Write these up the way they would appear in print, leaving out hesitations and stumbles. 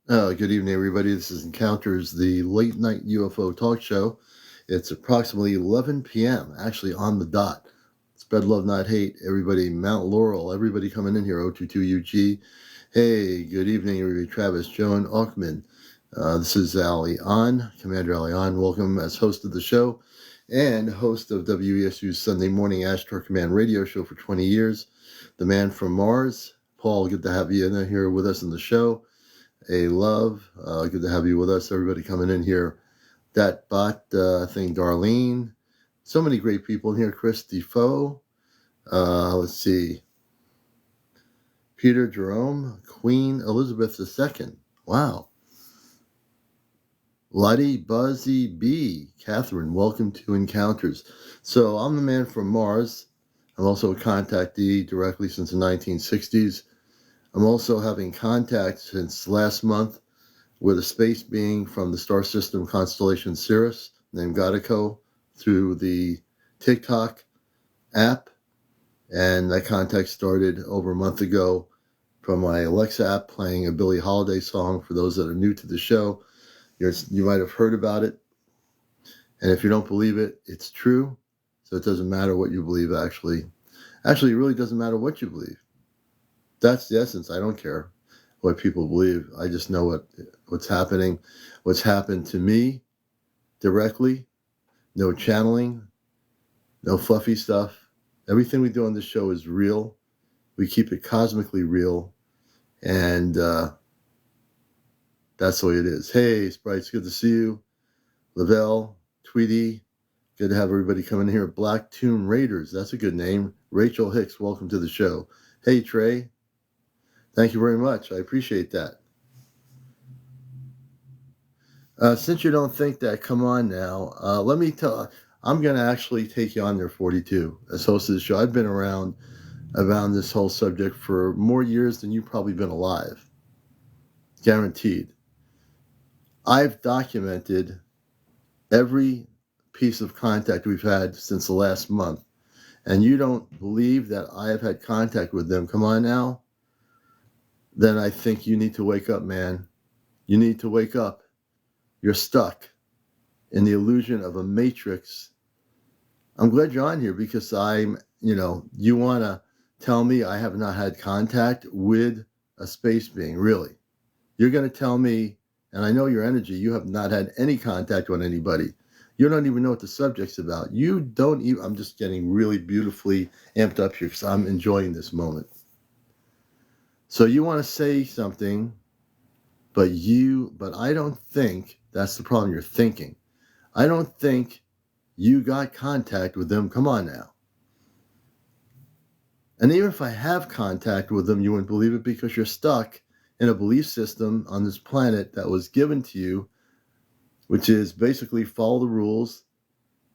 Good evening, everybody. This is Encounters, the late night UFO talk show. It's approximately 11 p.m., actually on the dot. Spread love, not hate. Everybody, Mount Laurel, everybody coming in here, 022UG. Hey, good evening, everybody. Travis, Joan, Aukman. This is Leon, Commander Leon. Welcome as host of the show and host of WESU's Sunday Morning Astro Command radio show for 20 years. The man from Mars. Paul, good to have you in here with us in the show. Love. Good to have you with us. Everybody coming in here. That bot thing, Darlene. So many great people in here. Chris Defoe. Let's see. Peter Jerome. Queen Elizabeth II. Wow. Lottie Buzzy B. Catherine, welcome to Encounters. So I'm the man from Mars. I'm also a contactee directly since the 1960s. I'm also having contact since last month with a space being from the star system constellation Sirius named Ghietko through the TikTok app. And that contact started over a month ago from my Alexa app playing a Billie Holiday song. For those that are new to the show, you might have heard about it. And if you don't believe it, it's true. So it doesn't matter what you believe, actually. Actually, it really doesn't matter what you believe. That's the essence. I don't care what people believe. I just know what's happening, what's happened to me directly. No channeling, no fluffy stuff. Everything we do on this show is real. We keep it cosmically real. And that's the way it is. Hey, Sprites, good to see you. Lavelle, Tweety, good to have everybody coming here. Black Tomb Raiders, that's a good name. Rachel Hicks, welcome to the show. Hey, Trey, thank you very much. I appreciate that. Since you don't think that, come on now. Let me tell. I'm going to actually take you on there, 42, as host of the show. I've been around this whole subject for more years than you've probably been alive. Guaranteed. I've documented every piece of contact we've had since the last month. And you don't believe that I have had contact with them, come on now, then I think you need to wake up, man. You need to wake up. You're stuck in the illusion of a matrix. I'm glad you're on here because you want to tell me I have not had contact with a space being, really. You're going to tell me, and I know your energy, you have not had any contact with anybody. You don't even know what the subject's about. You don't even, I'm just getting really beautifully amped up here because I'm enjoying this moment. So you want to say something, but I don't think that's the problem. You're thinking. I don't think you got contact with them. Come on now. And even if I have contact with them, you wouldn't believe it because you're stuck in a belief system on this planet that was given to you, which is basically follow the rules.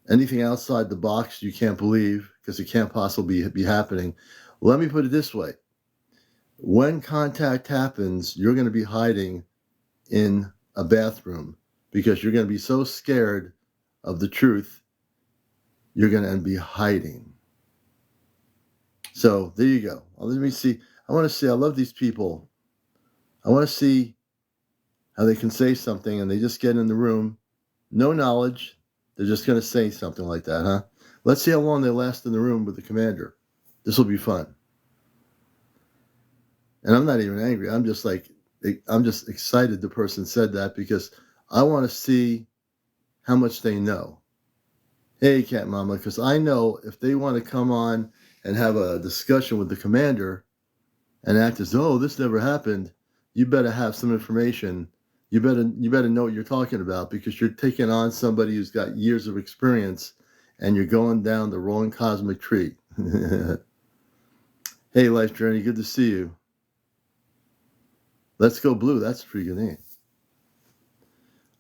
Anything outside the box you can't believe because it can't possibly be happening. Let me put it this way. When contact happens, you're going to be hiding in a bathroom because you're going to be so scared of the truth, you're going to be hiding. So there you go. Well, let me see. I want to see. I love these people. I want to see how they can say something and they just get in the room. No knowledge. They're just going to say something like that, huh? Let's see how long they last in the room with the commander. This will be fun. And I'm not even angry. I'm just excited the person said that because I want to see how much they know. Hey, Cat Mama, because I know if they want to come on and have a discussion with the commander and act as though this never happened, you better have some information. You better know what you're talking about because you're taking on somebody who's got years of experience and you're going down the wrong cosmic tree. Hey, Life Journey, good to see you. Let's Go Blue, that's a pretty good name.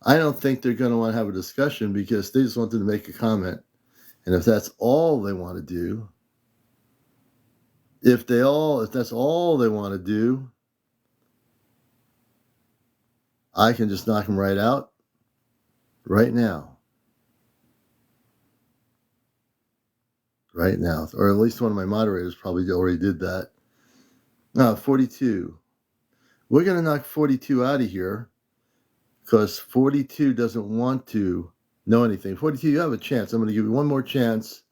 I don't think they're going to want to have a discussion because they just wanted to make a comment. And if that's all they want to do, if that's all they want to do, I can just knock them right out right now. Right now. Or at least one of my moderators probably already did that. 42. We're going to knock 42 out of here because 42 doesn't want to know anything. 42, you have a chance. I'm going to give you one more chance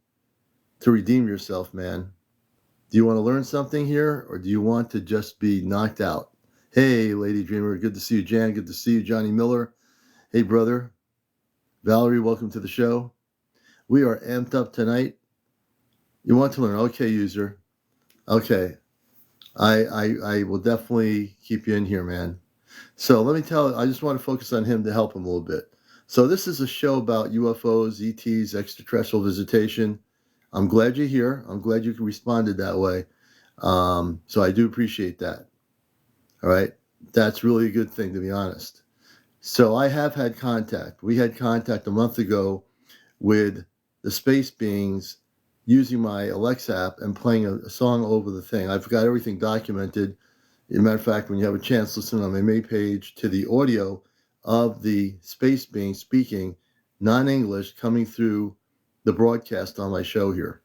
to redeem yourself, man. Do you want to learn something here, or do you want to just be knocked out? Hey, Lady Dreamer, good to see you. Jan, good to see you. Johnny Miller, hey, brother. Valerie, welcome to the show. We are amped up tonight. You want to learn? Okay, user. Okay. I will definitely keep you in here, man. So let me tell you, I just want to focus on him to help him a little bit. So this is a show about UFOs, ETs, extraterrestrial visitation. I'm glad you're here. I'm glad you responded that way. So I do appreciate that. All right. That's really a good thing, to be honest. So I have had contact. We had contact a month ago with the space beings using my Alexa app and playing a song over the thing. I've got everything documented. As a matter of fact, when you have a chance, listen on my May page to the audio of the space being speaking non-English coming through the broadcast on my show here.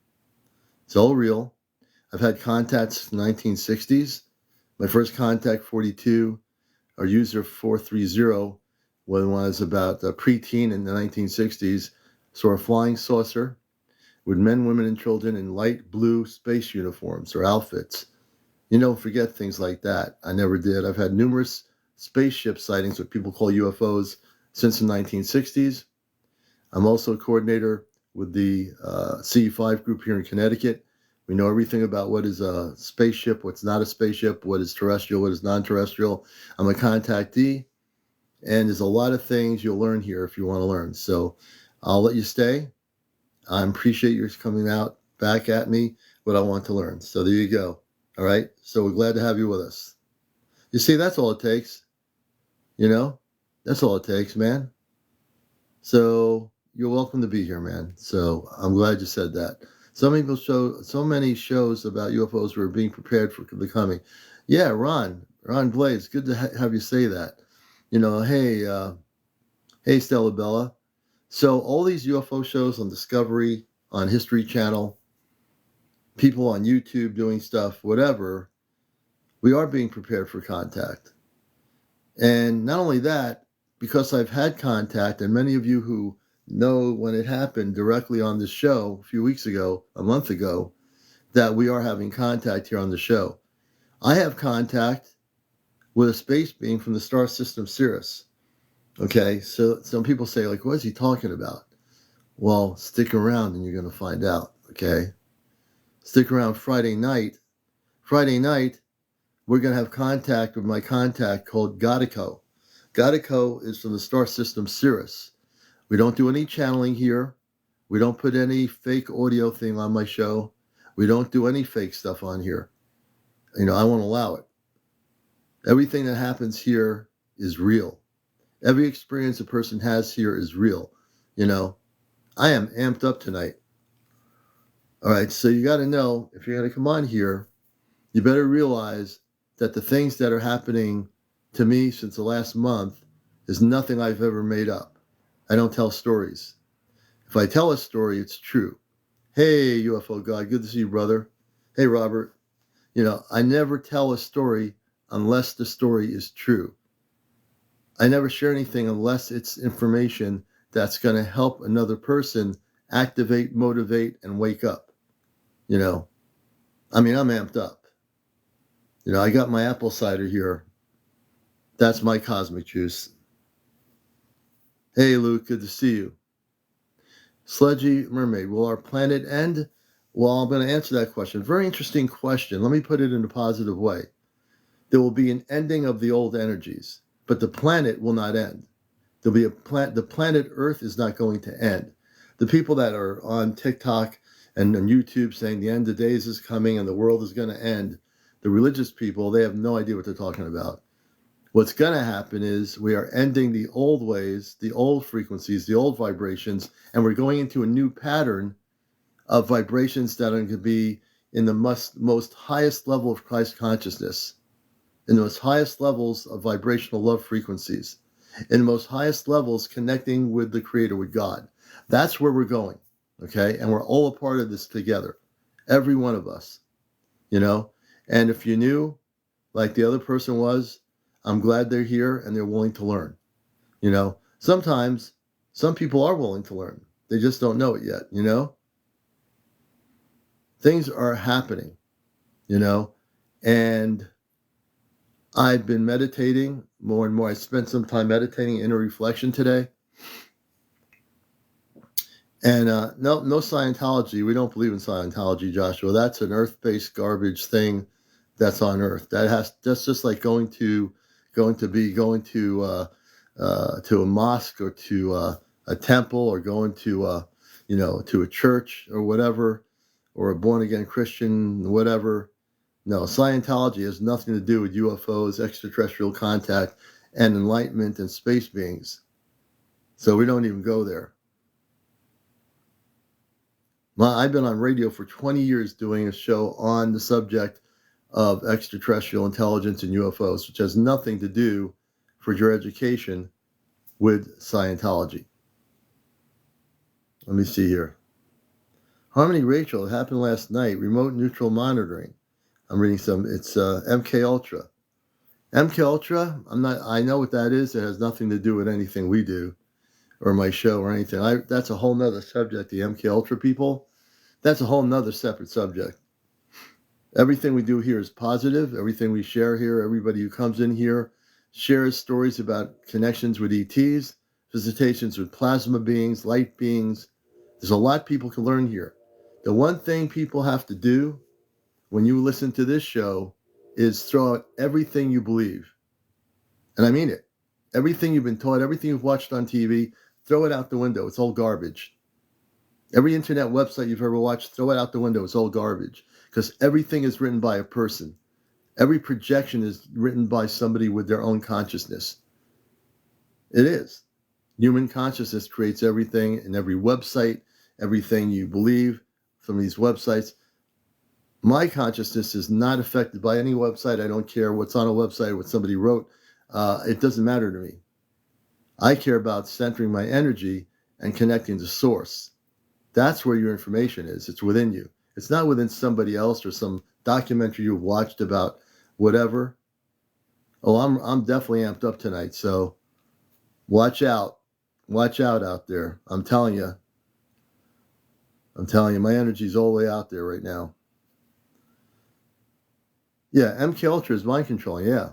It's all real. I've had contacts since the 1960s. My first contact, 42, or user 430, when I was about a preteen in the 1960s, saw a flying saucer with men, women, and children in light blue space uniforms or outfits. You don't forget things like that. I never did. I've had numerous spaceship sightings, what people call UFOs, since the 1960s. I'm also a coordinator with the CE5 group here in Connecticut. We know everything about what is a spaceship, what's not a spaceship, what is terrestrial, what is non-terrestrial. I'm a contactee, and there's a lot of things you'll learn here if you want to learn. So I'll let you stay. I appreciate your coming out back at me what I want to learn. So there you go. All right. So we're glad to have you with us. You see, that's all it takes. You know, that's all it takes, man. So you're welcome to be here, man. So I'm glad you said that. So many shows about UFOs were being prepared for the coming. Yeah, Ron Blaze, good to have you say that. You know, hey, Stella Bella. So all these UFO shows on Discovery, on History Channel, people on YouTube doing stuff, whatever, we are being prepared for contact. And not only that, because I've had contact, and many of you who know when it happened directly on this show a few weeks ago, a month ago, that we are having contact here on the show. I have contact with a space being from the star system Sirius. Okay, so some people say, like, what is he talking about? Well, stick around and you're going to find out, okay? Stick around Friday night. Friday night, we're going to have contact with my contact called Ghietko. Ghietko is from the star system Sirius. We don't do any channeling here. We don't put any fake audio thing on my show. We don't do any fake stuff on here. You know, I won't allow it. Everything that happens here is real. Every experience a person has here is real. You know, I am amped up tonight. All right, so you got to know, if you're going to come on here, you better realize that the things that are happening to me since the last month is nothing I've ever made up. I don't tell stories. If I tell a story, it's true. Hey, UFO God, good to see you, brother. Hey, Robert. You know, I never tell a story unless the story is true. I never share anything unless it's information that's going to help another person activate, motivate, and wake up. You know, I mean, I'm amped up. You know, I got my apple cider here. That's my cosmic juice. Hey, Luke, good to see you. Sludgy Mermaid, will our planet end? Well, I'm going to answer that question. Very interesting question. Let me put it in a positive way. There will be an ending of the old energies, but the planet will not end. There'll be the planet Earth is not going to end. The people that are on TikTok and on YouTube saying the end of days is coming and the world is going to end, the religious people, they have no idea what they're talking about. What's going to happen is we are ending the old ways, the old frequencies, the old vibrations, and we're going into a new pattern of vibrations that are going to be in the most highest level of Christ consciousness, in the most highest levels of vibrational love frequencies, in the most highest levels connecting with the Creator, with God. That's where we're going, okay? And we're all a part of this together, every one of us, you know? And if you knew, like the other person was, I'm glad they're here and they're willing to learn. Sometimes some people are willing to learn. They just don't know it yet, Things are happening, and I've been meditating more and more. I spent some time meditating, inner reflection today. And no Scientology. We don't believe in Scientology, Joshua. That's an earth-based garbage thing that's on Earth. That's just like going to a mosque or to a temple, or going to to a church or whatever, or a born again Christian, whatever. No, Scientology has nothing to do with UFOs, extraterrestrial contact, and enlightenment and space beings. So we don't even go there. I've been on radio for 20 years doing a show on the subject of extraterrestrial intelligence and UFOs, which has nothing to do for your education with Scientology. Let me see here. Harmony Rachel, it happened last night. Remote neutral monitoring. I'm reading some. It's MK Ultra. MK Ultra. I know what that is. It has nothing to do with anything we do, or my show, or anything. That's a whole nother subject. The MK Ultra people. That's a whole nother separate subject. Everything we do here is positive. Everything we share here, everybody who comes in here shares stories about connections with ETs, visitations with plasma beings, light beings. There's a lot people can learn here. The one thing people have to do when you listen to this show is throw out everything you believe. And I mean it. Everything you've been taught, everything you've watched on TV, throw it out the window. It's all garbage. Every internet website you've ever watched, throw it out the window. It's all garbage. Because everything is written by a person. Every projection is written by somebody with their own consciousness. It is. Human consciousness creates everything, and every website, everything you believe from these websites. My consciousness is not affected by any website. I don't care what's on a website, what somebody wrote. It doesn't matter to me. I care about centering my energy and connecting to source. That's where your information is. It's within you. It's not within somebody else or some documentary you've watched about whatever. Oh, I'm definitely amped up tonight. So watch out. Watch out there. I'm telling you, my energy's all the way out there right now. Yeah, MK Ultra is mind controlling. Yeah.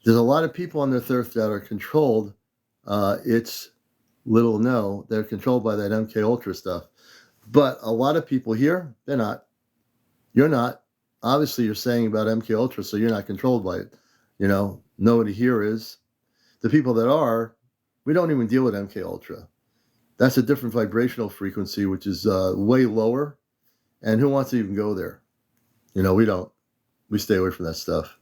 There's a lot of people on the earth that are controlled. It's little no, they're controlled by that MK Ultra stuff. But a lot of people here, they're not. You're not. Obviously, you're saying about MK Ultra, so you're not controlled by it. Nobody here is. The people that are, we don't even deal with MK Ultra. That's a different vibrational frequency, which is way lower. And who wants to even go there? We don't. We stay away from that stuff.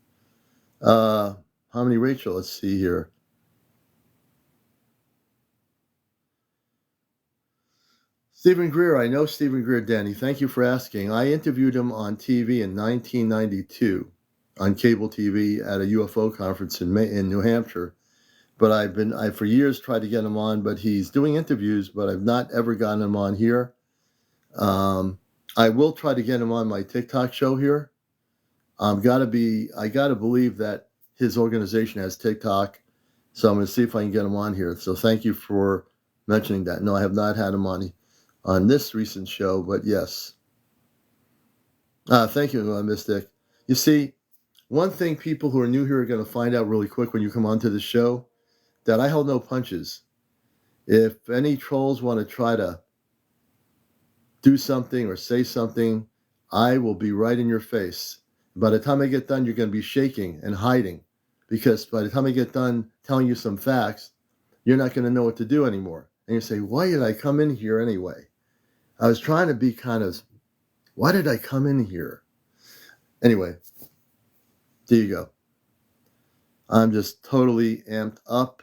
How many Rachel? Let's see here. Stephen Greer, I know Stephen Greer, Danny. Thank you for asking. I interviewed him on TV in 1992 on cable TV at a UFO conference in New Hampshire. But I've for years tried to get him on, but he's doing interviews, but I've not ever gotten him on here. I will try to get him on my TikTok show here. I gotta believe that his organization has TikTok, so I'm gonna see if I can get him on here. So thank you for mentioning that. No, I have not had him on this recent show, but yes. Thank you, Mystic. You see, one thing people who are new here are going to find out really quick when you come onto the show, that I hold no punches. If any trolls want to try to do something or say something, I will be right in your face. By the time I get done, you're going to be shaking and hiding, because by the time I get done telling you some facts, you're not going to know what to do anymore. And you say, why did I come in here anyway? I was trying to be why did I come in here? Anyway, there you go. I'm just totally amped up.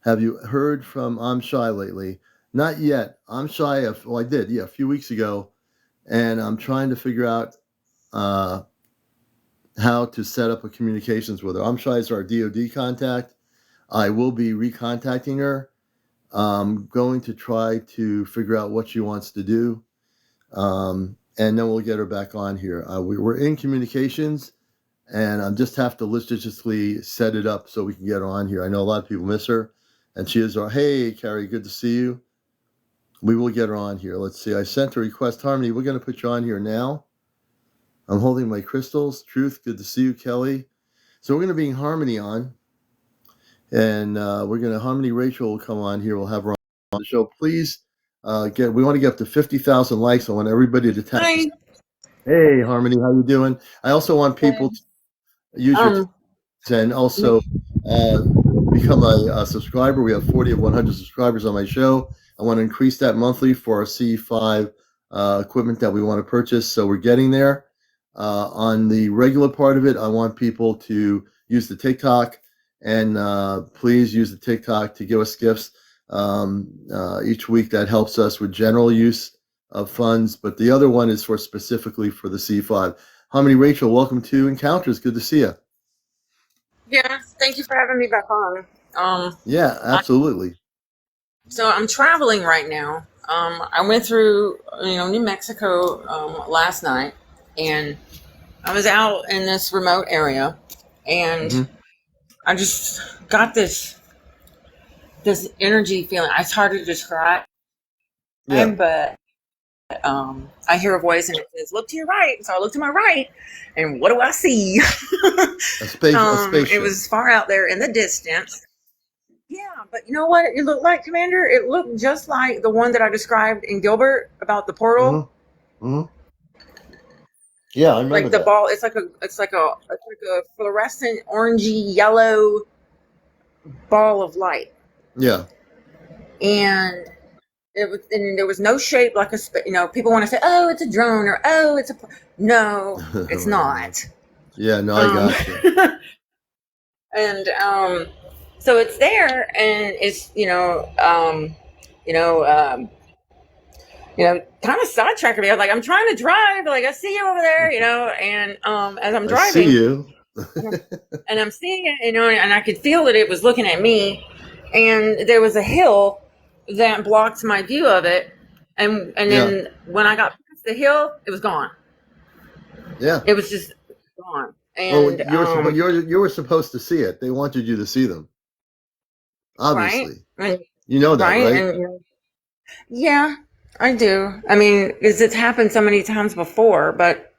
Have you heard from I'm Shy lately? Not yet. I'm Shy. I did, a few weeks ago. And I'm trying to figure out how to set up a communications with her. I'm Shy is our DOD contact. I will be recontacting her. I'm going to try to figure out what she wants to do. And then we'll get her back on here. We're in communications. and just have to logistically set it up so we can get her on here. I know a lot of people miss her, and she is our, hey, Carrie, good to see you. We will get her on here. Let's see. I sent a request. Harmony, we're going to put you on here now. I'm holding my crystals. Truth, good to see you, Kelly. So we're going to bring Harmony on, and we're going to, Harmony Rachel will come on here. We'll have her on the show. Please we want to get up to 50,000 likes. I want everybody to tap. Hi. Hey, Harmony, how you doing? I also want people to use your and also become a subscriber. We have 40 of 100 subscribers on my show. I want to increase that monthly for our C5 equipment that we want to purchase. So we're getting there. On the regular part of it, I want people to use the TikTok, and please use the TikTok to give us gifts each week. That helps us with general use of funds. But the other one is for specifically for the C5. Harmony Rachel, welcome to Encounters. Good to see you. Yeah, thank you for having me back on. Yeah, absolutely. So I'm traveling right now. I went through, New Mexico last night, and I was out in this remote area, and I just got this energy feeling. It's hard to describe, but I hear a voice and it says, "Look to your right." So I look to my right, and what do I see? A spaceship. It was far out there in the distance. Yeah, but you know what it looked like, Commander? It looked just like the one that I described in Gilbert about the portal. Yeah, I remember like the ball. It's like a fluorescent orangey yellow ball of light. Yeah, and there was no shape like a. People want to say, "Oh, it's a drone," or "Oh, it's a." No, it's not. Yeah, no, I got you. And so it's there, and it's kind of sidetracking me. I was like, I'm trying to drive, like I see you over there, and as I'm driving, I see you, and I'm seeing it, and I could feel that it was looking at me, and there was a hill that blocked my view of it, and then when I got past the hill, it was gone. Yeah, it was just gone. And you were supposed to see it. They wanted you to see them. Obviously, right? You know that, right? And, yeah, I do. I mean, because it's happened so many times before, but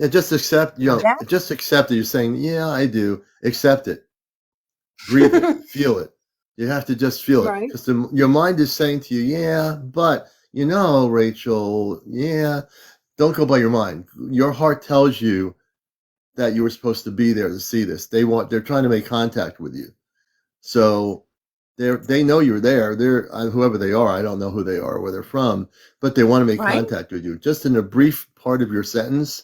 just accept. Just accept it. You're saying, yeah, I do. Accept it. Breathe it. Feel it. You have to just feel it, because your mind is saying to you, yeah, but Rachel, yeah. Don't go by your mind. Your heart tells you that you were supposed to be there to see this. They're trying to make contact with you. So they know you're there. They're whoever they are. I don't know who they are or where they're from, but they want to make contact with you. Just in a brief part of your sentence,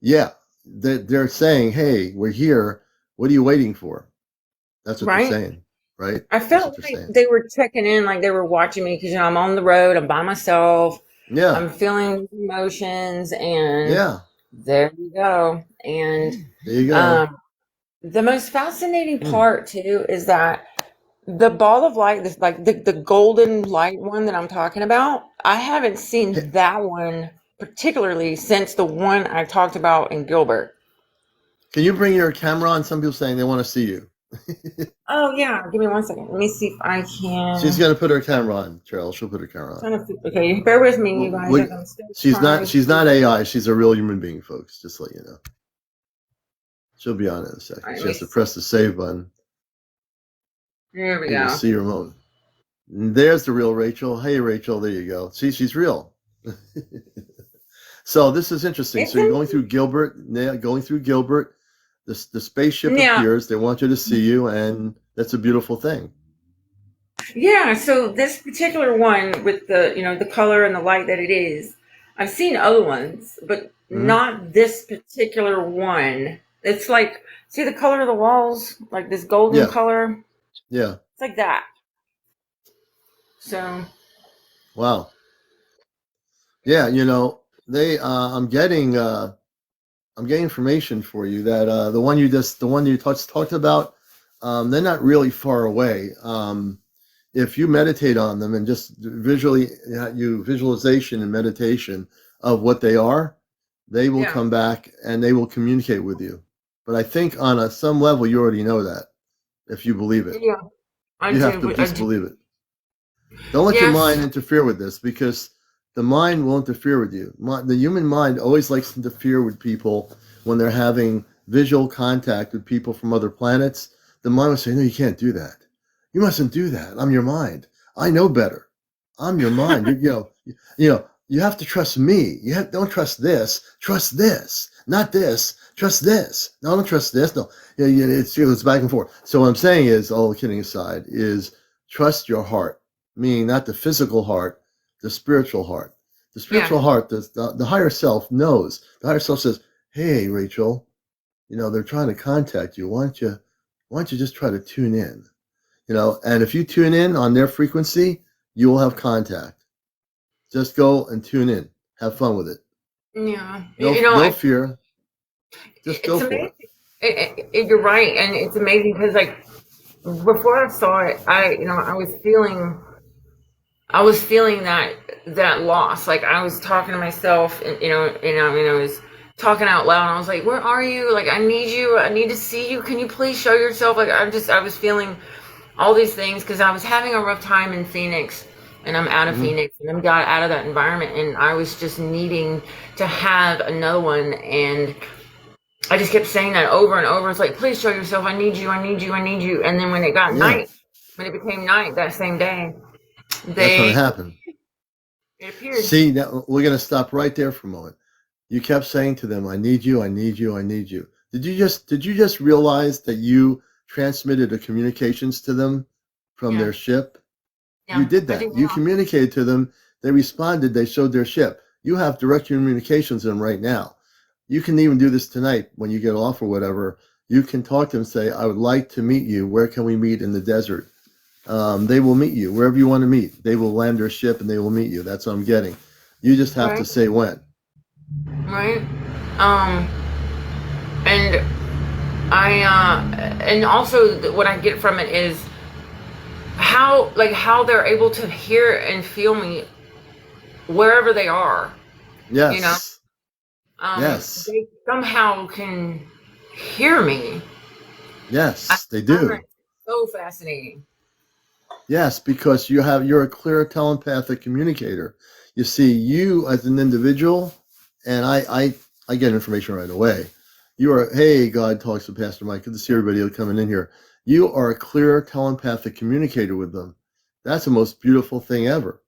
yeah, they're saying, "Hey, we're here. What are you waiting for?" That's what they're saying, right? I felt like they were checking in, like they were watching me, because I'm on the road. I'm by myself. Yeah, I'm feeling emotions, and there you go. And there you go. The most fascinating part too is that the ball of light, this like the golden light one that I'm talking about, I haven't seen that one particularly since the one I talked about in Gilbert. Can you bring your camera on? Some people saying they want to see you. Oh yeah, give me 1 second. Let me see if I can. She's gonna put her camera on, Cheryl. She'll put her camera on. Okay, bear with me, you guys. She's not AI. She's a real human being, folks. Just to let you know. She'll be on in a second. She has to press the save button. There we go. See her moment. There's the real Rachel. Hey, Rachel. There you go. See, she's real. So this is interesting. So you're going through Gilbert. The spaceship appears. They want you to see you, and that's a beautiful thing. Yeah. So this particular one with the the color and the light that it is, I've seen other ones, but not this particular one. It's like, see the color of the walls, like this golden color. Yeah. It's like that. So. Wow. Yeah, I'm getting information for you that the one you talked about, they're not really far away. If you meditate on them and just visualization and meditation of what they are, they will come back and they will communicate with you. But I think on some level you already know that if you believe it. Yeah, I You have do. to I just do. believe it. Don't let your Yes. mind interfere with this because the mind will interfere with you. The human mind always likes to interfere with people when they're having visual contact with people from other planets. The mind will say, "No, you can't do that. You mustn't do that. I'm your mind. I know better. I'm your mind. You have to trust me. Don't trust this. Trust this, not this. Trust this. No, don't trust this. No, it's back and forth. So what I'm saying is, all kidding aside, is trust your heart, meaning not the physical heart, the spiritual heart. The Yeah. spiritual heart, the higher self knows. The higher self says, "Hey, Rachel, they're trying to contact you. Why don't you just try to tune in? And if you tune in on their frequency, you will have contact. Just go and tune in. Have fun with it. Yeah. No fear. Just go It's for amazing. it." You're right, and it's amazing because like before I saw it, I was feeling that loss. Like I was talking to myself, and I was talking out loud. And I was like, "Where are you? Like I need you. I need to see you. Can you please show yourself?" Like I was feeling all these things because I was having a rough time in Phoenix, and I'm out of Hmm. Phoenix, and I got out of that environment, and I was just needing to have another one, and I just kept saying that over and over. It's like, please show yourself. I need you. I need you. I need you. And then Yeah, when it became night that same day, that's when it they happened. it appeared. See, now we're going to stop right there for a moment. You kept saying to them, "I need you. I need you. I need you." Did you just realize that you transmitted a communications to them from Yeah, their ship? You yeah, did I that. did You now. communicated to them. They responded. They showed their ship. You have direct communications with them right now. You can even do this tonight when you get off or whatever. You can talk to them and say, "I would like to meet you. Where can we meet in the desert?" They will meet you wherever you want to meet. They will land their ship and they will meet you. That's what I'm getting. You just have to Right, say when. right. Um, and and also what I get from it is how they're able to hear and feel me wherever they are. You know, Yes. Yes. they somehow can hear me. I Yes, they find that do. so fascinating. Yes, because you're a clear telepathic communicator. You see, you as an individual, and I get information right away. You are, hey, God talks to Pastor Mike. Good to see everybody coming in here. You are a clear telepathic communicator with them. That's the most beautiful thing ever.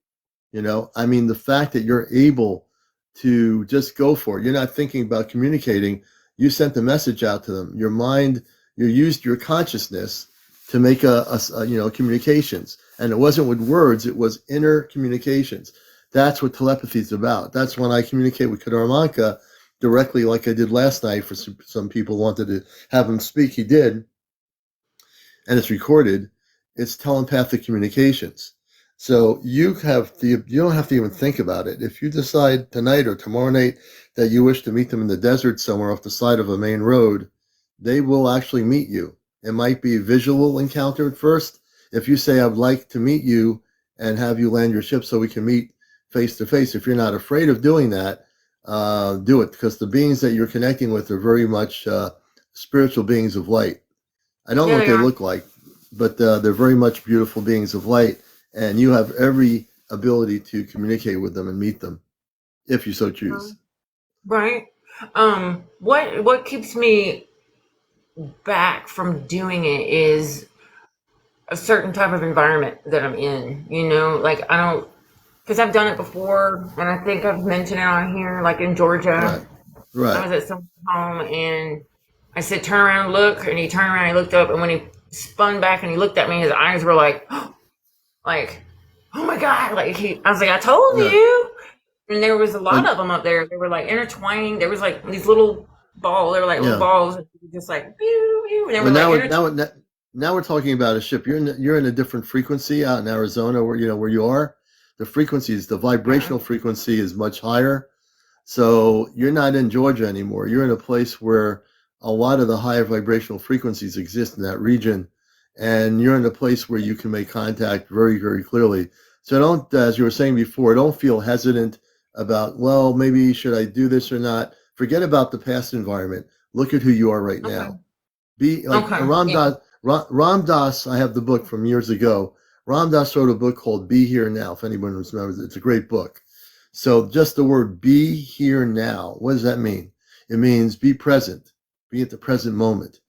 I mean, the fact that you're able to just go for it. You're not thinking about communicating. You sent the message out to them. Your mind, you used your consciousness to make communications. And it wasn't with words, it was inner communications. That's what telepathy is about. That's when I communicate with Kadaramanka directly, like I did last night. For some people wanted to have him speak, he did, and it's recorded. It's telepathic communications. So you don't have to even think about it. If you decide tonight or tomorrow night that you wish to meet them in the desert somewhere off the side of a main road, they will actually meet you. It might be a visual encounter at first. If you say, "I'd like to meet you and have you land your ship so we can meet face to face," if you're not afraid of doing that, do it, because the beings that you're connecting with are very much spiritual beings of light. I don't know Yeah, what they they are. look like, but they're very much beautiful beings of light, and you have every ability to communicate with them and meet them if you so choose. Right. What keeps me back from doing it is a certain type of environment that I'm in. Like I don't because I've done it before, and I think I've mentioned it on here. Like in Georgia, Right, I right. was at someone's home, and I said, "Turn around and look," and he turned around, and he looked up, and when he spun back and he looked at me, his eyes were like, "Oh my god!" I was like, "I told Yeah. you." And there was a lot Well, of them up there. They were like intertwining. There was like these little balls. They were like little yeah. balls, just like pew, pew, and they were Well, like now we're intertwining. now we're, now we're talking about a ship. You're in a different frequency out in Arizona, where you are. The frequencies, the vibrational frequency is much higher. So you're not in Georgia anymore. You're in a place where a lot of the higher vibrational frequencies exist in that region, and you're in a place where you can make contact very, very clearly. So don't, as you were saying before, don't feel hesitant about, well, maybe should I do this or not. Forget about the past environment. Look at who you are right Okay. now. Be like Okay. Ram Yeah. Dass. Ram Dass, I have the book from years ago. Ram Dass wrote a book called Be Here Now, if anyone remembers it. It's a great book. So just the word be here now, what does that mean? It means be present, be at the present moment,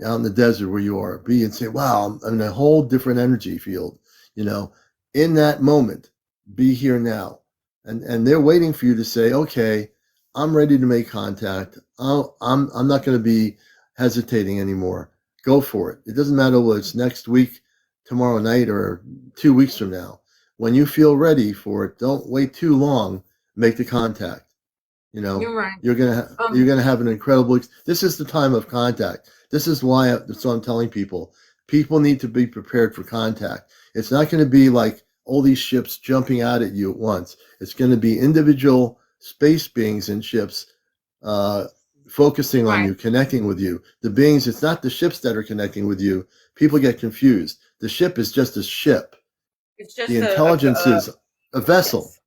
out in the desert where you are. Be and say, wow, I'm in a whole different energy field, you know, in that moment, be here now. And they're waiting for you to say, okay, I'm ready to make contact. I'm not going to be hesitating anymore. Go for it. It doesn't matter whether it's next week, tomorrow night, or 2 weeks from now. When you feel ready for it, don't wait too long. Make the contact. You know, You're right. you're gonna have an incredible. This is the time of contact. This is why that's what I'm telling people. People need to be prepared for contact. It's not going to be like all these ships jumping out at you at once. It's going to be individual space beings and ships focusing on Right. you, connecting with you. The beings, it's not the ships that are connecting with you. People get confused. The ship is just a ship. It's just The intelligence is a vessel. yes.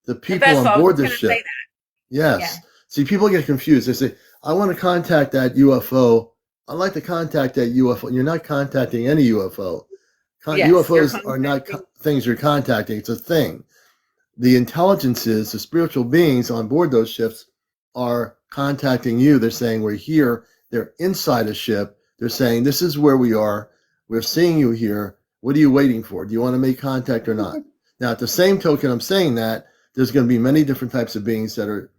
The The people vessel. on I was board just this going to say ship. that. Yes. Yeah. See, people get confused. They say, I want to contact that UFO. I'd like to contact that UFO. You're not contacting any UFO. Yes. You're UFOs are not contacting. things you're contacting. It's a thing. The intelligences, the spiritual beings on board those ships are contacting you. They're saying, we're here. They're inside a ship. They're saying, this is where we are. We're seeing you here. What are you waiting for? Do you want to make contact or not? Now, at the same token, I'm saying that there's going to be many different types of beings that are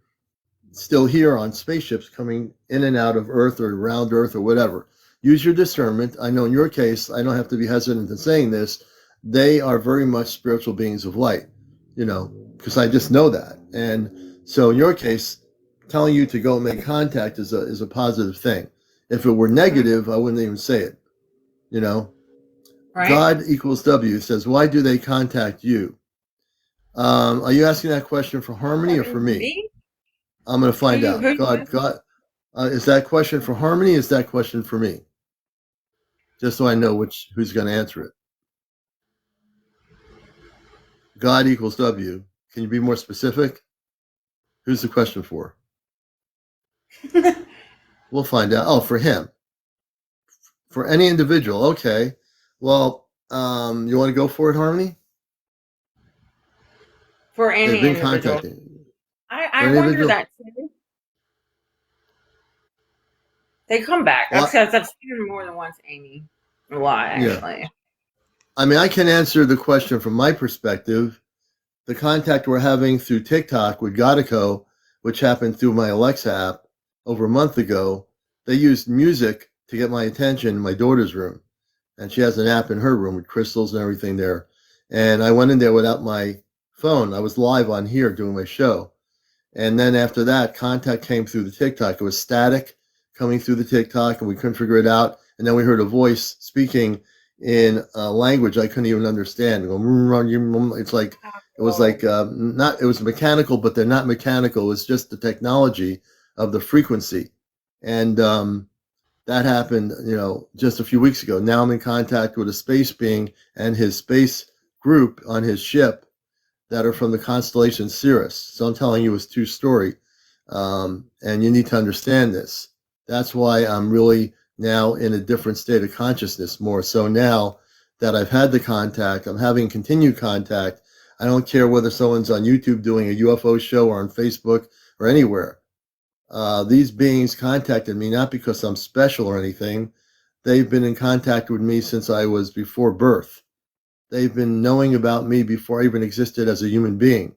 still here on spaceships coming in and out of Earth or around Earth or whatever. Use your discernment. I know in your case, I don't have to be hesitant in saying this. They are very much spiritual beings of light, you know, because I just know that. And so in your case, telling you to go and make contact is a positive thing. If it were negative, I wouldn't even say it, you know. Right. God equals W says, why do they contact you? Are you asking that question for Harmony or for me? Me? I'm going to find out. Who God, is that question for Harmony? Is that question for me? Just so I know who's going to answer it. God equals W. Can you be more specific? Who's the question for? We'll find out. Oh, for him. For any individual. Okay. Well, you want to go for it, Harmony? For any They've been individual. contacting. I wonder that too. They come back. I've seen them more than once, Amy. A lot, actually. Yeah. I mean, I can answer the question from my perspective. The contact we're having through TikTok with Ghietko, which happened through my Alexa app over a month ago, they used music to get my attention in my daughter's room. And she has an app in her room with crystals and everything there. And I went in there without my phone. I was live on here doing my show. And then after that, contact came through the TikTok. It was static coming through the TikTok, and we couldn't figure it out. And then we heard a voice speaking in a language I couldn't even understand. It's like it was like not. It was mechanical, but they're not mechanical. It was just the technology of the frequency, and that happened, you know, just a few weeks ago. Now I'm in contact with a space being and his space group on his ship that are from the constellation Sirius. So I'm telling you, it's true story, and you need to understand this. That's why I'm really now in a different state of consciousness, more so now that I've had the contact. I'm having continued contact. I don't care whether someone's on YouTube doing a UFO show or on Facebook or anywhere. These beings contacted me not because I'm special or anything. They've been in contact with me since I was before birth. They've been knowing about me before I even existed as a human being.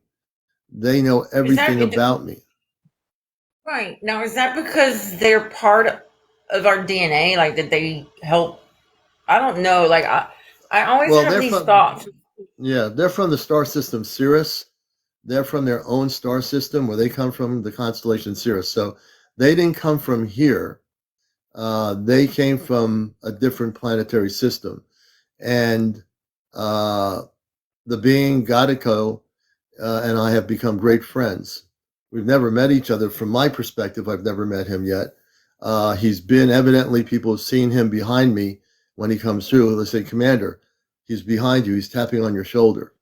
They know everything about me. Right. Now, is that because they're part of our DNA? Like, did they help? I don't know. Like, I always have these thoughts. Yeah, they're from the star system Sirius. They're from their own star system where they come from, the constellation Sirius. So they didn't come from here. They came from a different planetary system. And the being Ghietko and I have become great friends. We've never met each other. From my perspective, I've never met him yet. He's been, evidently, people have seen him behind me when he comes through. They say, Commander, he's behind you. He's tapping on your shoulder.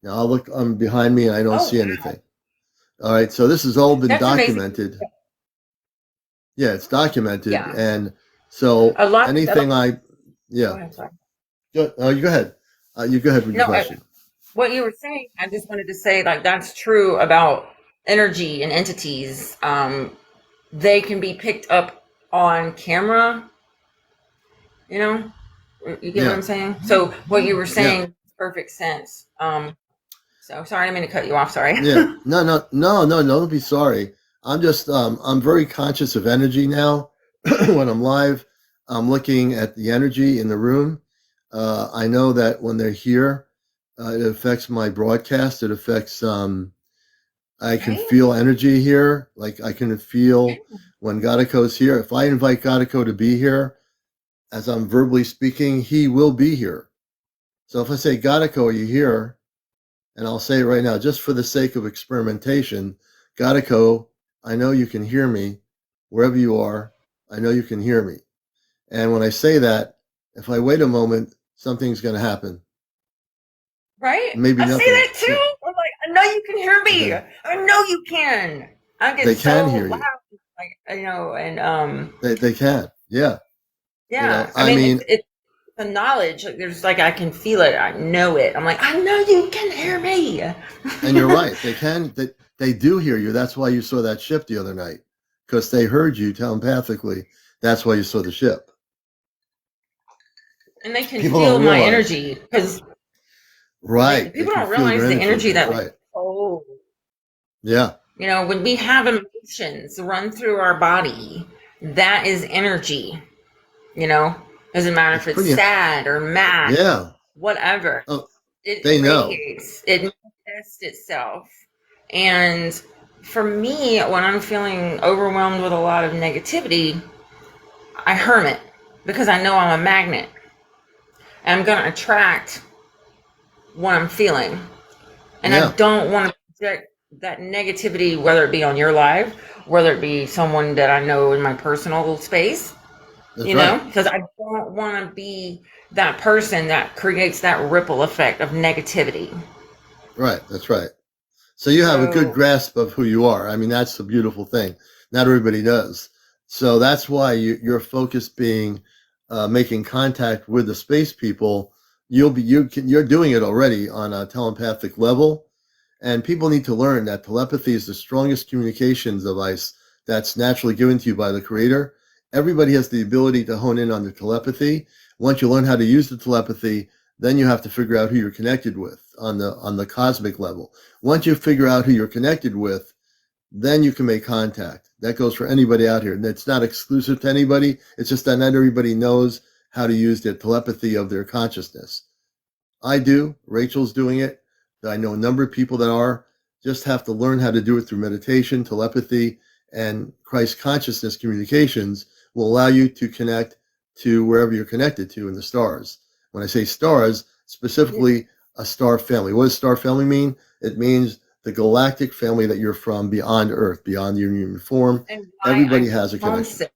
Now, I'll look, I'm behind me and I don't see anything. All right, so this has all been documented. Yeah, it's documented, Yeah, and so a lot. anything Go yeah, ahead, sorry. you go ahead. You go ahead with your No, question. what you were saying, I just wanted to say, like, that's true about energy and entities. They can be picked up on camera, you know? You get what Yeah, I'm saying? So what you were yeah, saying makes perfect sense. So sorry, I didn't mean to cut you off. Sorry. yeah. No, no, no, no, no. Don't be sorry. I'm just I'm very conscious of energy now. When I'm live, I'm looking at the energy in the room. I know that when they're here, it affects my broadcast. It affects I can Right? feel energy here. Like I can feel when Ghietko's here. If I invite Ghietko to be here, as I'm verbally speaking, he will be here. So if I say, Ghietko, are you here? And I'll say it right now, just for the sake of experimentation, Ghietko, I know you can hear me. Wherever you are, I know you can hear me. And when I say that, if I wait a moment, something's going to happen. Right? Maybe I say nothing. that too. I'm like, I know you can hear me. Okay. I know you can. I get They can so hear loud, you. like, and They can. Yeah. yeah. I I mean, mean, it's the knowledge. Like, there's like I can feel it. I know it. I'm like, I know you can hear me. and you're right. They can. They do hear you. That's why you saw that ship the other night, because they heard you telepathically. That's why you saw the ship. And they can People don't feel my realize. energy because Right. They people can don't feel your realize the energy. energy That's that we right. hold. Yeah. You know, when we have emotions run through our body, that is energy. You know, doesn't matter It's if it's pretty. sad or mad, Yeah. whatever. Oh, It they know. radiates, it manifests itself. And for me, when I'm feeling overwhelmed with a lot of negativity, I hermit because I know I'm a magnet. And I'm going to attract what I'm feeling. And I Yeah. don't want to project that negativity, whether it be on your life, whether it be someone that I know in my personal space, That's right. because I don't want to be that person that creates that ripple effect of negativity. Right. That's right. So you have a good So, grasp of who you are. I mean, that's the beautiful thing. Not everybody does. So that's why your focus being making contact with the space people. You're doing it already on a telepathic level, and people need to learn that telepathy is the strongest communications device that's naturally given to you by the Creator. Everybody has the ability to hone in on their telepathy. Once you learn how to use the telepathy, then you have to figure out who you're connected with on the cosmic level. Once you figure out who you're connected with, then you can make contact. That goes for anybody out here. And it's not exclusive to anybody. It's just that not everybody knows how to use the telepathy of their consciousness. I do. Rachel's doing it. I know a number of people that are. Just have to learn how to do it through meditation, telepathy, and Christ consciousness communications will allow you to connect to wherever you're connected to in the stars. When I say stars, specifically a star family. What does star family mean? It means the galactic family that you're from beyond Earth, beyond your human form. and why I Everybody feel has a connection. homesick.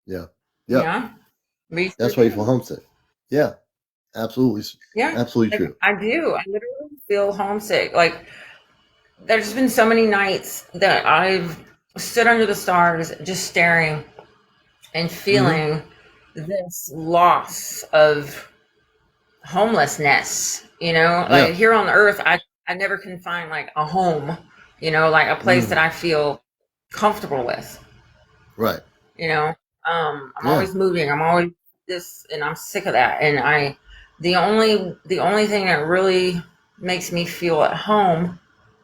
Yeah. Yep. Yeah, me sure That's why you feel do. homesick. Yeah. Absolutely. Yeah, Absolutely like true. I do. I literally feel homesick. Like there's been so many nights that I've stood under the stars just staring and Mm-hmm. feeling this loss of homelessness. Like Yeah. here on earth, I never can find like a home, like a place that Mm. I feel comfortable with. Right. you know I'm Yeah. always moving, I'm always this, and I'm sick of that. And the only thing that really makes me feel at home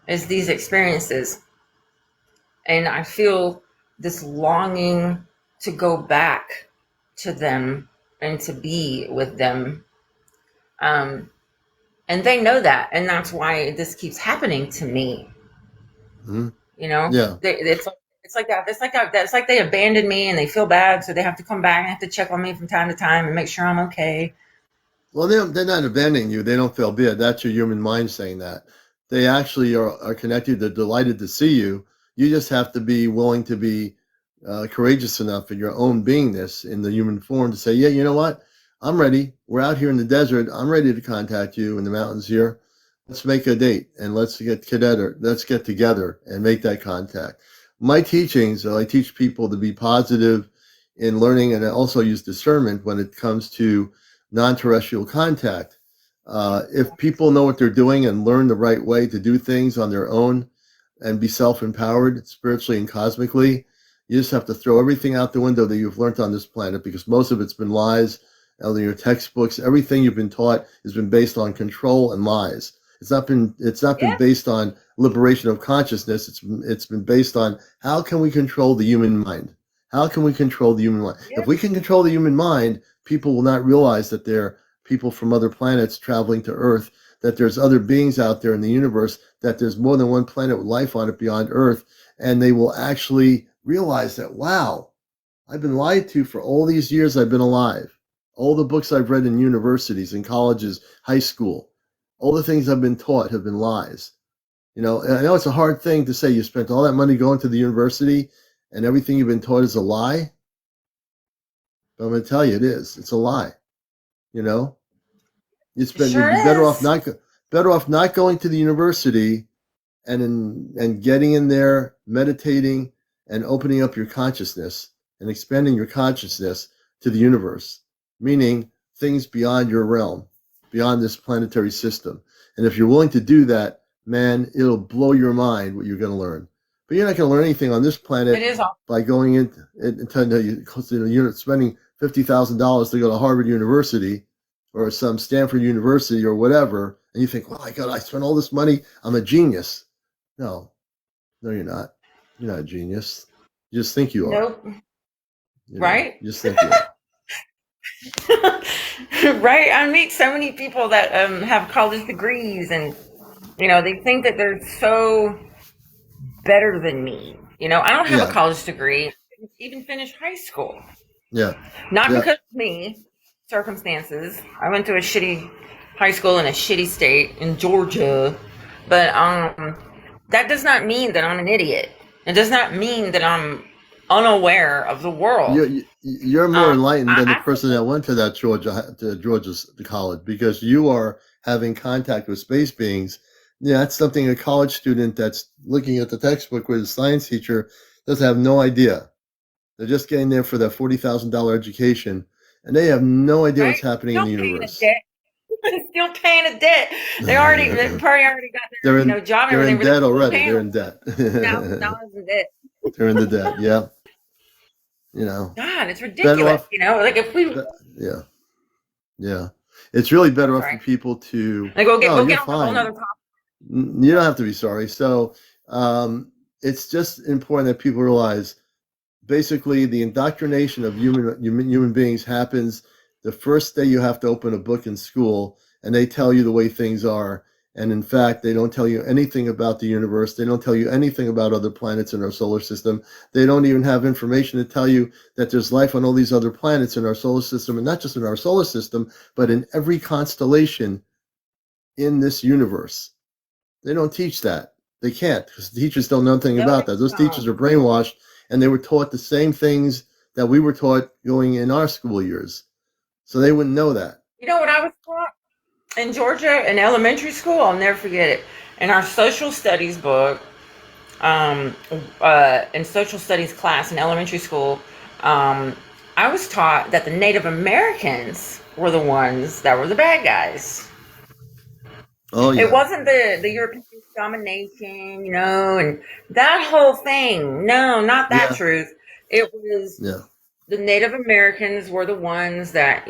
is these experiences, and I feel this longing to go back to them and to be with them. um and they know that, and that's why this keeps happening to me. Mm-hmm. you know Yeah. it's like that. It's like they abandoned me and they feel bad, so they have to come back and have to check on me from time to time and make sure I'm okay. Well, they're not abandoning you. They don't feel bad. That's your human mind saying that. They actually are connected. They're delighted to see you. You just have to be willing to be courageous enough in your own beingness in the human form to say, yeah, you know what? I'm ready. We're out here in the desert. I'm ready to contact you in the mountains here. Let's make a date and let's get together. Let's get together and make that contact. my teachings, I teach people to be positive in learning, and I also use discernment when it comes to non-terrestrial contact. If people know what they're doing and learn the right way to do things on their own and be self-empowered spiritually and cosmically, you just have to throw everything out the window that you've learned on this planet, because most of it's been lies. And in your textbooks, everything you've been taught has been based on control and lies. It's not been Yeah. based on liberation of consciousness. It's been based on how can we control the human mind? How can we control the human mind? If Yep. we can control the human mind, people will not realize that there are people from other planets traveling to Earth, that there's other beings out there in the universe, that there's more than one planet with life on it beyond Earth, and they will actually realize that, wow, I've been lied to for all these years I've been alive. All the books I've read in universities, in colleges, high school, all the things I've been taught have been lies. And I know it's a hard thing to say. You spent all that money going to the university and everything you've been taught is a lie. But I'm going to tell you, it is. It's a lie. You know, It sure you'd be is. better off not going to the university and getting in there, meditating, and opening up your consciousness and expanding your consciousness to the universe, meaning things beyond your realm, beyond this planetary system. And if you're willing to do that, man, it'll blow your mind what you're going to learn. But you're not going to learn anything on this It planet is all by going in and you're spending $50,000 to go to Harvard University or some Stanford University or whatever, and you think, "Oh my God, I spent all this money. I'm a genius." No, no, you're not. You're not a genius. You just think you are. nope. Right? You just think you are. Right. I meet so many people that have college degrees, and they think that they're so better than me. I don't have a Yeah, college degree. I didn't even finish high school. yeah, Not yeah. because of me, circumstances. I went to a shitty high school in a shitty state in Georgia, but that does not mean that I'm an idiot. It does not mean that I'm unaware of the world. You're more enlightened than the I person that went to that Georgia's college, because you are having contact with space beings. Yeah, that's something a college student that's looking at the textbook with a science teacher doesn't have no idea. They're just getting there for that $40,000 education, and they have no idea what's right, happening in still the paying a universe. debt. Still paying a debt. They probably already got they're their in job and they're everything, in but they're debt still already. paying They're in debt. $1,000 in debt. They're in the debt. Yeah, you know, God, it's better ridiculous. off. Like if we, Yeah, yeah. It's really I'm better off for sorry. people to. Like No, we'll you're get on a whole fine. nother topic. You don't have to be sorry. So, it's just important that people realize, basically, the indoctrination of human beings happens the first day you have to open a book in school, and they tell you the way things are. And in fact, they don't tell you anything about the universe. They don't tell you anything about other planets in our solar system. They don't even have information to tell you that there's life on all these other planets in our solar system, and not just in our solar system, but in every constellation in this universe. They don't teach that. They can't, because the teachers don't know anything No, about they that. Those teachers don't. are brainwashed, and they were taught the same things that we were taught going in our school years. So they wouldn't know that. You know what I was taught in Georgia in elementary school? I'll never forget it. In our social studies book, um, in social studies class in elementary school, um, I was taught that the Native Americans were the ones that were the bad guys. Oh It yeah, wasn't the European domination, and that whole thing. No, not that yeah, truth. It was yeah. the Native Americans were the ones that,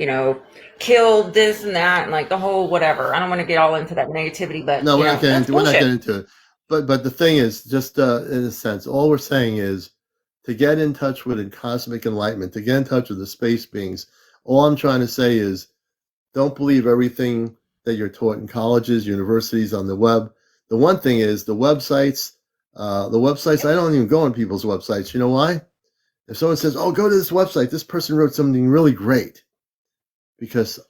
killed this and that and like the whole whatever. I don't want to get all into that negativity, but No, we're not getting that's into. We're not bullshit. getting into it. But the thing is, just in a sense, all we're saying is to get in touch with cosmic enlightenment, to get in touch with the space beings. All I'm trying to say is, don't believe everything that you're taught in colleges, universities, on the web. The one thing is the websites. The websites. I don't even go on people's websites. You know why? If someone says, "Oh, go to this website. This person wrote something really great," because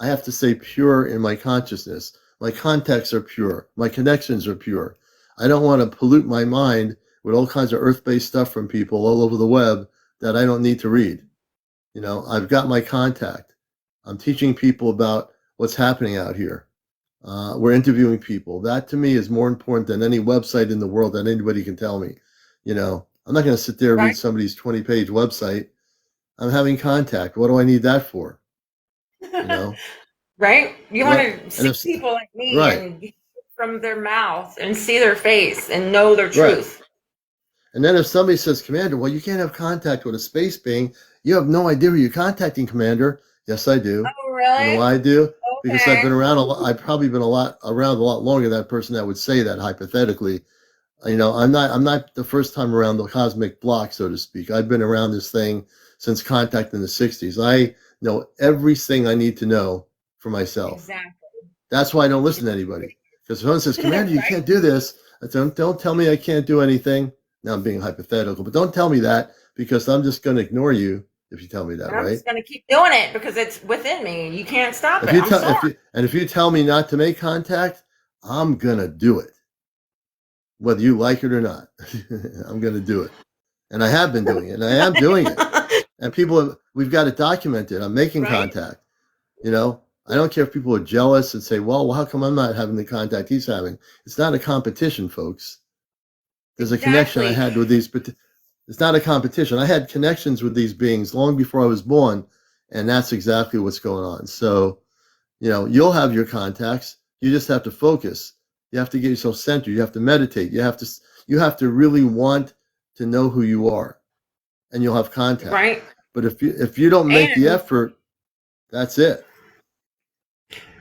I have to stay pure in my consciousness. My contacts are pure. My connections are pure. I don't want to pollute my mind with all kinds of earth-based stuff from people all over the web that I don't need to read. I've got my contact. I'm teaching people about what's happening out here. We're interviewing people. That to me is more important than any website in the world that anybody can tell me. I'm I'm not going to sit there and read Right. somebody's 20-page website. I'm having contact. What do I need that for? You know Right? You want what? to And see if people like me right, and hear from their mouth and see their face and know their right. truth. And then if somebody says, Commander, well, you can't have contact with a space being, you have no idea who you're contacting, Commander. Yes, I do. Oh, You know really? why I do? Because I've been Okay. around a lot. I've probably been around a lot longer than that person that would say that hypothetically. I'm not the first time around the cosmic block, so to speak. I've been around this thing since contact in the 60s. I know everything I need to know for myself. Exactly. That's why I don't listen to anybody. Because if someone says, Commander, you Right? can't do this, I don't tell me I can't do anything. Now I'm being hypothetical, but don't tell me that because I'm just going to ignore you if you tell me that, And I'm right? just going to keep doing it because it's within me. You can't stop If it. you I'm tell sorry. if you tell me not to make contact, I'm gonna do it, whether you like it or not. I'm gonna do it, and I have been doing it, and I am doing it. And we've got it documented. I'm making Right? contact. I don't care if people are jealous and say, well, how come I'm not having the contact he's having? It's not a competition, folks. There's a connection I Exactly. had with these, but it's not a competition. I had connections with these beings long before I was born, and that's exactly what's going on. So, you'll have your contacts. You just have to focus. You have to get yourself centered. You have to meditate. You have to really want to know who you are, and you'll have contact. Right? But if you don't make the And effort, that's it.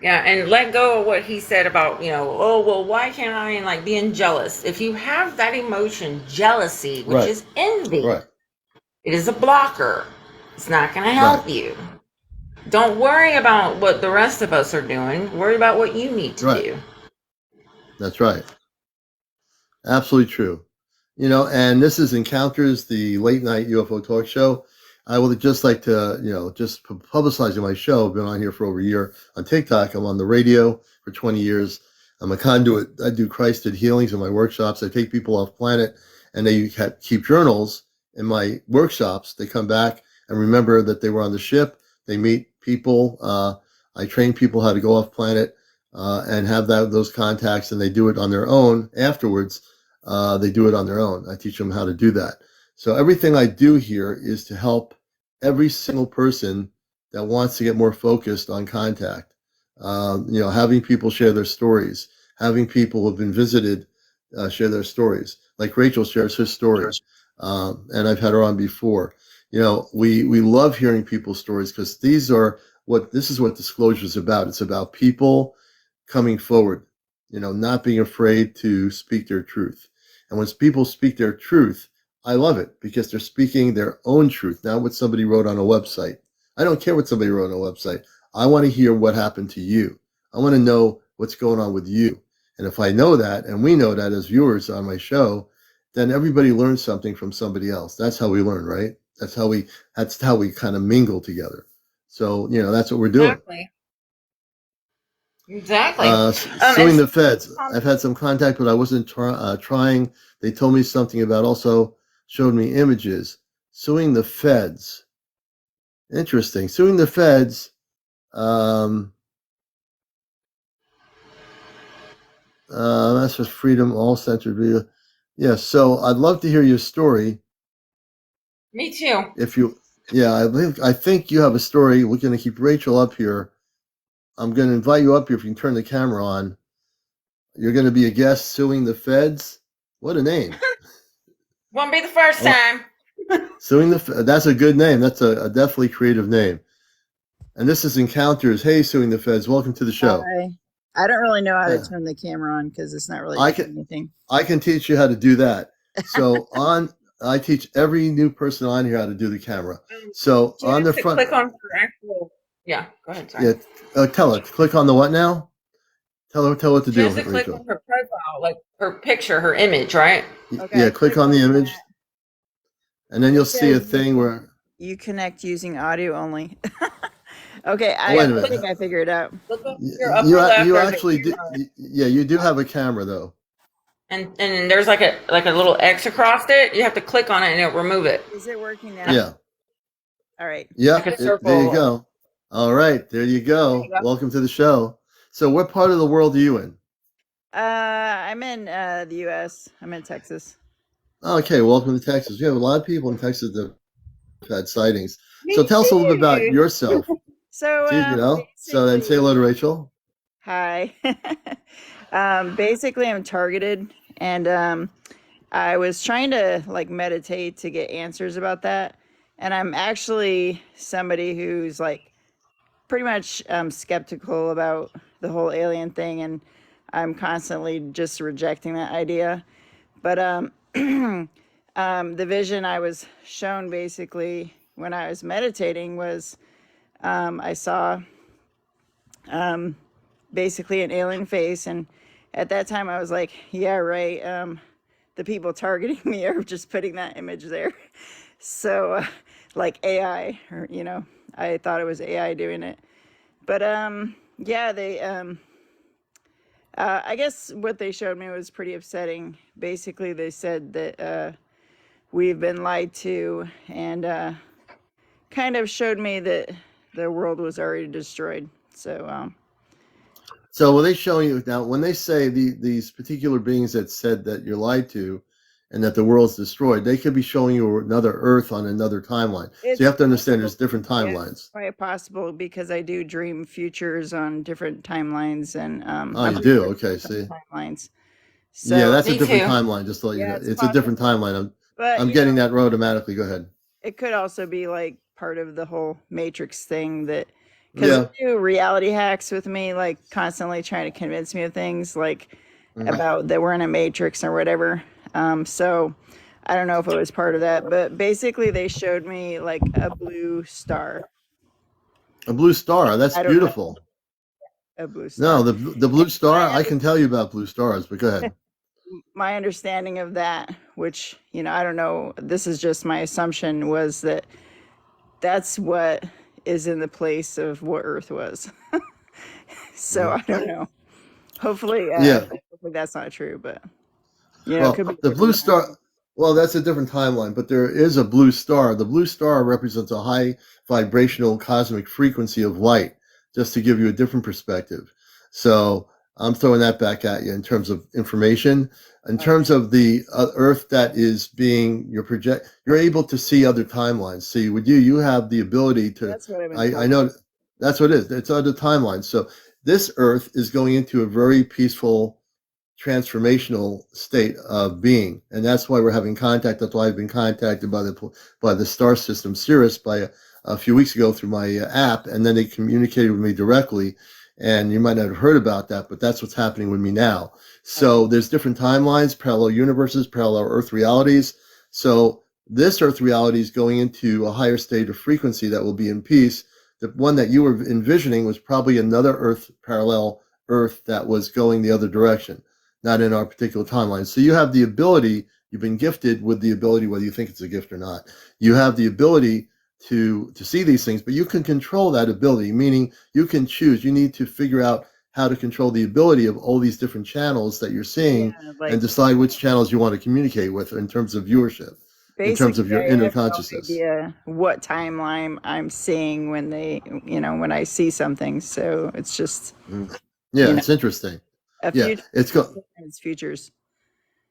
yeah, and let go of what he said about, oh, well, why can't I? And like being jealous. If you have that emotion, jealousy, which Right. is envy, Right. it is a blocker. It's not going to Right. help you. Don't worry about what the rest of us are doing. Worry about what you need to Right. do. That's right. Absolutely true. And this is Encounters, the late night UFO talk show. I would just like to, just publicizing my show. I've been on here for over a year on TikTok. I'm on the radio for 20 years. I'm a conduit. I do Christed healings in my workshops. I take people off planet and they keep journals in my workshops. They come back and remember that they were on the ship. They meet people. I train people how to go off planet and have those contacts, and they do it on their own afterwards. They do it on their own. I teach them how to do that. So everything I do here is to help every single person that wants to get more focused on contact. Having people share their stories, having people who have been visited share their stories. Like Rachel shares her story, and I've had her on before. We love hearing people's stories because this is what disclosure is about. It's about people coming forward, not being afraid to speak their truth. And when people speak their truth, I love it because they're speaking their own truth, not what somebody wrote on a website. I don't care what somebody wrote on a website. I want to hear what happened to you. I want to know what's going on with you. And if I know that, and we know that as viewers on my show, then everybody learns something from somebody else. That's how we learn, right? That's how we kind of mingle together. So, that's what we're doing. Exactly. Exactly. Suing the feds. I've had some contact, but I wasn't trying. They told me something about also showed me images. Suing the feds. Interesting. Suing the feds. Um, that's for freedom, all centered view. Yeah. So I'd love to hear your story. Me too. If you, yeah, I think you have a story. We're going to keep Rachel up here. I'm going to invite you up here if you can turn the camera on. You're going to be a guest suing the feds. What a name. Won't be the first Oh, time. Suing that's a good name. That's a definitely creative name. And this is Encounters. Hey, Suing the Feds. Welcome to the show. Hi. I don't really know how to Yeah. turn the camera on because it's not really I doing can anything. I can teach you how to do that. So I teach every new person on here how to do the camera. So She on has the to front, click on her actual. Yeah, go ahead. Sorry. yeah, tell her. Click on the what now? Tell her what to She do, has to click Rachel. on her profile, like her picture, her image, right? Okay, Yeah, click on the image, that. and then you'll It see a says thing where. you connect using audio only. Okay, Oh, wait a Yeah, I click, think minute. I figured it out. look up your You upper left. you There's a actually do. camera, Yeah, you do have a camera though. and there's like a little X across it. You have to click on it and it'll remove it. Is it working now? Yeah. All right. Like Yep. a There you circle. go. All right. There you There you go. go. Welcome to the show. So, what part of the world are you in? I'm in the U.S. I'm in Texas. Okay, welcome to Texas. We have a lot of people in Texas that have had sightings. So Me tell us a little bit about too. yourself. So See, so then say basically, hello to Rachel. hi. Basically, I'm targeted, and I was trying to like meditate to get answers about that. And I'm actually somebody who's like pretty much skeptical about the whole alien thing, and I'm constantly just rejecting that idea. But the vision I was shown basically when I was meditating was I saw basically an alien face, and at that time I was like, yeah, right. The people targeting me are just putting that image there. So, like AI, or I thought it was AI doing it. But yeah, they I guess what they showed me was pretty upsetting. Basically, they said that we've been lied to, and kind of showed me that the world was already destroyed. So So were they showing you now when they say these particular beings that said that you're lied to and that the world's destroyed, they could be showing you another Earth on another timeline. So you it's have to understand possible. there's different Yeah, timelines. quite possible because I do dream futures on different timelines, and Oh, I'm you pretty do? sure Okay, it's see. timelines. Yeah, So that's a Me different too. timeline, just to let you yeah, know. it's It's a different possible. timeline. But I'm getting that automatically. Go ahead. it could also be like part of the whole Matrix thing that because Yeah. they do reality hacks with me, like constantly trying to convince me of things like Mm. about that we're in a Matrix or whatever. So I don't know if it was part of that, but basically they showed me like a blue star. A blue star. That's I don't know, beautiful. a blue No, star. the blue My star, I can tell you about blue stars, but go ahead. my understanding of that, which I don't know, this is just my assumption, was that that's what is in the place of what Earth was. So Mm. I don't know. Hopefully, Yeah. hopefully that's not true, but it Well, could be a the blue different star, timeline. well, that's a different timeline, but there is a blue star. The blue star represents a high vibrational cosmic frequency of light, just to give you a different perspective. So I'm throwing that back at you in terms of information. In Okay, terms of the Earth that is being your project, you're able to see other timelines. See, with you, you have the ability to. that's what I've been I told. know that's what it is. It's other timelines. So this Earth is going into a very peaceful transformational state of being, and that's why we're having contact. That's why I've been contacted by the star system Sirius by a few weeks ago through my app, and then they communicated with me directly. And you might not have heard about that, but that's what's happening with me now. Okay, So there's different timelines, parallel universes, parallel Earth realities. So this Earth reality is going into a higher state of frequency that will be in peace. The one that you were envisioning was probably another Earth parallel Earth that was going the other direction, not in our particular timeline. So you have the ability, you've been gifted with the ability, whether you think it's a gift or not. You have the ability to see these things, but you can control that ability, meaning you can choose. You need to figure out how to control the ability of all these different channels that you're yeah, seeing and like decide which channels you want to communicate with in terms of viewership, in terms basically, of your I inner have no consciousness. idea what timeline I'm seeing when when I see something. So it's just Mm. you Yeah, know it's interesting. a Yeah, future, it's futures.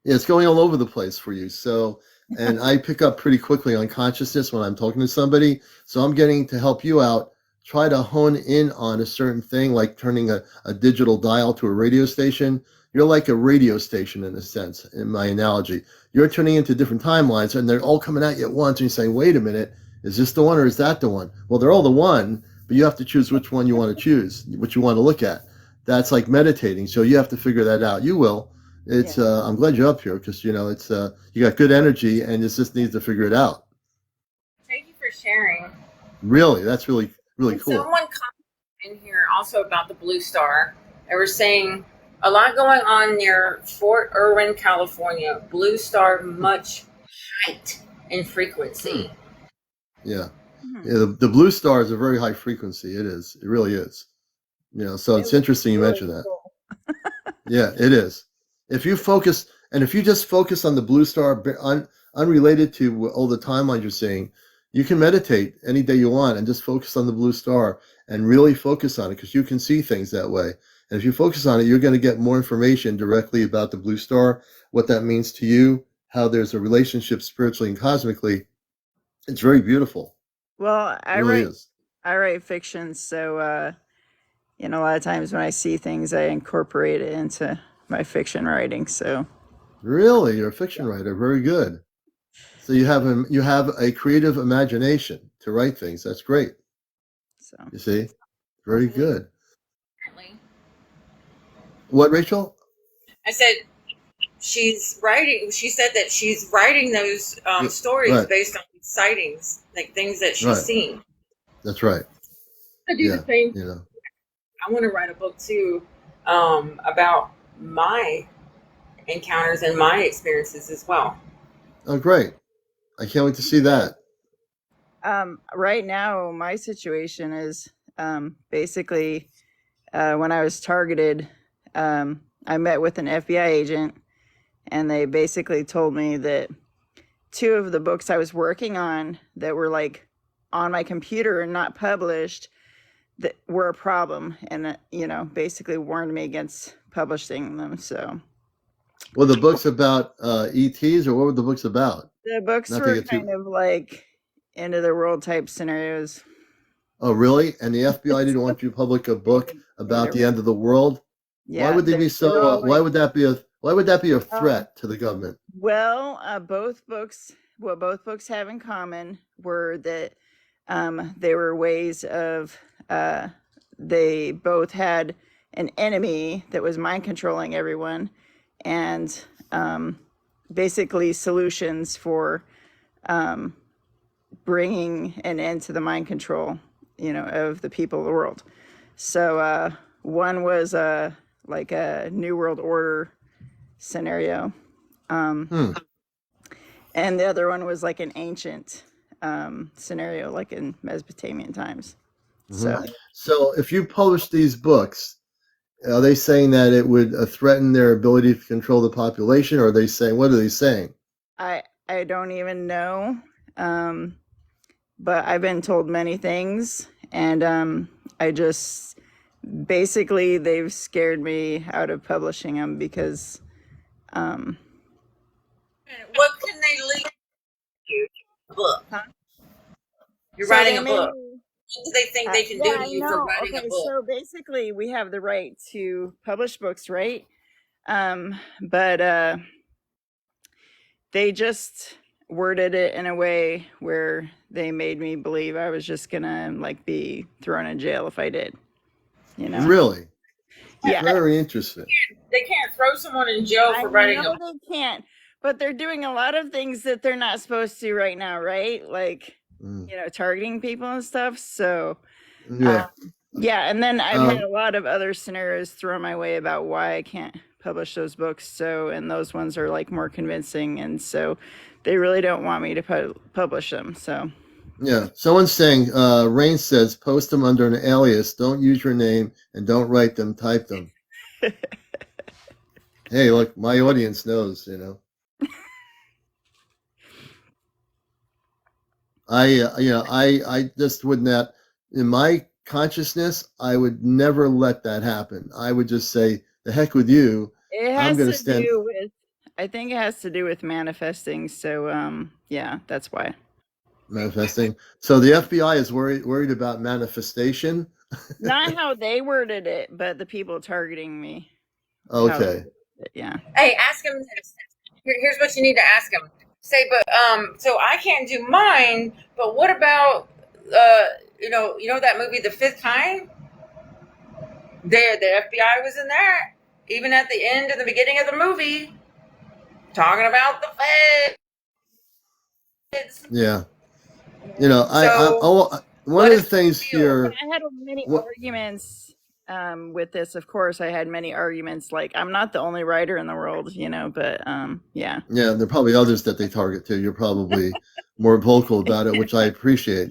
yeah, it's going all over the place for you. So, and I pick up pretty quickly on consciousness when I'm talking to somebody. So I'm getting to help you out. Try to hone in on a certain thing, like turning a digital dial to a radio station. You're like a radio station in a sense, in my analogy. You're turning into different timelines and they're all coming at you at once. And you're saying, wait a minute, is this the one or is that the one? Well, they're all the one, but you have to choose which one you want to choose, what you want to look at. That's like meditating. So you have to figure that out. You will. Yeah. It's I'm glad you're up here because it's you got good energy and it just needs to figure it out. Thank you for sharing. Really, that's really And cool. someone commented in here also about the blue star. They were saying a lot going on near Fort Irwin, California. Blue star, much height and Hmm. frequency. Yeah, Hmm. yeah. The blue star is a very high frequency. It is. It really is. So It it's looks interesting you really mentioned that. cool. Yeah, it is. If you focus, and if you just focus on the blue star, unrelated to all the timelines you're seeing, you can meditate any day you want and just focus on the blue star and really focus on it because you can see things that way. And if you focus on it, you're going to get more information directly about the blue star, what that means to you, how there's a relationship spiritually and cosmically. It's very beautiful. Well, It really is. I write fiction, so a lot of times when I see things, I incorporate it into my fiction writing. So Really, you're a fiction writer. Very good. So you have a creative imagination to write things. That's great. so You see, very good. Apparently. What, Rachel? I said she's writing. She said that she's writing those stories Right. based on sightings, like things that she's Right. seen. That's right. I do Yeah. the same. You know. I want to write a book too about my encounters and my experiences as well. Oh, great! I can't wait to see that. Right now, my situation is basically when I was targeted, I met with an FBI agent, and they basically told me that 2 of the books I was working on that were like on my computer and not published that were a problem, and basically warned me against publishing them. So Well, the books about ETs, or what were the books about? the books Not to were get too. kind of like end of the world type scenarios. Oh, really? And the FBI didn't want you to publish a book about the end of the world? Yeah, Why would they be so? Why would that be a? Why would that be a threat to the government? Well, both books, what both books have in common were that they were ways of, they both had an enemy that was mind controlling everyone, and basically solutions for bringing an end to the mind control, of the people of the world. So one was like a New World Order scenario. And the other one was like an ancient scenario, like in Mesopotamian times. So if you publish these books, are they saying that it would threaten their ability to control the population, or are they saying, what are they saying? I don't even know, but I've been told many things, and I just basically they've scared me out of publishing them because. What can they leak you? A book. Huh? You're So writing they a made book. me- What do they think they can do yeah, to I you for know. writing a Okay, book? so basically we have the right to publish books, right? But they just worded it in a way where they made me believe I was just gonna like be thrown in jail if I did. Really? Yeah. Very interesting. They can't throw someone in jail for writing a book. They can't, but they're doing a lot of things that they're not supposed to right now, right? Like targeting people and stuff. So yeah, and then I've had a lot of other scenarios thrown my way about why I can't publish those books. So, and those ones are like more convincing, and so they really don't want me to publish them. So yeah, someone's saying, Rain says, post them under an alias. Don't use your name and don't write them. Type them. Hey, look, my audience knows. I just would not. In my consciousness, I would never let that happen. I would just say, the heck with you. it has to do with. I think it has to do with manifesting. So yeah, that's why. Manifesting. So the FBI is worried about manifestation. Not how they worded it, but the people targeting me. Okay. Yeah. Hey, ask him this. Here's what you need to ask him. Say, but so I can't do mine. But what about you know that movie, The Fifth Kind? There, the FBI was in there, even at the end and the beginning of the movie, talking about the feds. Yeah. One of the things here. I had many arguments with this. Of course, I had many arguments. Like, I'm not the only writer in the world, but yeah. Yeah, there are probably others that they target too. You're probably more vocal about it, which I appreciate.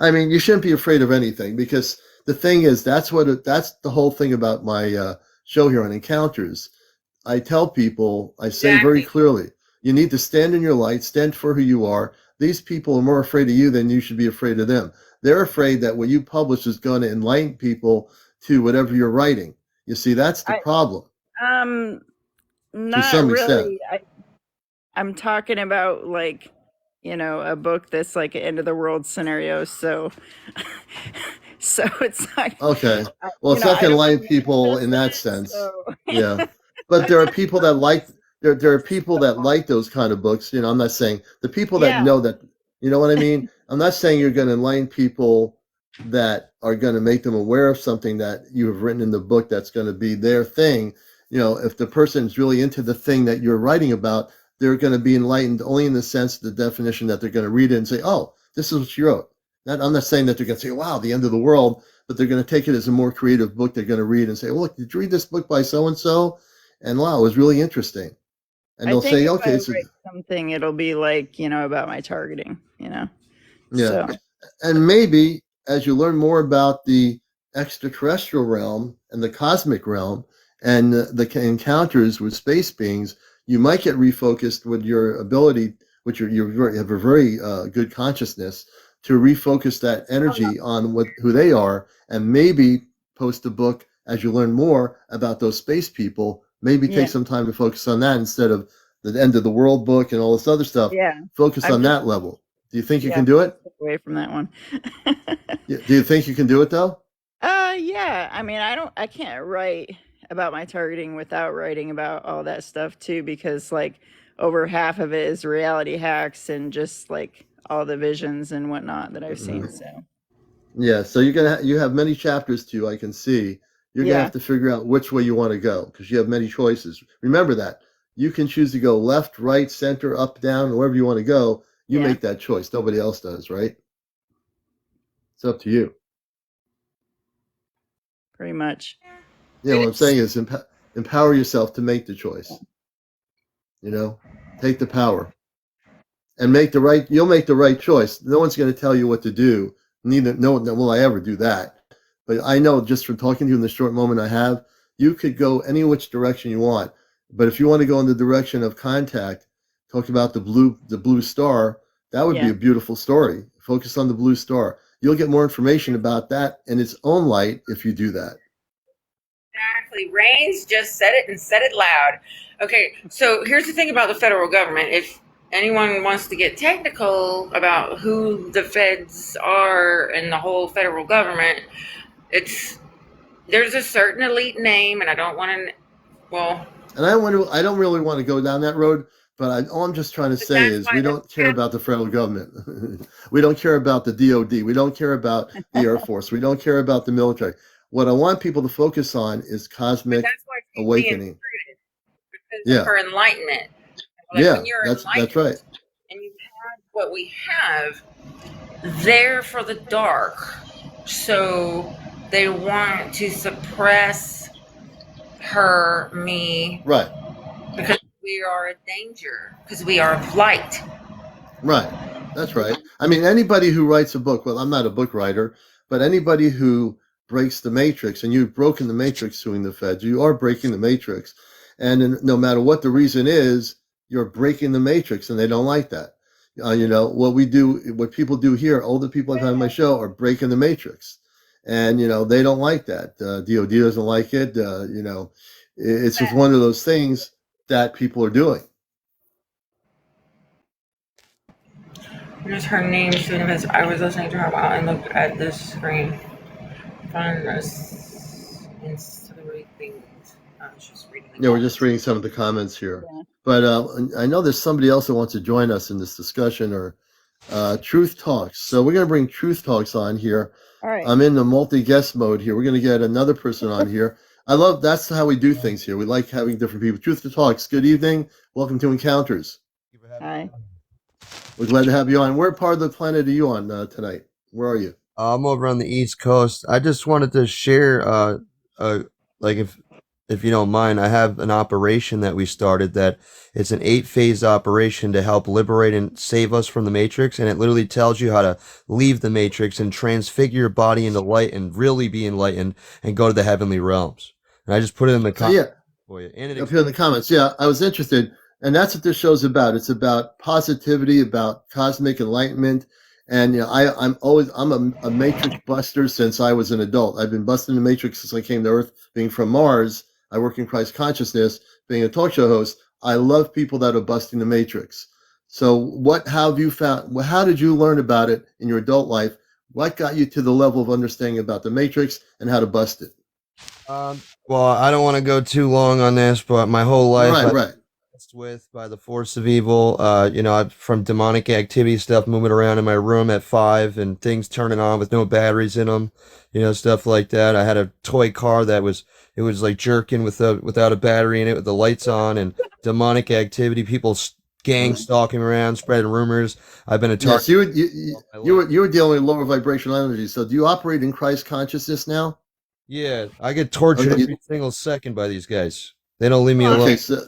I mean, you shouldn't be afraid of anything, because the thing is, that's the whole thing about my show here on Encounters. I tell people, I say very clearly, you need to stand in your light, stand for who you are. These people are more afraid of you than you should be afraid of them. They're afraid that what you publish is going to enlighten people to whatever you're writing. You see, that's the problem. Not to some really. extent. I'm talking about like, a book that's like an end of the world scenario. So, so it's not, Okay. Well, it's not I going to don't enlighten people in manifest that it. sense. So, Yeah. But there are people that like there are people that like those kind of books. I'm not saying the people that yeah, know that, you know what I mean? I'm not saying you're going to enlighten people that are going to make them aware of something that you have written in the book that's going to be their thing. If the person's really into the thing that you're writing about, they're going to be enlightened only in the sense, the definition that they're going to read it and say, oh, this is what she wrote. I'm not saying that they're going to say, wow, the end of the world, but they're going to take it as a more creative book they're going to read and say, well, look, did you read this book by so-and-so? And wow, it was really interesting. And I they'll think say, if I okay, so write something, it'll be like, about my targeting, yeah. So, And maybe as you learn more about the extraterrestrial realm and the cosmic realm and the encounters with space beings, you might get refocused with your ability, which you have a very good consciousness to refocus that energy on who they are, and maybe post a book as you learn more about those space people. Maybe yeah, take some time to focus on that instead of the end of the world book and all this other stuff. yeah. Focus I've on just, that level. Do you think you yeah, can do it? away from that one. Do you think you can do it though? Yeah. I mean, I can't write about my targeting without writing about all that stuff too, because like over half of it is reality hacks and just like all the visions and whatnot that I've seen. Mhm. So, Yeah, so you have many chapters too. I can see you're gonna yeah, have to figure out which way you want to go because you have many choices. Remember that you can choose to go left, right, center, up, down, wherever you want to go. You yeah, make that choice. Nobody else does, right? It's up to you. pretty much. Yeah, what I'm saying is empower yourself to make the choice. Take the power and make the right. You'll make the right choice. No one's going to tell you what to do. Neither no one will I ever do that. But I know just from talking to you in the short moment I have, you could go any which direction you want. But if you want to go in the direction of contact, talk about the blue star, that would be Yeah. a beautiful story. Focus on the blue star. You'll get more information about that in its own light if you do that. Exactly. Rains just said it and said it loud. Okay, so here's the thing about the federal government. If anyone wants to get technical about who the feds are and the whole federal government, there's a certain elite name, and I don't want to. Well, And I don't really want to go down that road, but all I'm just trying to but say that's is why we this don't care about the federal government. We don't care about the DOD. We don't care about the Air Force. We don't care about the military. What I want people to focus on is but cosmic that's why she's being awakening. recruited because of Yeah, her enlightenment. Like yeah, when you're that's enlightened right. and you have what we have, they're for the dark. So they want to suppress her, me, Right, because we are a danger, because we are of light. right. That's right. I mean, anybody who writes a book, well, I'm not a book writer, but anybody who breaks the matrix, and you've broken the matrix suing the feds, you are breaking the matrix. And no matter what the reason is, you're breaking the matrix, and they don't like that. What people do here, older people I've had on my show are breaking the matrix. And, they don't like that. DOD doesn't like it. It's just one of those things that people are doing. Just her name soon as I was listening to her while I looked at this screen. Find us ancillary things. I was just reading the Yeah, we're just comments. reading some of the comments here. Yeah. But I know there's somebody else that wants to join us in this discussion or Truth Talks. So we're going to bring Truth Talks on here. All right. I'm in the multi-guest mode here. We're going to get another person on here. That's how we do things here. We like having different people. Truth to Talks, good evening. Welcome to Encounters. Hi. We're glad to have you on. Where part of the planet are you on tonight? Where are you? I'm over on the East Coast. I just wanted to share, like if you don't mind, I have an operation that we started that it's an 8-phase operation to help liberate and save us from the Matrix, and it literally tells you how to leave the Matrix and transfigure your body into light and really be enlightened and go to the heavenly realms. And I just put it in the comments for you. And Up here in the comments. Yeah, I was interested. And that's what this show's about. It's about positivity, about cosmic enlightenment. And I'm a matrix buster since I was an adult. I've been busting the matrix since I came to Earth, being from Mars. I work in Christ consciousness, being a talk show host. I love people that are busting the matrix. So how have you found, how did you learn about it in your adult life? What got you to the level of understanding about the matrix and how to bust it? Well, I don't want to go too long on this, but my whole life Right, I've right. been messed with by the force of evil. From demonic activity stuff moving around in my room at 5 and things turning on with no batteries in them, stuff like that. I had a toy car that it was like jerking without a battery in it with the lights on and demonic activity, people gang stalking around, spreading rumors. I've been a Yes, target all my life. you were dealing with lower vibrational energy. So do you operate in Christ consciousness now? Yeah, I get tortured Okay, every single second by these guys. They don't leave me alone. okay, so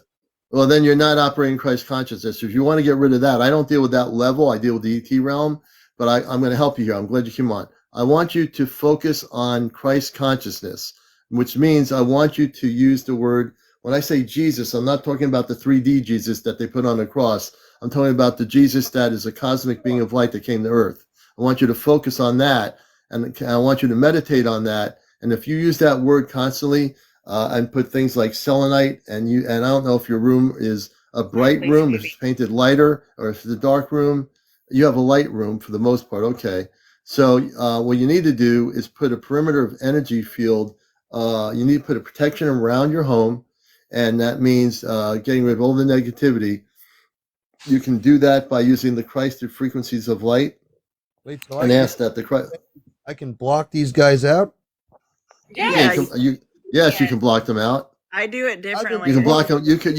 well then you're not operating Christ consciousness. If you want to get rid of that, I don't deal with that level. I deal with the ET realm, but I'm going to help you here. I'm glad you came on. I want you to focus on Christ consciousness, which means I want you to use the word. When I say Jesus, I'm not talking about the 3D Jesus that they put on the cross. I'm talking about the Jesus that is a cosmic being of light that came to earth. I want you to focus on that, and I want you to meditate on that. And if you use that word constantly, and put things like selenite, and I don't know if your room is a bright room, if it's painted lighter, or if it's a dark room. You have a light room for the most part. Okay. So what you need to do is put a perimeter of energy field. You need to put a protection around your home, and that means getting rid of all the negativity. You can do that by using the Christed frequencies of light, Wait, so and ask that the Christ. I can block these guys out? Yeah, Yes, you can block them out. I do it differently. You can block them. You can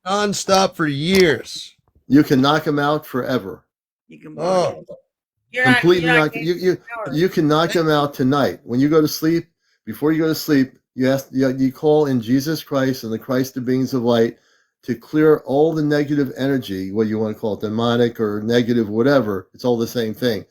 nonstop for years. you can knock them out forever. You can block it. Completely knock you can knock them out tonight. When you go to sleep, before you go to sleep, you call in Jesus Christ and the Christed beings of light to clear all the negative energy, what you want to call it, demonic or negative, whatever. It's all the same thing.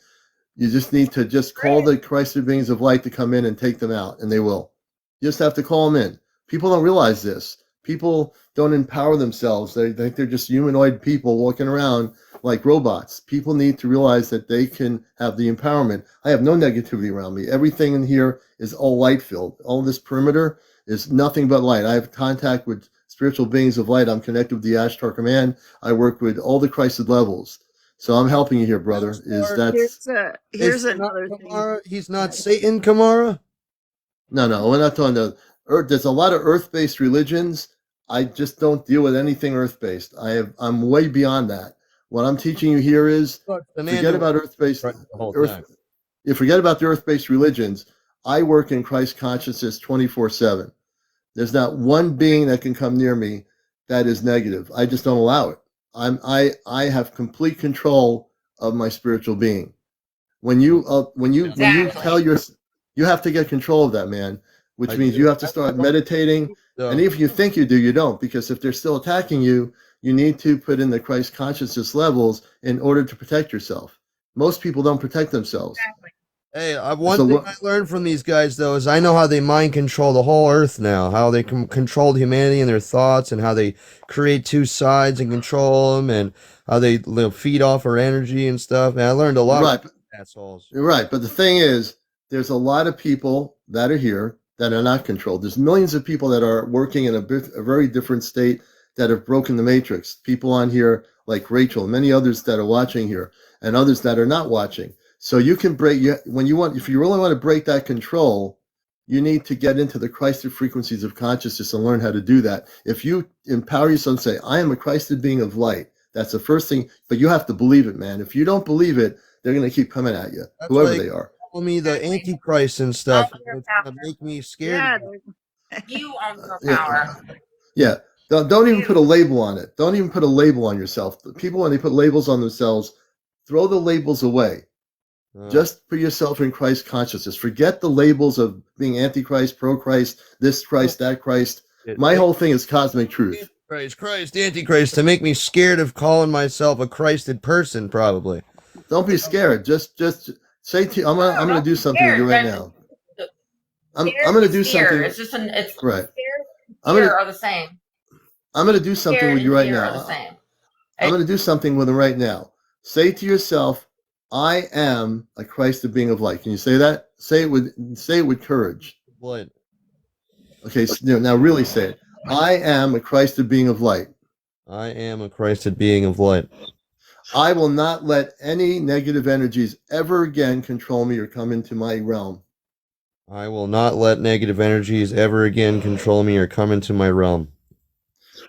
You just need to just call the Christed beings of light to come in and take them out, and they will. You just have to call them in. People don't realize this. People don't empower themselves. They think they're just humanoid people walking around like robots. People need to realize that they can have the empowerment. I have no negativity around me. Everything in here is all light filled. All this perimeter is nothing but light. I have contact with spiritual beings of light. I'm connected with the Ashtar Command. I work with all the Christed levels. So I'm helping you here, brother. Here's another thing. He's not Satan, Kamara? No, we're not talking about Earth. There's a lot of earth-based religions. I just don't deal with anything earth-based. I'm way beyond that. What I'm teaching you here is forget about earth-based. You forget about the earth-based religions. I work in Christ consciousness 24/7. There's not one being that can come near me that is negative. I just don't allow it. I have complete control of my spiritual being. When you tell you have to get control of that, man, which means you have to start meditating. And if you think you do, you don't, because if they're still attacking you, you need to put in the Christ consciousness levels in order to protect yourself. Most people don't protect themselves. Hey, one thing I learned from these guys, though, is I know how they mind control the whole earth now, how they can control humanity and their thoughts, and how they create two sides and control them, and how they feed off our energy and stuff. And I learned a lot from assholes. Right, but the thing is, there's a lot of people that are here that are not controlled. There's millions of people that are working in a very different state that have broken the matrix. People on here like Rachel, and many others that are watching here, and others that are not watching. So you can break if you really want to break that control, you need to get into the Christed frequencies of consciousness and learn how to do that. If you empower yourself and say, I am a Christed being of light, that's the first thing, but you have to believe it, man. If you don't believe it, they're going to keep coming at you, whoever they are. Call me the Antichrist and stuff. It's going to make me scared. You own your power. Yeah. Don't even put a label on it. Don't even put a label on yourself. People, when they put labels on themselves, throw the labels away. Just put yourself in Christ consciousness. Forget the labels of being Antichrist, pro-Christ, this Christ, that Christ. My whole thing is cosmic truth. Christ, Antichrist, to make me scared of calling myself a Christed person, probably. Don't be scared. Just say to you, I'm gonna do something with you right now. I'm gonna do something. It's just it's right. Fear are the same. I'm gonna do something with you right now. I'm gonna do something with him right now. Say to yourself, I am a Christed being of light. Can you say that? Say it with courage. What? Okay, so now really say it. I am a Christed being of light. I am a Christed being of light. I will not let any negative energies ever again control me or come into my realm. I will not let negative energies ever again control me or come into my realm.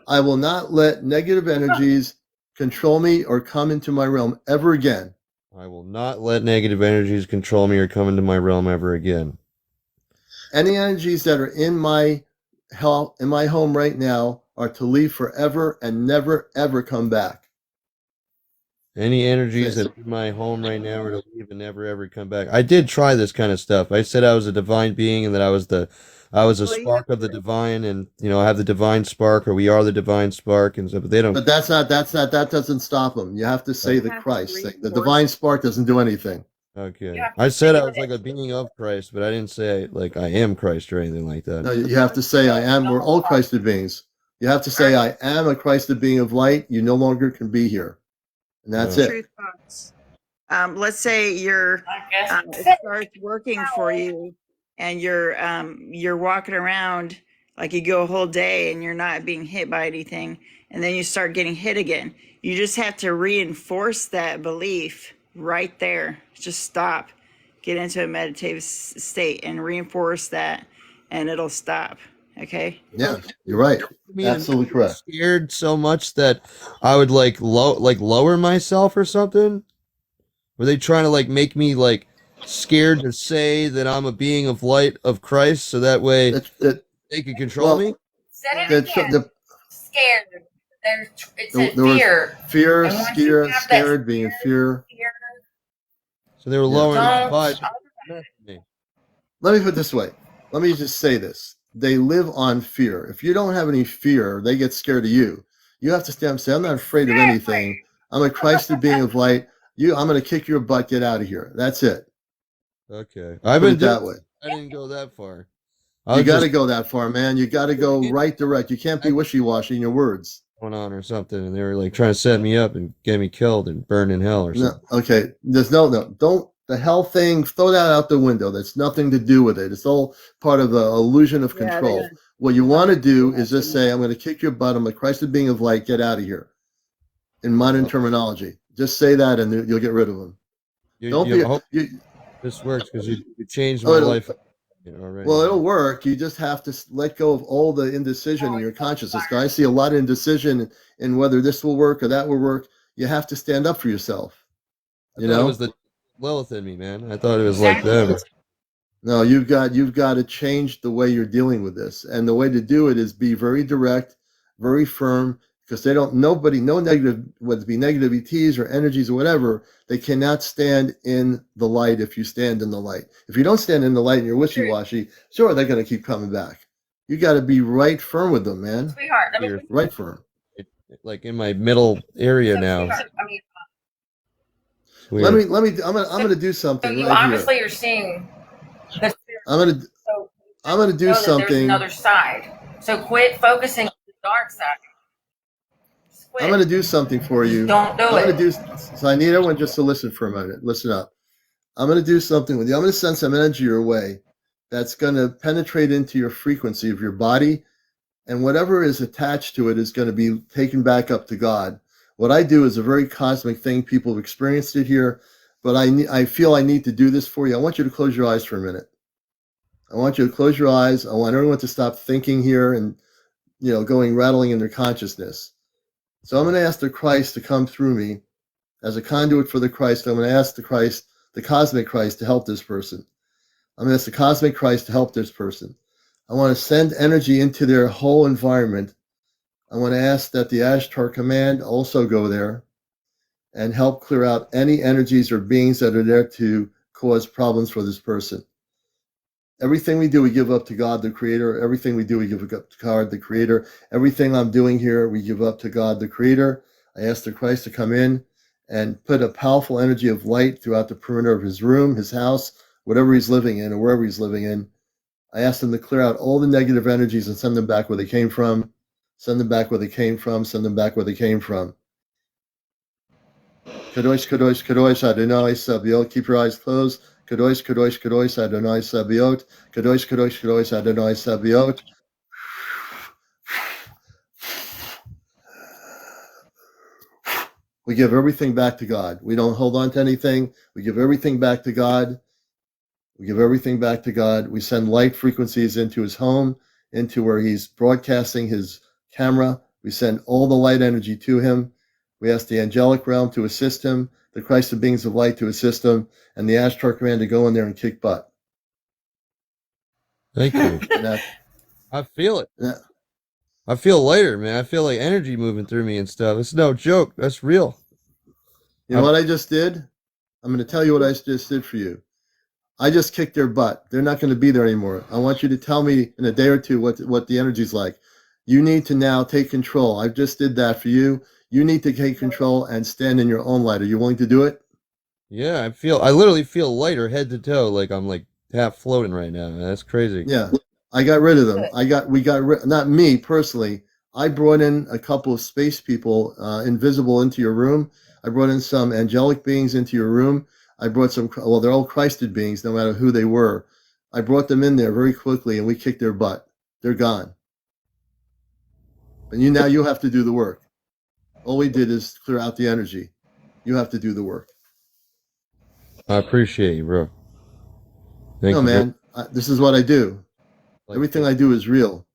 I will not let negative energies control me or come into my realm ever again. I will not let negative energies control me or come into my realm ever again. Any energies that are in my home right now are to leave forever and never ever come back. Any energies that are in my home right now are to leave and never ever come back. I did try this kind of stuff. I said I was a divine being and that I was a spark of the divine, and I have the divine spark, or we are the divine spark, and stuff. But they don't. But that doesn't stop them. You have to say the Christ thing. The divine spark doesn't do anything. Okay. I said I was like a being of Christ, but I didn't say like I am Christ or anything like that. No, you have to say I am. We're all Christed beings. You have to say I am a Christed being of light. You no longer can be here. And that's it. Truth thoughts. Let's say it starts working for you, and you're walking around like you go a whole day and you're not being hit by anything, and then you start getting hit again. You just have to reinforce that belief right there. Just stop, get into a meditative state, and reinforce that, and it'll stop. Okay. Yeah, you're right. Absolutely correct. Scared so much that I would lower myself or something. Were they trying to like make me like scared to say that I'm a being of light of Christ, so that way they could control me? Said it again. Scared. It's fear. Fear, scared, being in fear. So they were lowering the vibe. Let me put it this way. Let me just say this. They live on fear. If you don't have any fear, they get scared of you. You have to stand up and say, I'm not afraid of anything. I'm a Christed being of light. I'm going to kick your butt. Get out of here. That's it. Okay. I've been that way. I didn't go that far. You got to go that far, man. You got to go right direct. You can't be wishy-washy in your words. Going on or something, and they were like trying to set me up and get me killed and burned in hell or something. No, okay. There's no. Don't. The hell thing, throw that out the window. That's nothing to do with it. It's all part of the illusion of control. Yeah, what you want to do is just say, I'm going to kick your butt. I'm a Christed being of light. Get out of here. In modern terminology. Just say that and you'll get rid of them. This works because you changed my life. Already. Well, it'll work. You just have to let go of all the indecision in your consciousness. I see a lot of indecision in whether this will work or that will work. You have to stand up for yourself. It was the Lilith in me, man. I thought it was like them. No, you've got to change the way you're dealing with this, and the way to do it is be very direct, very firm, because no negative, whether it be negative ETs or energies or whatever, they cannot stand in the light if you stand in the light. If you don't stand in the light and you're wishy-washy, sure, they're going to keep coming back. You got to be right firm with them, man. Sweetheart, right firm. Like in my middle area now. Let me. I'm gonna do something. So obviously, you're seeing. I'm gonna do something. There's another side. So quit focusing on the dark side. I'm gonna do something for you. Don't do it. So I need everyone just to listen for a minute. Listen up. I'm gonna do something with you. I'm gonna send some energy your way that's gonna penetrate into your frequency of your body, and whatever is attached to it is going to be taken back up to God. What I do is a very cosmic thing. People have experienced it here, but I feel I need to do this for you. I want you to close your eyes for a minute. I want you to close your eyes. I want everyone to stop thinking here and, going rattling in their consciousness. So I'm going to ask the Christ to come through me as a conduit for the Christ. I'm going to ask the Christ, the cosmic Christ, to help this person. I'm going to ask the cosmic Christ to help this person. I want to send energy into their whole environment. I want to ask that the Ashtar Command also go there and help clear out any energies or beings that are there to cause problems for this person. Everything we do, we give up to God, the Creator. Everything we do, we give up to God, the Creator. Everything I'm doing here, we give up to God, the Creator. I ask the Christ to come in and put a powerful energy of light throughout the perimeter of his room, his house, whatever he's living in or wherever he's living in. I ask them to clear out all the negative energies and send them back where they came from. Send them back where they came from. Send them back where they came from. Kadosh, Kadosh, Kadosh, Adonai Sabaoth. Keep your eyes closed. Kadosh, Kadosh, Kadosh, Adonai Sabaoth. Kadosh, Kadosh, Kadosh, Adonai Sabaoth. We give everything back to God. We don't hold on to anything. We give everything back to God. We give everything back to God. We send light frequencies into his home, into where he's broadcasting his camera. We send all the light energy to him. We ask the angelic realm to assist him, the Christ of beings of light to assist him, and the Ashtar command to go in there and kick butt. Thank you. I feel it. Yeah. I feel lighter, man. I feel like energy moving through me and stuff. It's no joke. That's real. You know what I just did? I'm going to tell you what I just did for you. I just kicked their butt. They're not going to be there anymore. I want you to tell me in a day or two what the energy's like. You need to now take control. I just did that for you. You need to take control and stand in your own light. Are you willing to do it? Yeah, I literally feel lighter head to toe, like I'm like half floating right now. That's crazy. Yeah. I got rid of them. Not me personally. I brought in a couple of space people invisible into your room. I brought in some angelic beings into your room. I brought some, well, they're all Christed beings, no matter who they were. I brought them in there very quickly and we kicked their butt. They're gone. And now you have to do the work. All we did is clear out the energy. You have to do the work. I appreciate you, bro. Thank you, man. This is what I do. Everything I do is real.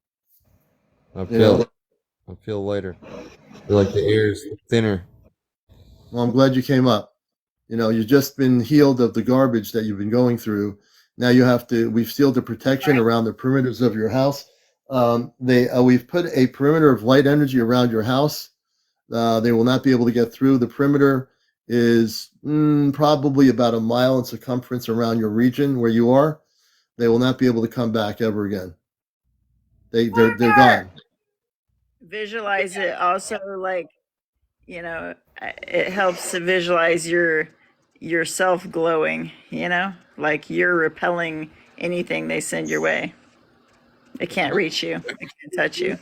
I feel lighter. I feel like the air is thinner. Well, I'm glad you came up. You've just been healed of the garbage that you've been going through. Now we've sealed the protection around the perimeters of your house. We've put a perimeter of light energy around your house. They will not be able to get through. The perimeter is probably about a mile in circumference around your region where you are. They will not be able to come back ever again. They're gone. Visualize it also, like, it helps to visualize yourself glowing, like you're repelling anything they send your way. They can't reach you. They can't touch you.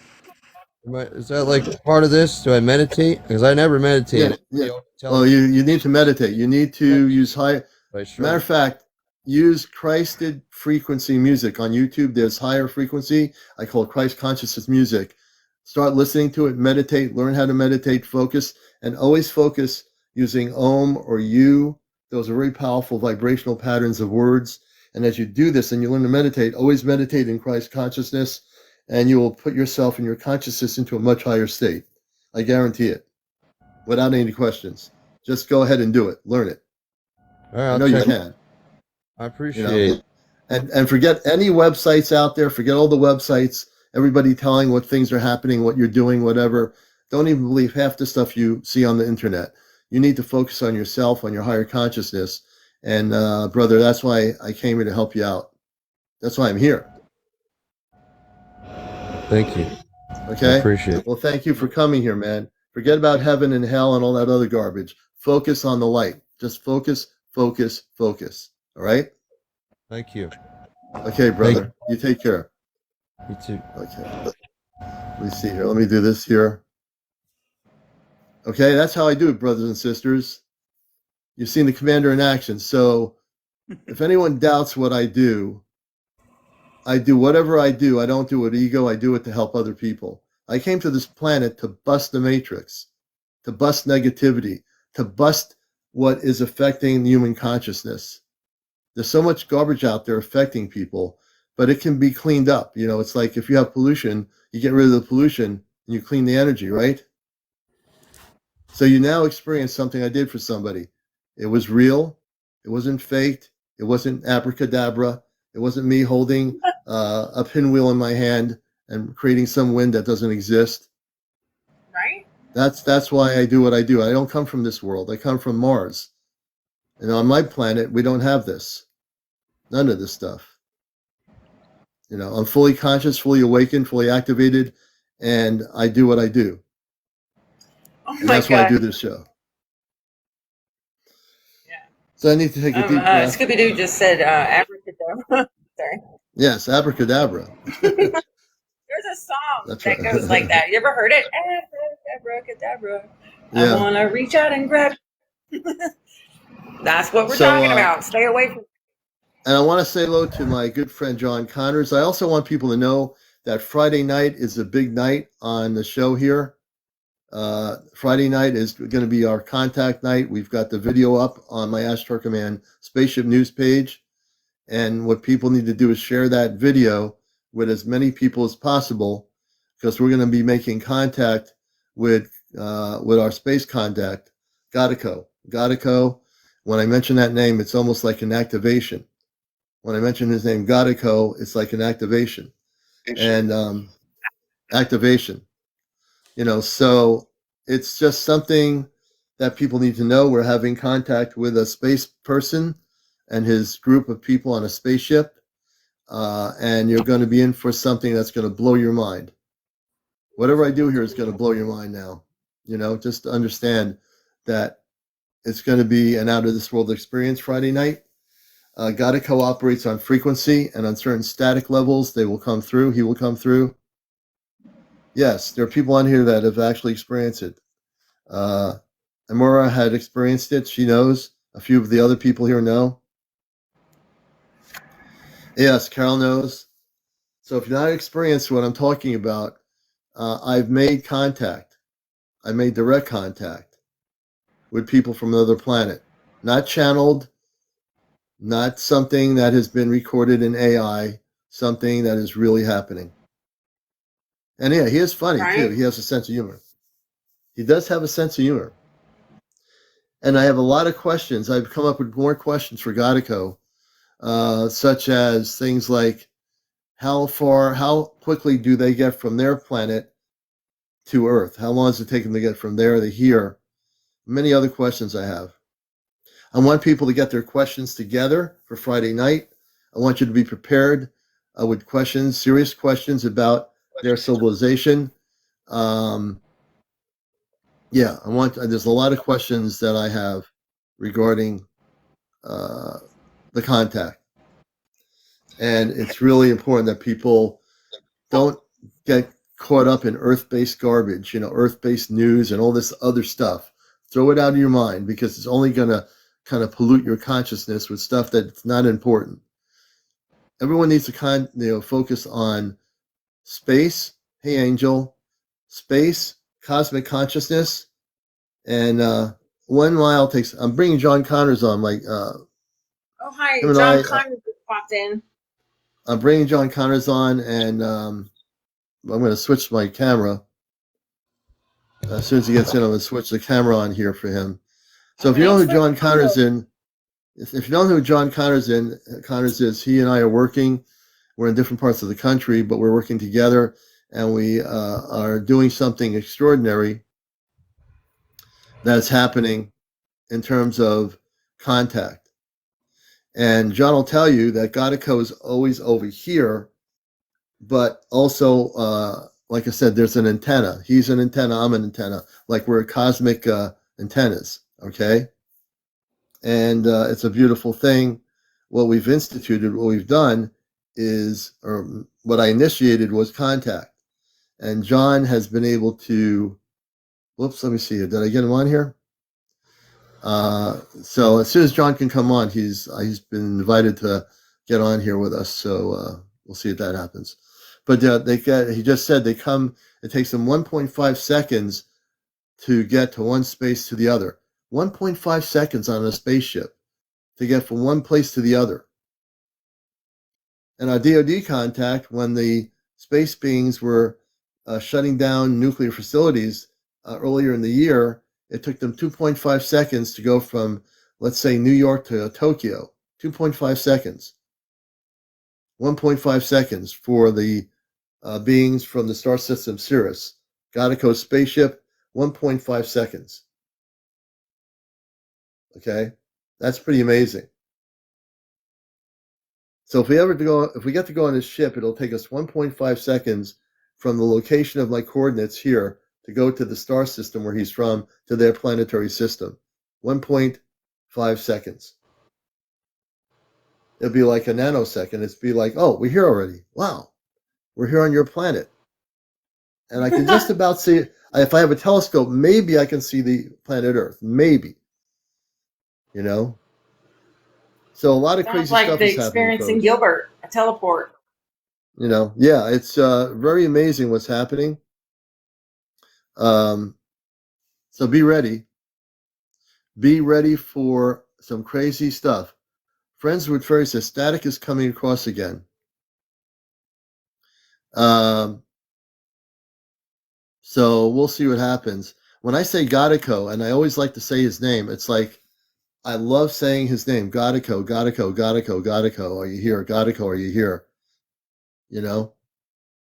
Is that like part of this? Do I meditate? Because I never meditated. Yeah. Well, you need to meditate. You need to use high. Matter of fact, use Christed frequency music on YouTube. There's higher frequency. I call it Christ consciousness music. Start listening to it, meditate, learn how to meditate, focus, and always focus using Om or You. Those are very powerful vibrational patterns of words. And as you do this and you learn to meditate, always meditate in Christ consciousness, and you will put yourself and your consciousness into a much higher state. I guarantee it. Without any questions. Just go ahead and do it. Learn it. All right, I know you can. I appreciate it. And forget any websites out there. Forget all the websites. Everybody telling what things are happening, what you're doing, whatever. Don't even believe half the stuff you see on the internet. You need to focus on yourself, on your higher consciousness. And brother, that's why I came here to help you out. That's why I'm here. Thank you. Okay? I appreciate it. Well, thank you for coming here, man. Forget about heaven and hell and all that other garbage. Focus on the light. Just focus, focus, focus. All right? Thank you. Okay, brother. You take care. You too. Okay. Let me see here. Let me do this here. Okay, that's how I do it, brothers and sisters. You've seen the commander in action. So if anyone doubts what I do whatever I do. I don't do it ego. I do it to help other people. I came to this planet to bust the matrix, to bust negativity, to bust what is affecting the human consciousness. There's so much garbage out there affecting people, but it can be cleaned up. It's like if you have pollution, you get rid of the pollution and you clean the energy, right? So you now experience something I did for somebody. It was real. It wasn't faked. It wasn't abracadabra. It wasn't me holding a pinwheel in my hand and creating some wind that doesn't exist. Right. That's why I do what I do. I don't come from this world. I come from Mars. And on my planet, we don't have this. None of this stuff. I'm fully conscious, fully awakened, fully activated, and I do what I do. Oh and that's why I do this show. Yeah. So I need to take a deep breath. Scooby-Doo just said abracadabra. Sorry. Yes, abracadabra. There's a song that goes like that. You ever heard it? Abracadabra. Yeah. I want to reach out and grab. That's what we're talking about. Stay away from. And I want to say hello to my good friend John Connors. I also want people to know that Friday night is a big night on the show here. Friday night is going to be our contact night. We've got the video up on my Ashtar Command Spaceship News page. And what people need to do is share that video with as many people as possible, because we're going to be making contact with our space contact, Ghietko. Ghietko, when I mention that name, it's almost like an activation. When I mention his name, Ghietko, it's like an activation. And activation. So it's just something that people need to know. We're having contact with a space person and his group of people on a spaceship, and you're going to be in for something that's going to blow your mind. Whatever I do here is going to blow your mind now. Just to understand that it's going to be an out-of-this-world experience Friday night. Ghietko operates on frequency, and on certain static levels, they will come through. He will come through. Yes, there are people on here that have actually experienced it. Amora had experienced it. She knows. A few of the other people here know. Yes, Carol knows. So if you're not experienced what I'm talking about, I've made contact. I made direct contact with people from another planet. Not channeled, not something that has been recorded in AI, something that is really happening. And yeah, he is funny too. He has a sense of humor. He does have a sense of humor. And I have a lot of questions. I've come up with more questions for Ghietko, such as things like how quickly do they get from their planet to Earth? How long does it take them to get from there to here? Many other questions I have. I want people to get their questions together for Friday night. I want you to be prepared with questions, serious questions about their civilization. There's a lot of questions that I have regarding the contact. And it's really important that people don't get caught up in Earth-based garbage, Earth-based news and all this other stuff. Throw it out of your mind, because it's only going to kind of pollute your consciousness with stuff that's not important. Everyone needs to focus on space. Hey, Angel. Space, cosmic consciousness, and 1 mile takes. I'm bringing John Connors on. Oh, hi, John Connors just popped in. I'm bringing John Connors on, and I'm going to switch my camera. As soon as he gets in, I'm going to switch the camera on here for him. So if you know who John Connors is, he and I are working. We're in different parts of the country, but we're working together, and we are doing something extraordinary that's happening in terms of contact. And John will tell you that Ghietko is always over here, but also, like I said, there's an antenna. He's an antenna, I'm an antenna, like we're cosmic antennas, okay? And it's a beautiful thing. What we've instituted, what we've done is, or what I initiated was contact. And John has been able to, let me see, did I get him on here? So as soon as John can come on, he's been invited to get on here with us. So we'll see if that happens. But he just said they come, it takes them 1.5 seconds to get to one space to the other. 1.5 seconds on a spaceship to get from one place to the other. And our DoD contact, when the space beings were shutting down nuclear facilities earlier in the year, it took them 2.5 seconds to go from, let's say, New York to Tokyo. 2.5 seconds. 1.5 seconds for the beings from the star system Sirius. Ghietko spaceship, 1.5 seconds. Okay? That's pretty amazing. So if we get to go on this ship, it'll take us 1.5 seconds from the location of my coordinates here to go to the star system where he's from to their planetary system. 1.5 seconds. It'll be like a nanosecond. It'll be like, oh, we're here already. Wow. We're here on your planet. And I can just about see it. If I have a telescope, maybe I can see the planet Earth. Maybe. So a lot of crazy stuff is happening. Sounds like the experience in Gilbert, a teleport. Yeah, it's very amazing what's happening. So be ready. Be ready for some crazy stuff. Friends with Fairy says static is coming across again. So we'll see what happens. When I say Ghietko, and I always like to say his name, it's like I love saying his name. Ghietko, Ghietko, Ghietko, Ghietko. Are you here? Ghietko, are you here? You know?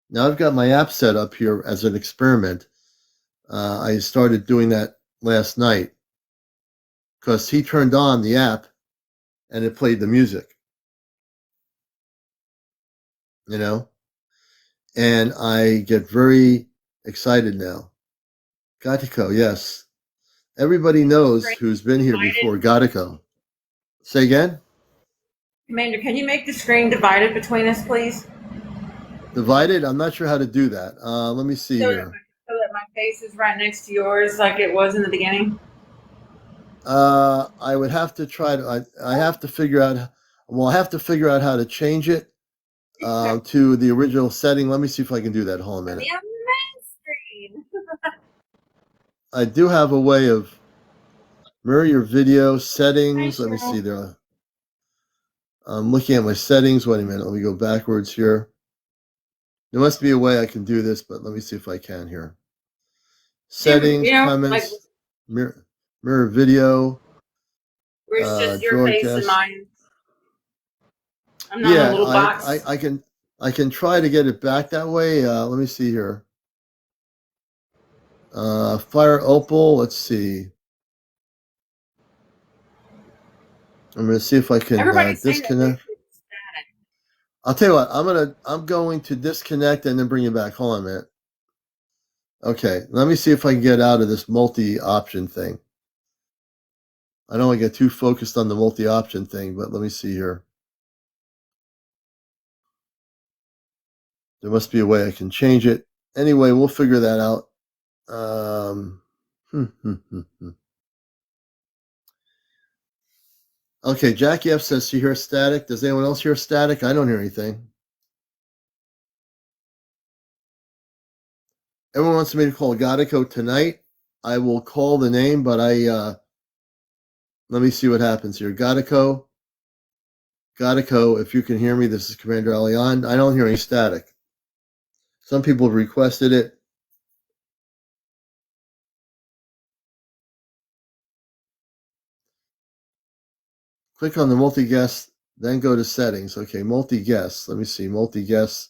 Now I've got my app set up here as an experiment. I started doing that last night because he turned on the app and it played the music. You know? And I get very excited now. Ghietko, yes. Everybody knows who's been here before. Ghietko. Say again? Commander, can you make the screen divided between us, please? Divided? I'm not sure how to do that. Let me see So here. that my face is right next to yours like it was in the beginning? I would have to try to. I have to figure out. Well, I have to figure out how to change it to the original setting. Let me see if I can do that. Hold on a minute. The main screen. I do have a way of mirror your video settings. Let me see there. I'm looking at my settings. Wait a minute. Let me go backwards here. There must be a way I can do this, but let me see if I can here. Settings, comments, like, mirror video. Where it's just your face and mine. I'm not yeah, a little box. I can try to get it back that way. Let me see here. Fire Opal. Let's see. I'm going to see if I can disconnect. I'll tell you what. I'm going to disconnect and then bring you back. Hold on a minute. Okay, let me see if I can get out of this multi-option thing. I don't want to get too focused on the multi-option thing, but let me see here. There must be a way I can change it. Anyway, we'll figure that out. Okay, Jackie F says she hears static. Does anyone else hear static? I don't hear anything. Everyone wants me to call Ghietko tonight. I will call the name, but let me see what happens here. Ghietko, if you can hear me, this is CmdrAleon. I don't hear any static. Some people have requested it. Click on the multi-guest, then go to settings. Okay, multi-guest. Let me see, multi-guest.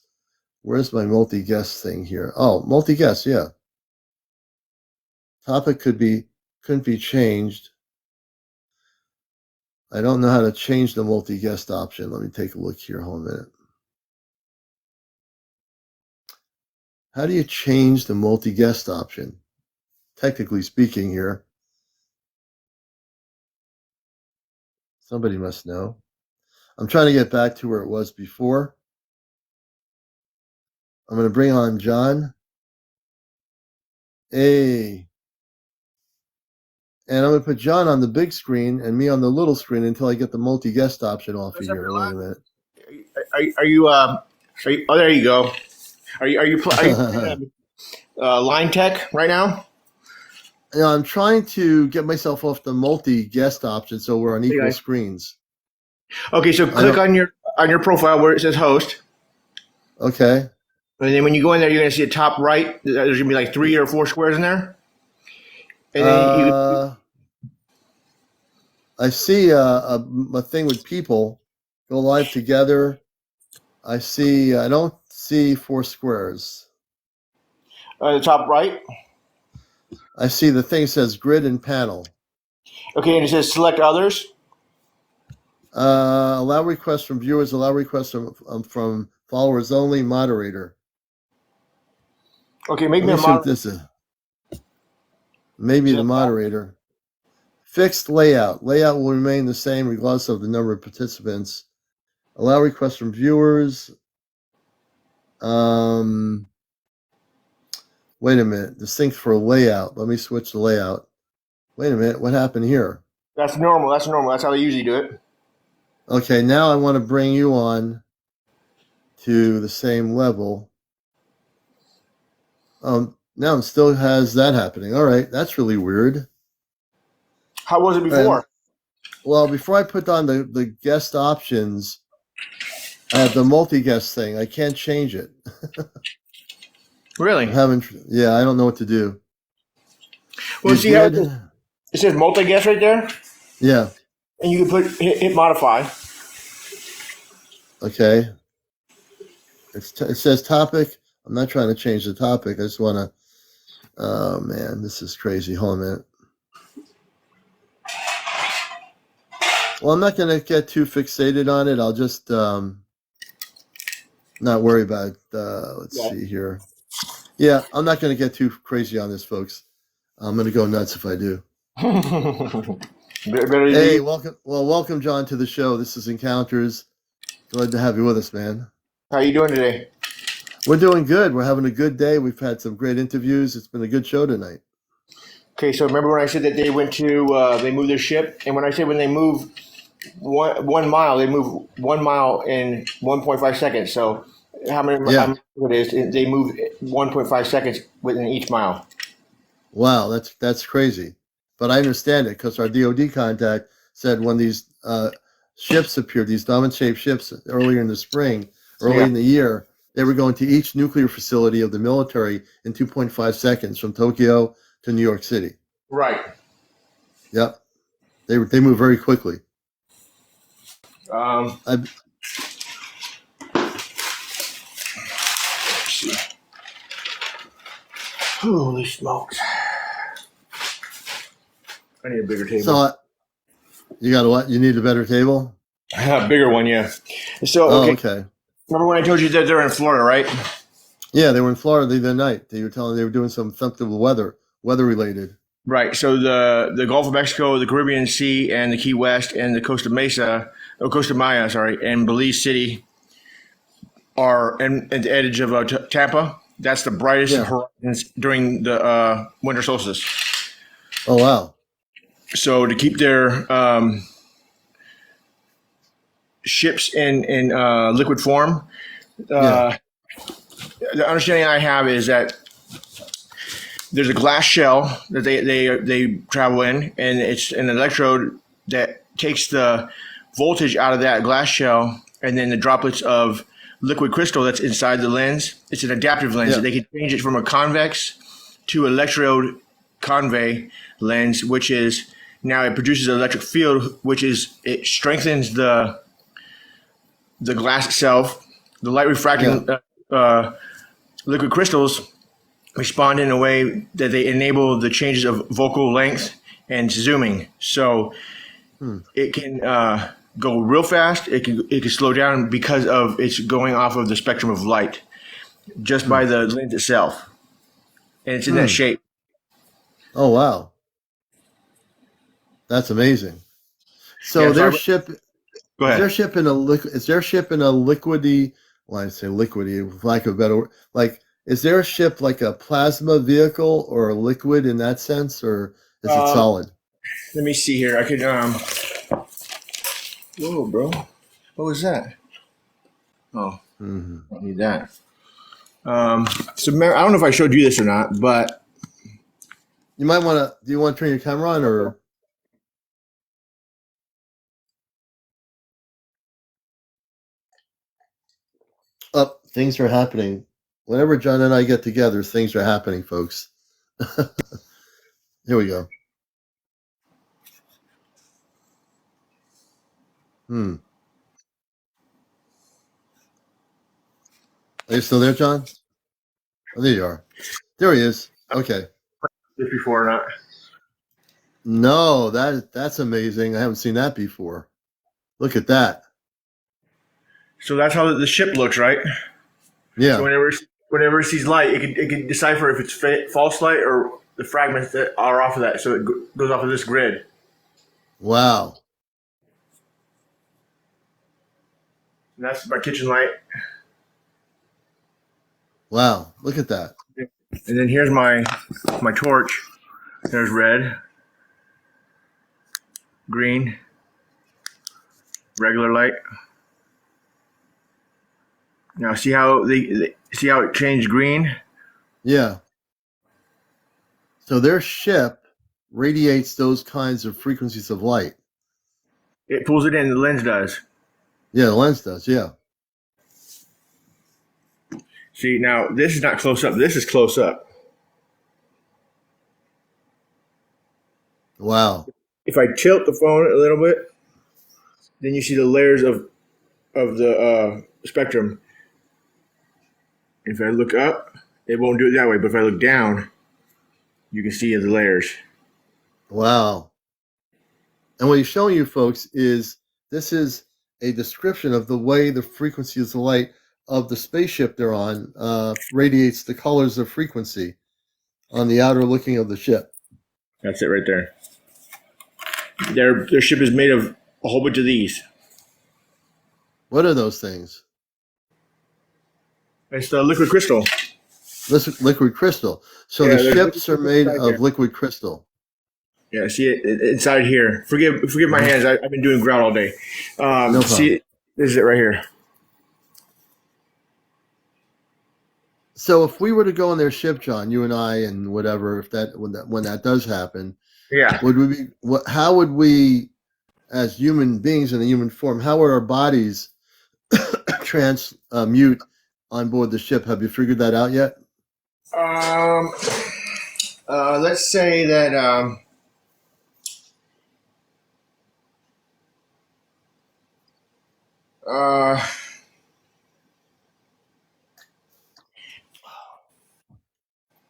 Where's my multi-guest thing here? Oh, multi-guest, yeah. Topic couldn't be changed. I don't know how to change the multi-guest option. Let me take a look here. Hold on a minute. How do you change the multi-guest option? Technically speaking here. Somebody must know. I'm trying to get back to where it was before. I'm going to bring on John. Hey. And I'm going to put John on the big screen and me on the little screen until I get the multi-guest option off of here. Wait a minute. Are you? Oh, there you go. Are you playing Line Tech right now? Yeah, I'm trying to get myself off the multi-guest option so we're on equal screens. Okay, so click on your profile where it says host. Okay. And then when you go in there, you're going to see at top right. There's going to be like 3 or 4 squares in there. And then I see a thing with people go live together. I don't see 4 squares. The top right. I see the thing says grid and panel. Okay, and it says select others. Allow requests from viewers. Allow requests from followers only. Moderator. Okay, make me a moderator. What this is. Maybe the moderator. Fixed layout. Layout will remain the same regardless of the number of participants. Allow requests from viewers. Wait a minute. Distinct for layout. Let me switch the layout. Wait a minute. What happened here? That's normal. That's normal. That's how they usually do it. Okay, now I want to bring you on to the same level. Now it still has that happening. All right, that's really weird. How was it before? Well, before I put on the guest options, I have the multi-guest thing. I can't change it. Really? I'm having, yeah, I don't know what to do. Well, You see how did? it says multi-guest right there? Yeah. And you can hit modify. Okay. It says topic. I'm not trying to change the topic. I just want to. Oh man, this is crazy. Hold on a minute. Well, I'm not going to get too fixated on it. I'll just not worry about. Let's see here. Yeah, I'm not going to get too crazy on this, folks. I'm going to go nuts if I do. Hey, welcome. Well, welcome, John, to the show. This is Encounters. Glad to have you with us, man. How are you doing today? We're doing good. We're having a good day. We've had some great interviews. It's been a good show tonight. Okay, so remember when I said that they went to they moved their ship, and when I said when they move 1 mile, they move 1 mile in 1.5 seconds. So how many it is? They move 1.5 seconds within each mile. Wow, that's crazy. But I understand it because our DoD contact said when these ships appeared, these diamond-shaped ships earlier in the spring, early in the year, they were going to each nuclear facility of the military in 2.5 seconds from Tokyo to New York City. Right. Yep. They move very quickly. Let's see. Holy smokes. I need a bigger table. So you got what? You need a better table? A bigger one, yeah. So okay. Remember when I told you that they're in Florida, right? Yeah, they were in Florida the other night. They were telling they were doing something weather related. Right. So the Gulf of Mexico, the Caribbean Sea, and the Key West, and the Costa Maya, and Belize City are at the edge of Tampa. That's the brightest horizons during the winter solstice. Oh wow! So to keep their ships in liquid form, the understanding I have is that there's a glass shell that they travel in, and it's an electrode that takes the voltage out of that glass shell, and then the droplets of liquid crystal that's inside the lens. It's an adaptive lens. They can change it from a convex to electrode convey lens, which is now it produces an electric field, it strengthens the glass itself. The light refracting liquid crystals respond in a way that they enable the changes of focal length and zooming. So it can go real fast. It can slow down because of it's going off of the spectrum of light just by the lens itself. And it's in that shape. Oh, wow. That's amazing. So their ship, go ahead. Is their ship in a liquidy, well, I say liquidy, for lack of a better word, like, is their ship like a plasma vehicle or a liquid in that sense, or is it solid? Let me see here. I could, whoa, bro. What was that? Oh, I don't need that. So I don't know if I showed you this or not, but you might want to. Do you want to turn your camera on, or? Things are happening. Whenever John and I get together, things are happening, folks. Here we go. Are you still there, John? Oh, there you are. There he is. Okay. Just before or not? No, that's amazing. I haven't seen that before. Look at that. So that's how the ship looks, right? Yeah. So whenever it sees light, it can decipher if it's false light or the fragments that are off of that. So it goes off of this grid. Wow. And that's my kitchen light. Wow. Look at that. And then here's my torch. There's red, green, regular light. Now see how see how it changed green? Yeah. So their ship radiates those kinds of frequencies of light. It pulls it in. The lens does. Yeah, the lens does. Yeah. See, now this is not close up. This is close up. Wow. If I tilt the phone a little bit, then you see the layers of the spectrum. If I look up, it won't do it that way. But if I look down, you can see the layers. Wow. And what he's showing you folks is this is a description of the way the frequencies of light of the spaceship they're on radiates the colors of frequency on the outer looking of the ship. That's it right there. Their ship is made of a whole bunch of these. What are those things? It's the liquid crystal. Liquid crystal. So Yeah, the ships are made of liquid crystal. Yeah, see it inside here. Forgive my hands. I've been doing grout all day. No problem. See, this is it right here. So if we were to go on their ship, John, you and I, and whatever, when that does happen, Yeah. would we be? How would we, as human beings in a human form, how would our bodies transmute on board the ship? Have you figured that out yet? Let's say that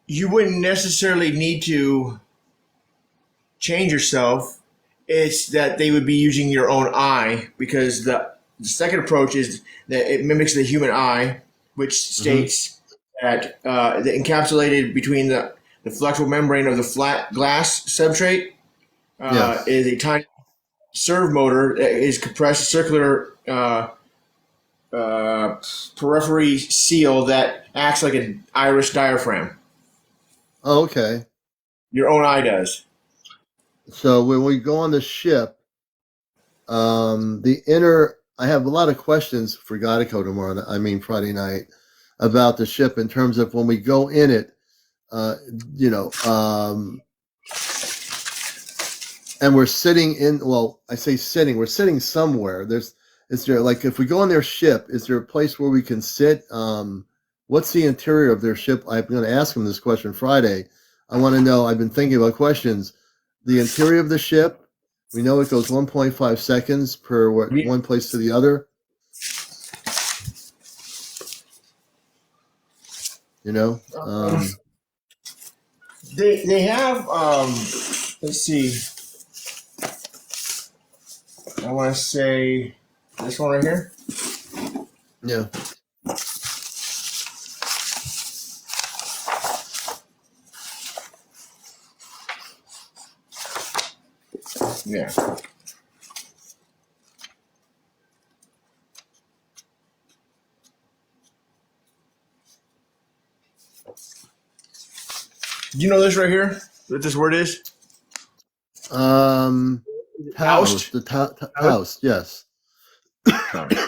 you wouldn't necessarily need to change yourself. It's that they would be using your own eye, because the second approach is that it mimics the human eye, which states that the encapsulated between the flexible membrane of the flat glass substrate Yes. is a tiny servo motor that is compressed circular periphery seal that acts like an iris diaphragm. Oh, okay. Your own eye does. So when we go on the ship, I have a lot of questions for Ghietko tomorrow. I mean Friday night, about the ship in terms of when we go in it, and we're sitting in. Well, I say sitting. We're sitting somewhere. Is there, like, if we go on their ship, is there a place where we can sit? What's the interior of their ship? I'm going to ask him this question Friday. I want to know. I've been thinking about questions. The interior of the ship. We know it goes 1.5 seconds per one place to the other. They have let's see. I want to say this one right here. Yeah. Yeah. Do you know this right here? What this word is? House. The house. Yes.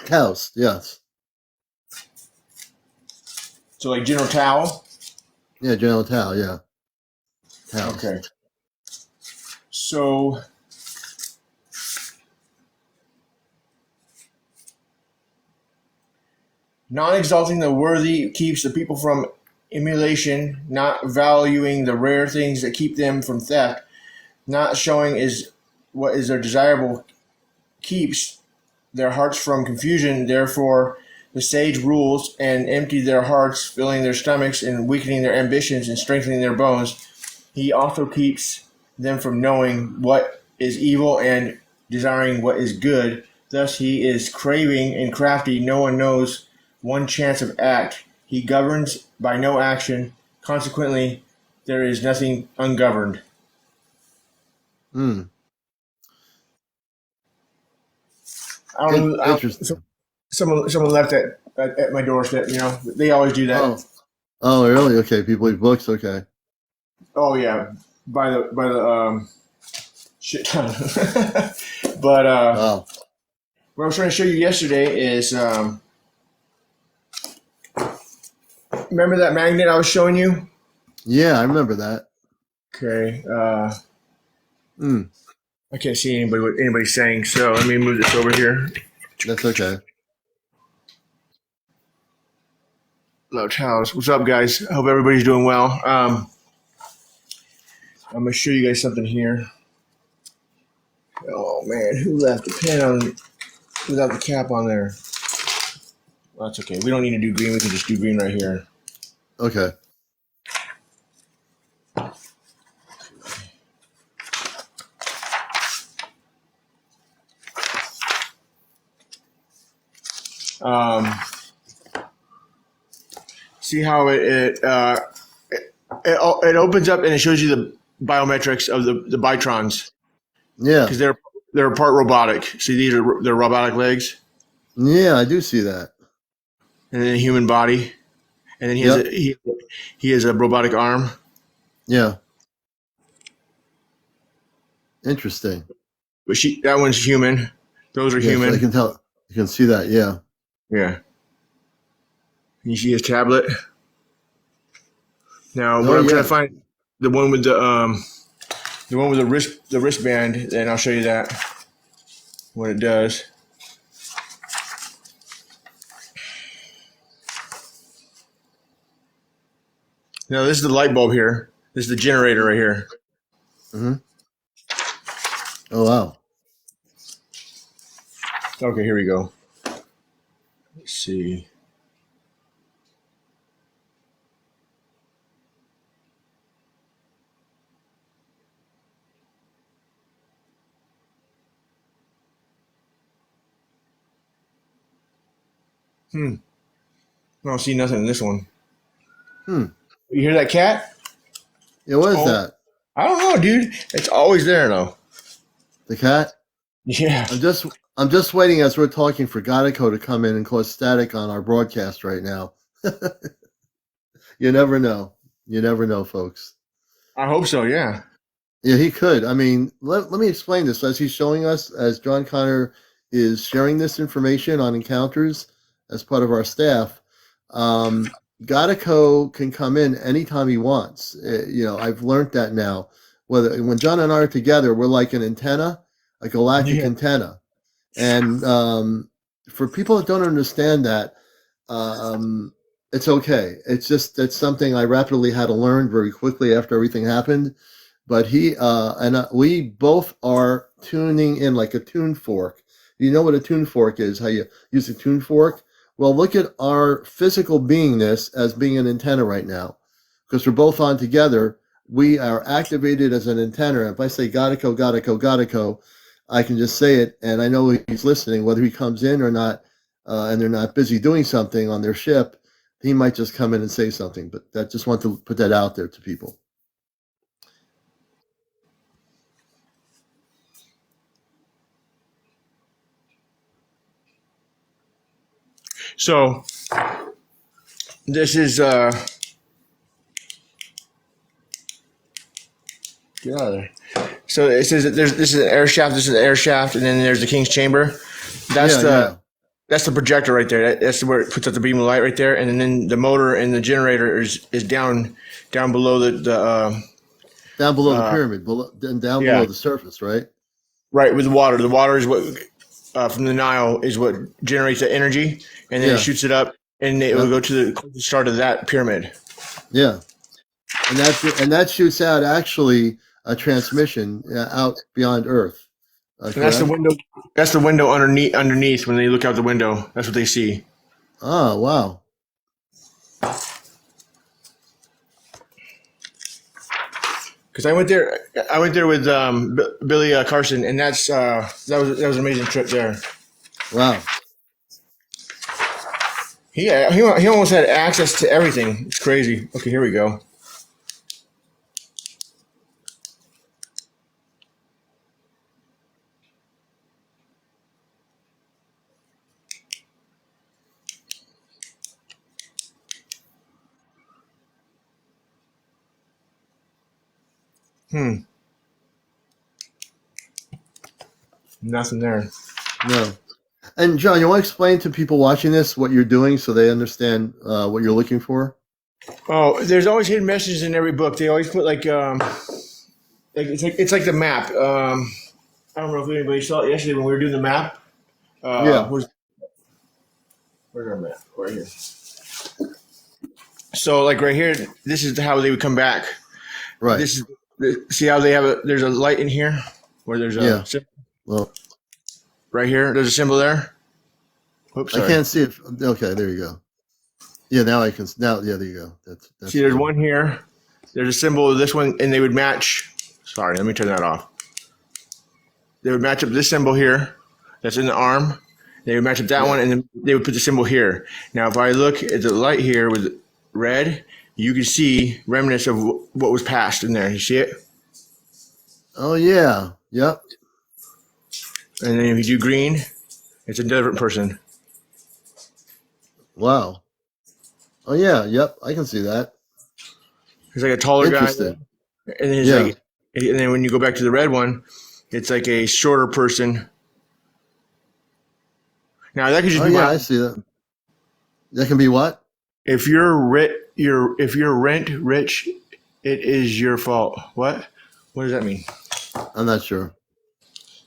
House. Yes. So like General Towel? Yeah, General Tao. Yeah. House. Okay. So not exalting the worthy keeps the people from emulation, not valuing the rare things that keep them from theft, not showing is what is their desirable keeps their hearts from confusion. Therefore, the sage rules and empty their hearts, filling their stomachs and weakening their ambitions and strengthening their bones. He also keeps them from knowing what is evil and desiring what is good. Thus he is craving and crafty. No one knows one chance of act. He governs by no action. Consequently, there is nothing ungoverned. Hmm. I don't know. Interesting. Someone left at my doorstep. You know, they always do that. Oh, really? Okay. People leave books. Okay. Oh yeah, by the shit ton. But Wow. what I was trying to show you yesterday is remember that magnet I was showing you? Yeah, I remember that. Okay. Mm, I can't see anybody what anybody's saying, so let me move this over here. that's okay. Hello, Charles. What's up, guys? Hope everybody's doing well. I'm gonna show you guys something here. Oh man, who left the pen on without the cap on there? Well, that's okay. We don't need to do green. We can just do green right here. Okay. See how it opens up and it shows you the biometrics of the Bytrons Yeah. because they're part robotic. See, these are their robotic legs, Yeah, I do see that. and then a human body, and then Yep. he has a robotic arm. Yeah. Interesting. But that one's human. Those are Yes, human. I can tell. You can see that. Yeah. Yeah. You see his tablet. Now, Oh, what I'm yeah. trying to find the one with the wristband, and I'll show you that what it does. Now, this is the light bulb here. This is the generator right here. Mm-hmm. Oh, wow. Okay, here we go. Let's see. I don't see nothing in this one. Hmm. You hear that cat? Yeah, what is Oh. that? I don't know, dude. It's always there, though. The cat? Yeah. I'm just waiting as we're talking for Ghietko to come in and cause static on our broadcast right now. You never know. You never know, folks. I hope so, yeah. Yeah, he could. I mean, let me explain this. As he's showing us, as John Connor is sharing this information on encounters as part of our staff, Ghietko can come in anytime he wants. I've learned that now. When John and I are together, we're like an antenna, a galactic antenna. And for people that don't understand that, it's okay. It's something I rapidly had to learn very quickly after everything happened. But we both are tuning in like a tune fork. You know what a tune fork is, how you use a tune fork? Well, look at our physical beingness as being an antenna right now. Because we're both on together, we are activated as an antenna. If I say Ghietko, Ghietko, Ghietko, I can just say it, and I know he's listening, whether he comes in or not, and they're not busy doing something on their ship, he might just come in and say something. But I just want to put that out there to people. So this is get out of there. So it says that this is an air shaft, this is an air shaft, and then there's the King's chamber. That's that's the projector right there. That's where it puts out the beam of light right there, and then the motor and the generator is down below the down below the pyramid, below the surface, right? Right, with the water. The water is what from the Nile is what generates the energy, and then it shoots it up, and it will go to the start of that pyramid. Yeah, and that shoots out actually a transmission out beyond Earth. And that's the window. That's the window underneath. When they look out the window, that's what they see. Oh, wow. Because I went there with Billy Carson, and that was an amazing trip there. Wow. He almost had access to everything. It's crazy. Okay, here we go. Nothing there. No. And John, you want to explain to people watching this what you're doing so they understand what you're looking for? Oh, there's always hidden messages in every book. They always put like It's like the map. I don't know if anybody saw it yesterday when we were doing the map. Yeah. Where's our map? Right here. So like right here, this is how they would come back. Right. This is see how they have there's a light in here where there's a symbol. Well, Right here. There's a symbol there. Oops, sorry. I can't see it. Okay, there you go. Yeah, now I can. Now, yeah, there you go. That's See, there's good. one here. There's a symbol of this one, and they would match. Sorry, let me turn that off. They would match up this symbol here that's in the arm. They would match up that one, and then they would put the symbol here. Now, if I look at the light here with red, you can see remnants of what was passed in there. You see it? Oh yeah. Yep. And then if you do green, it's a different person. Wow. Oh yeah. Yep. I can see that. He's like a taller guy. Interesting. And then he's like, and then when you go back to the red one, it's like a shorter person. Now that could just be I see that. That can be what? If you're rent rich, it is your fault. What? What does that mean? I'm not sure.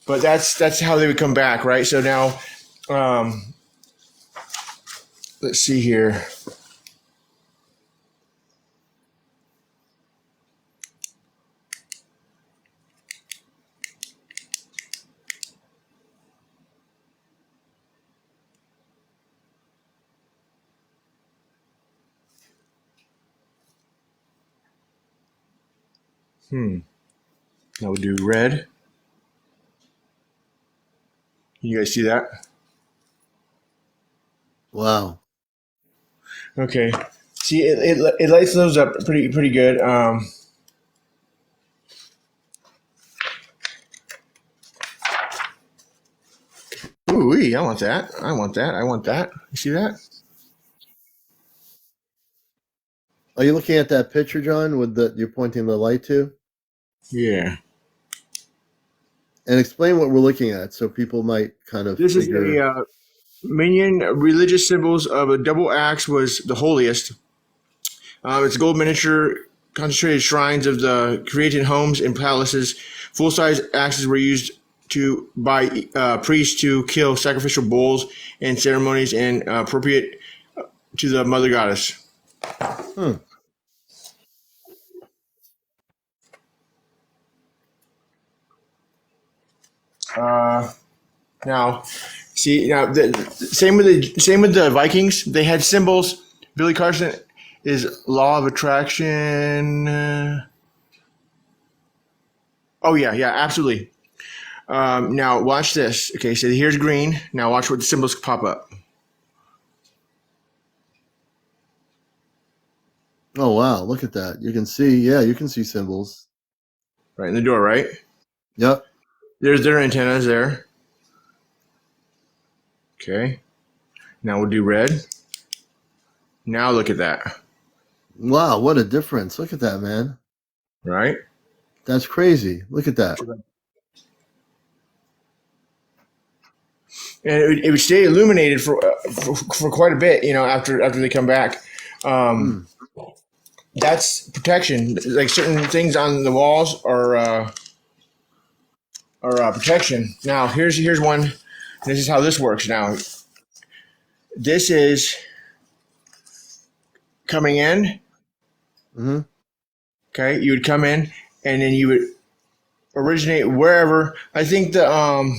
But that's how they would come back, right? So now, let's see here. Now we'll do red. You guys see that? Wow. Okay. See, it lights those up pretty good. Ooh, I want that. I want that. You see that? Are you looking at that picture, John, with you're pointing the light to? Yeah. And explain what we're looking at, so people might kind of. This figure... is a minion religious symbols of a double axe was the holiest. It's gold miniature concentrated shrines of the Cretan homes and palaces. Full-size axes were used by priests to kill sacrificial bulls in ceremonies and appropriate to the mother goddess. Now, see, same with the Vikings. They had symbols. Billy Carson is law of attraction. Oh yeah, absolutely. Now watch this. Okay, so here's green. Now watch what the symbols pop up. Oh wow! Look at that. You can see. Yeah, you can see symbols. Right in the door, right? Yep. There's their antennas there. Okay. Now we'll do red. Now look at that. Wow, what a difference. Look at that, man. Right? That's crazy. Look at that. And it would stay illuminated for quite a bit, after they come back. That's protection. Like certain things on the walls are protection. Now here's one. This is how this works. Now this is coming in. Mm-hmm. Okay, you would come in, and then you would originate wherever. I think the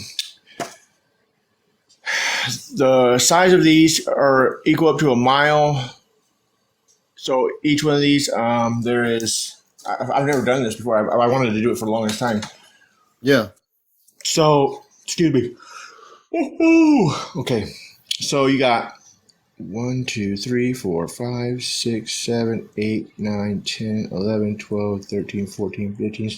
size of these are equal up to a mile. So each one of these, there is. I've never done this before. I wanted to do it for the longest time. Yeah. So, excuse me. Woo-hoo. Okay, so you got 1, 2, 3, 4, 5, 6, 7, 8, 9, 10, 11, 12, 13, 14, 15,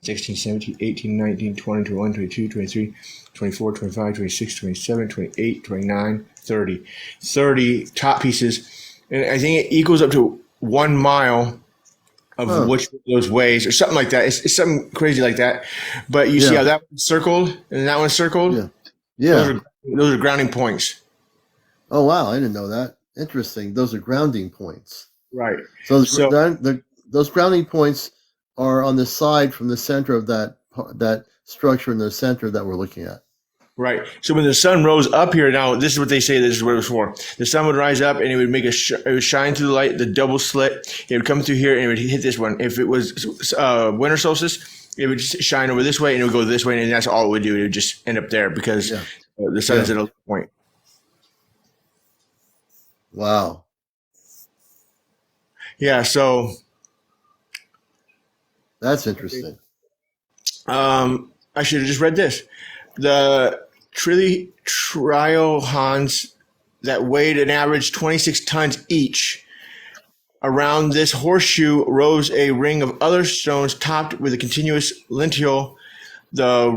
16, 17, 18, 19, 20, 21, 22, 23, 24, 25, 26, 27, 28, 29, 30. 30 top pieces. And I think it equals up to 1 mile of which of those ways, or something like that. It's something crazy like that. But you see how that one's circled and that one's circled? Yeah. Those are grounding points. Oh, wow. I didn't know that. Interesting. Those are grounding points. Right. So those grounding points are on the side from the center of that structure in the center that we're looking at. Right. So when the sun rose up here, now this is what they say. This is what it was for. The sun would rise up, and it would make it would shine through the light, the double slit. It would come through here, and it would hit this one. If it was winter solstice, it would just shine over this way, and it would go this way, and that's all it would do. It would just end up there because the sun's at a low point. Wow. Yeah. So that's interesting. I should have just read this. The triolons that weighed an average 26 tons each. Around this horseshoe rose a ring of other stones topped with a continuous lintel. The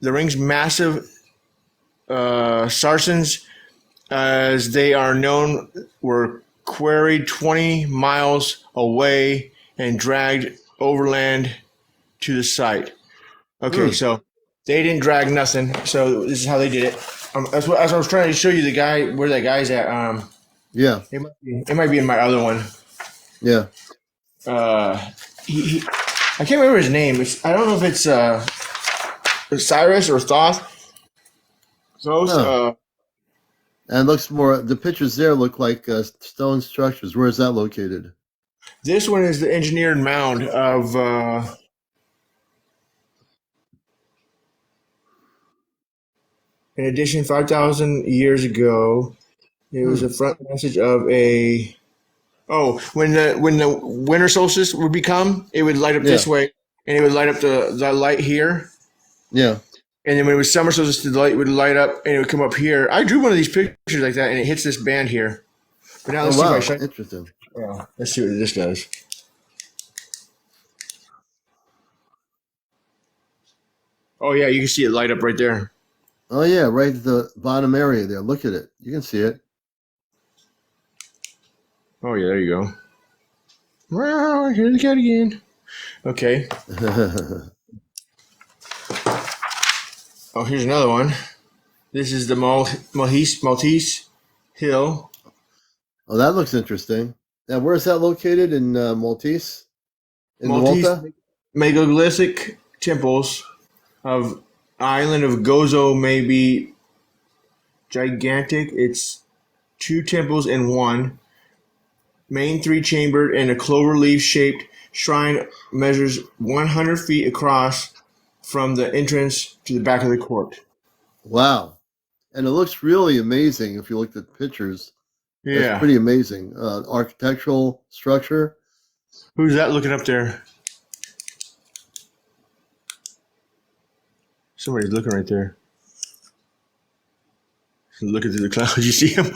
ring's massive sarcens, as they are known, were quarried 20 miles away and dragged overland to the site. Okay, so they didn't drag nothing. So this is how they did it. As I was trying to show you the guy where that guy's at. Yeah, it might be in my other one. Yeah. He I can't remember his name. I don't know if it's Cyrus or Thoth. Those. And looks more. The pictures there look like stone structures. Where is that located? This one is the engineered mound of. In addition, 5,000 years ago, it was a front passage of a. Oh, when the winter solstice would become, it would light up this way, and it would light up the light here. Yeah. And then when it was summer solstice, the light would light up, and it would come up here. I drew one of these pictures like that, and it hits this band here. But now let's see if I shine. Interesting. Yeah, let's see what this does. Oh yeah, you can see it light up right there. Oh yeah, right at the bottom area there. Look at it. You can see it. Oh yeah, there you go. Wow, here's the cat again. Okay. Oh, here's another one. This is the Maltese Hill. Oh, that looks interesting. Now, where's that located in Maltese? In Maltese Malta? megalithic temples of island of Gozo may be gigantic. It's 2 temples in one. Main 3-chambered and a clover leaf shaped shrine measures 100 feet across from the entrance to the back of the court. Wow. And it looks really amazing if you look at pictures. Yeah. It's pretty amazing. Architectural structure. Who's that looking up there? Somebody's looking right there. Looking through the clouds. You see him?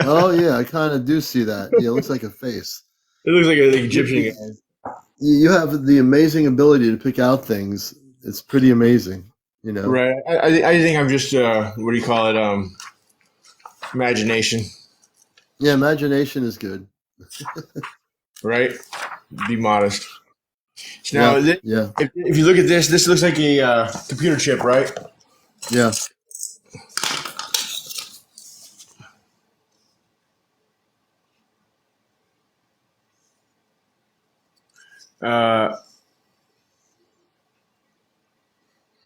Oh, yeah. I kind of do see that. Yeah, it looks like a face. It looks like an Egyptian guy. You have the amazing ability to pick out things. It's pretty amazing, you know. Right. I think I'm just what do you call it? Imagination. Yeah, imagination is good. Right. Be modest. So now, if you look at this looks like a computer chip, right? Yeah.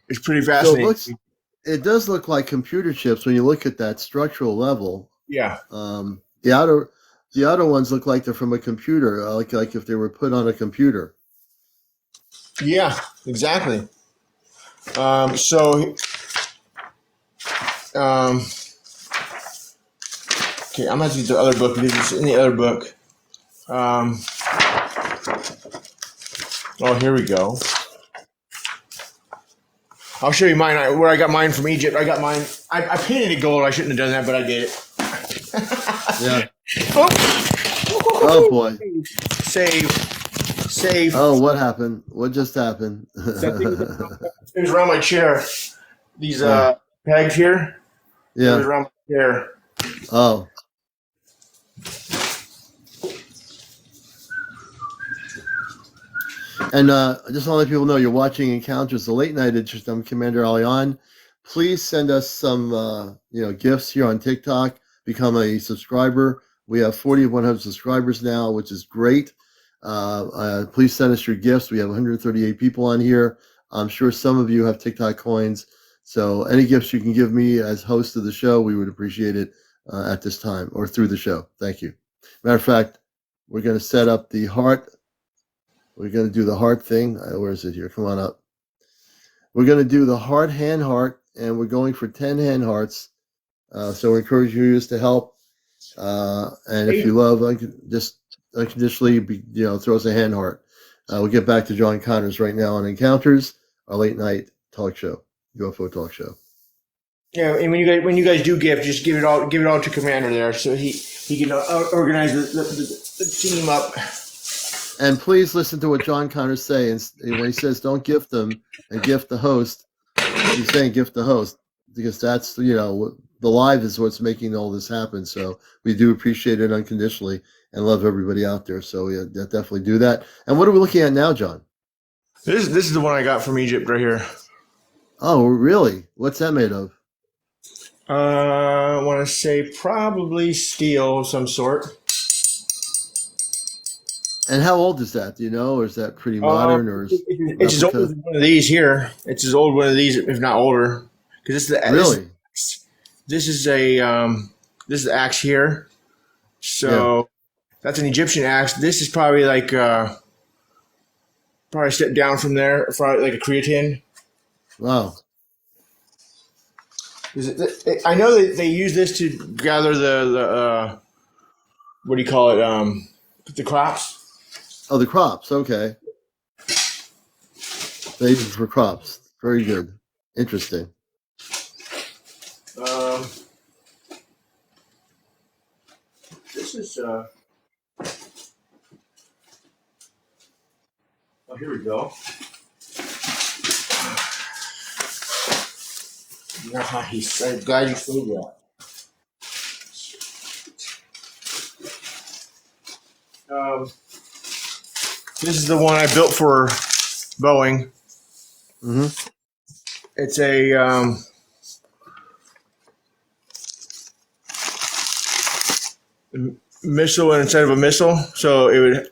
It's pretty fascinating. So it does look like computer chips when you look at that structural level. Yeah. The outer ones look like they're from a computer, like if they were put on a computer. Yeah, exactly. Okay, I'm going to use the other book because it's in the other book. Oh, here we go. I'll show you mine. Where I got mine from Egypt. I got mine. I painted it gold. I shouldn't have done that, but I did it. Yeah. Oh boy. Save. Oh, what happened? What just happened? It was around my chair. These pegs here. Yeah. It was around my chair. Oh. And I just want to let people know you're watching Encounters, the late night edition. I'm CmdrAleon. Please send us some gifts here on TikTok. Become a subscriber. We have 4,100 subscribers now, which is great. Please send us your gifts. We have 138 people on here. I'm sure some of you have TikTok coins. So any gifts you can give me as host of the show, we would appreciate it at this time or through the show. Thank you. Matter of fact, we're going to set up the heart. We're going to do the heart thing. Where is it here? Come on up. We're going to do the heart, hand, heart, and we're going for 10 hand hearts. So we encourage you to help. And if you love, just unconditionally, throw us a hand heart. We'll get back to John Connors right now on Encounters, our late night talk show, UFO talk show. Yeah, and when you guys do gift, just give it all to Commander there, so he can organize the team up. And please listen to what John Connors says. When he says don't gift them and gift the host, he's saying gift the host because that's the live is what's making all this happen. So we do appreciate it unconditionally and love everybody out there. So yeah, definitely do that. And what are we looking at now, John? This is the one I got from Egypt right here. Oh, really? What's that made of? I want to say probably steel of some sort. And how old is that? Do you know, or is that pretty modern? Or it's as old as one of these here. It's as old as one of these, if not older. Because really. This is the axe here. So that's an Egyptian axe. This is probably like probably a step down from there, probably like a creatine. Wow. I know that they use this to gather the what do you call it? The crops. Oh, the crops. Okay. They use it for crops. Very good. Interesting. This is oh, here we go. Nice. I'm glad you showed that. This is the one I built for Boeing. Mm-hmm. It's a missile instead of a missile, so it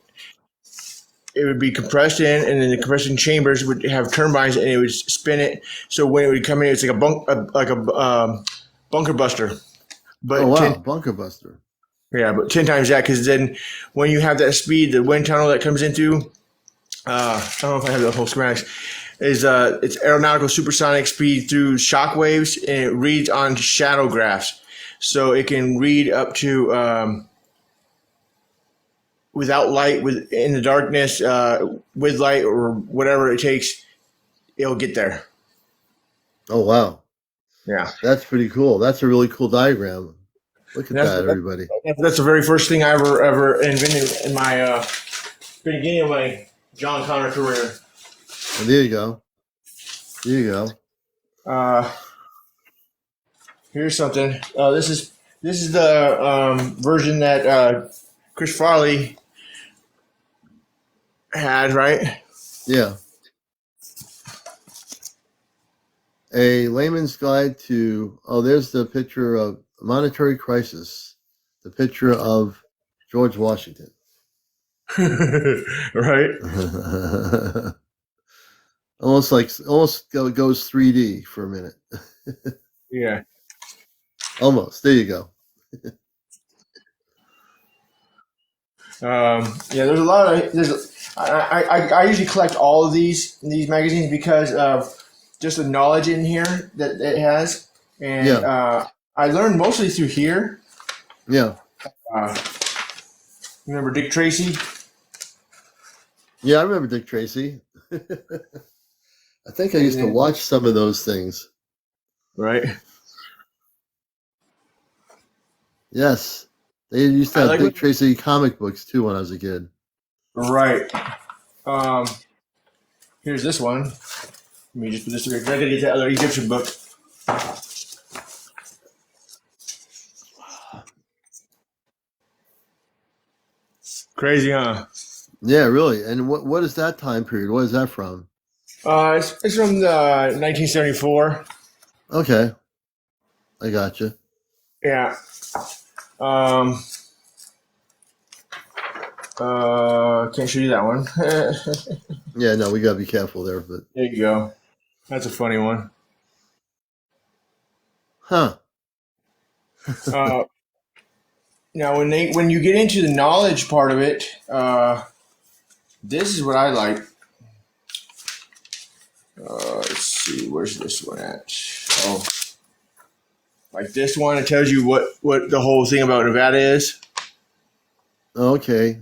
would be compressed in, and then the compression chambers would have turbines, and it would spin it. So when it would come in, it's like a bunker buster. But oh wow, bunker buster. Yeah, but 10 times that, because then when you have that speed, the wind tunnel that comes into, I don't know if I have the whole schematics, is it's aeronautical supersonic speed through shock waves, and it reads on shadow graphs. So it can read up to without light, in the darkness, with light, or whatever it takes, it'll get there. Oh wow. Yeah. That's pretty cool. That's a really cool diagram. Look at that, everybody. That's the very first thing I ever invented in my beginning of my John Connor career. Well, there you go. There you go. Here's something. This is the version that Chris Farley had, right? Yeah. A layman's guide to, there's the picture of monetary crisis, the picture of George Washington. Right? almost goes 3D for a minute. Yeah. Almost. There you go. There's a lot of I usually collect all of these magazines because of just the knowledge in here that it has, and I learned mostly through here. Yeah. Remember Dick Tracy? Yeah, I remember Dick Tracy. I think I used to watch some of those things. Right. Yes. They used to have Dick Tracy comic books too when I was a kid. Right. Here's this one. Let me just put this together. I gotta get that other Egyptian book. Crazy, huh? Yeah, really. And what is that time period? What is that from? It's from 1974. Okay. I gotcha. Yeah. Can't show you that one. Yeah, no, we gotta be careful there. But There you go. That's a funny one. huh? Uh, Now, when you get into the knowledge part of it, this is what I like. Let's see, where's this one at? Oh, like this one, it tells you what the whole thing about Nevada is. Okay.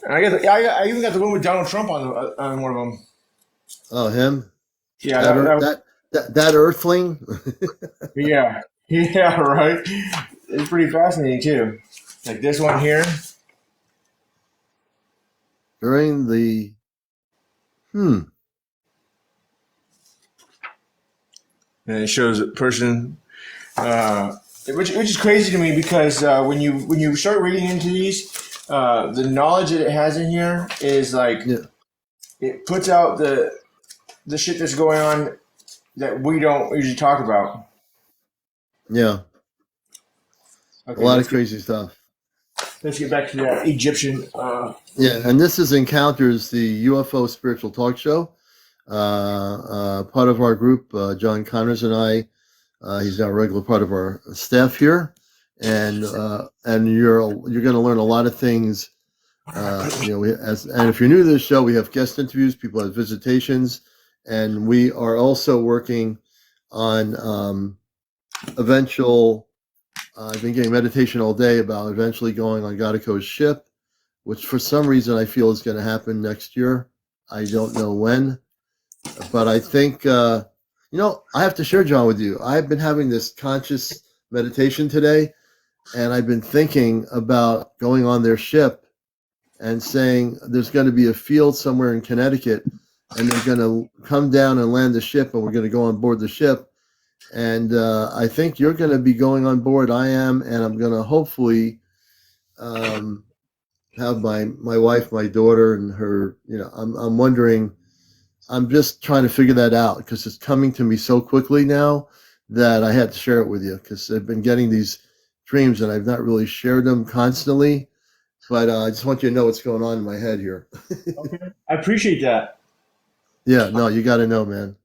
And I even got the one with Donald Trump on one of them. Oh, him? Yeah, That Earthling? yeah, yeah, right. It's pretty fascinating too. Like this one here. During the And it shows a person, which is crazy to me because when you start reading into these, the knowledge that it has in here is like yeah. it puts out the shit that's going on that we don't usually talk about. Yeah. Okay, A lot of crazy stuff. let's get back to that Egyptian. Yeah, and this is Encounters, the UFO spiritual talk show. Part of our group, John Connors and I. He's now a regular part of our staff here, and you're going to learn a lot of things. And if you're new to this show, we have guest interviews, people have visitations, and we are also working on eventual. I've been getting meditation all day about eventually going on Ghietko's ship, which for some reason I feel is going to happen next year. I don't know when, but I think, I have to share, John, with you. I've been having this conscious meditation today, and I've been thinking about going on their ship and saying there's going to be a field somewhere in Connecticut, and they're going to come down and land the ship, and we're going to go on board the ship. And I think you're going to be going on board. I am, and I'm going to hopefully have my wife, my daughter, and her. I'm wondering. I'm just trying to figure that out because it's coming to me so quickly now that I had to share it with you because I've been getting these dreams and I've not really shared them constantly. But I just want you to know what's going on in my head here. Okay, I appreciate that. Yeah, no, you got to know, man.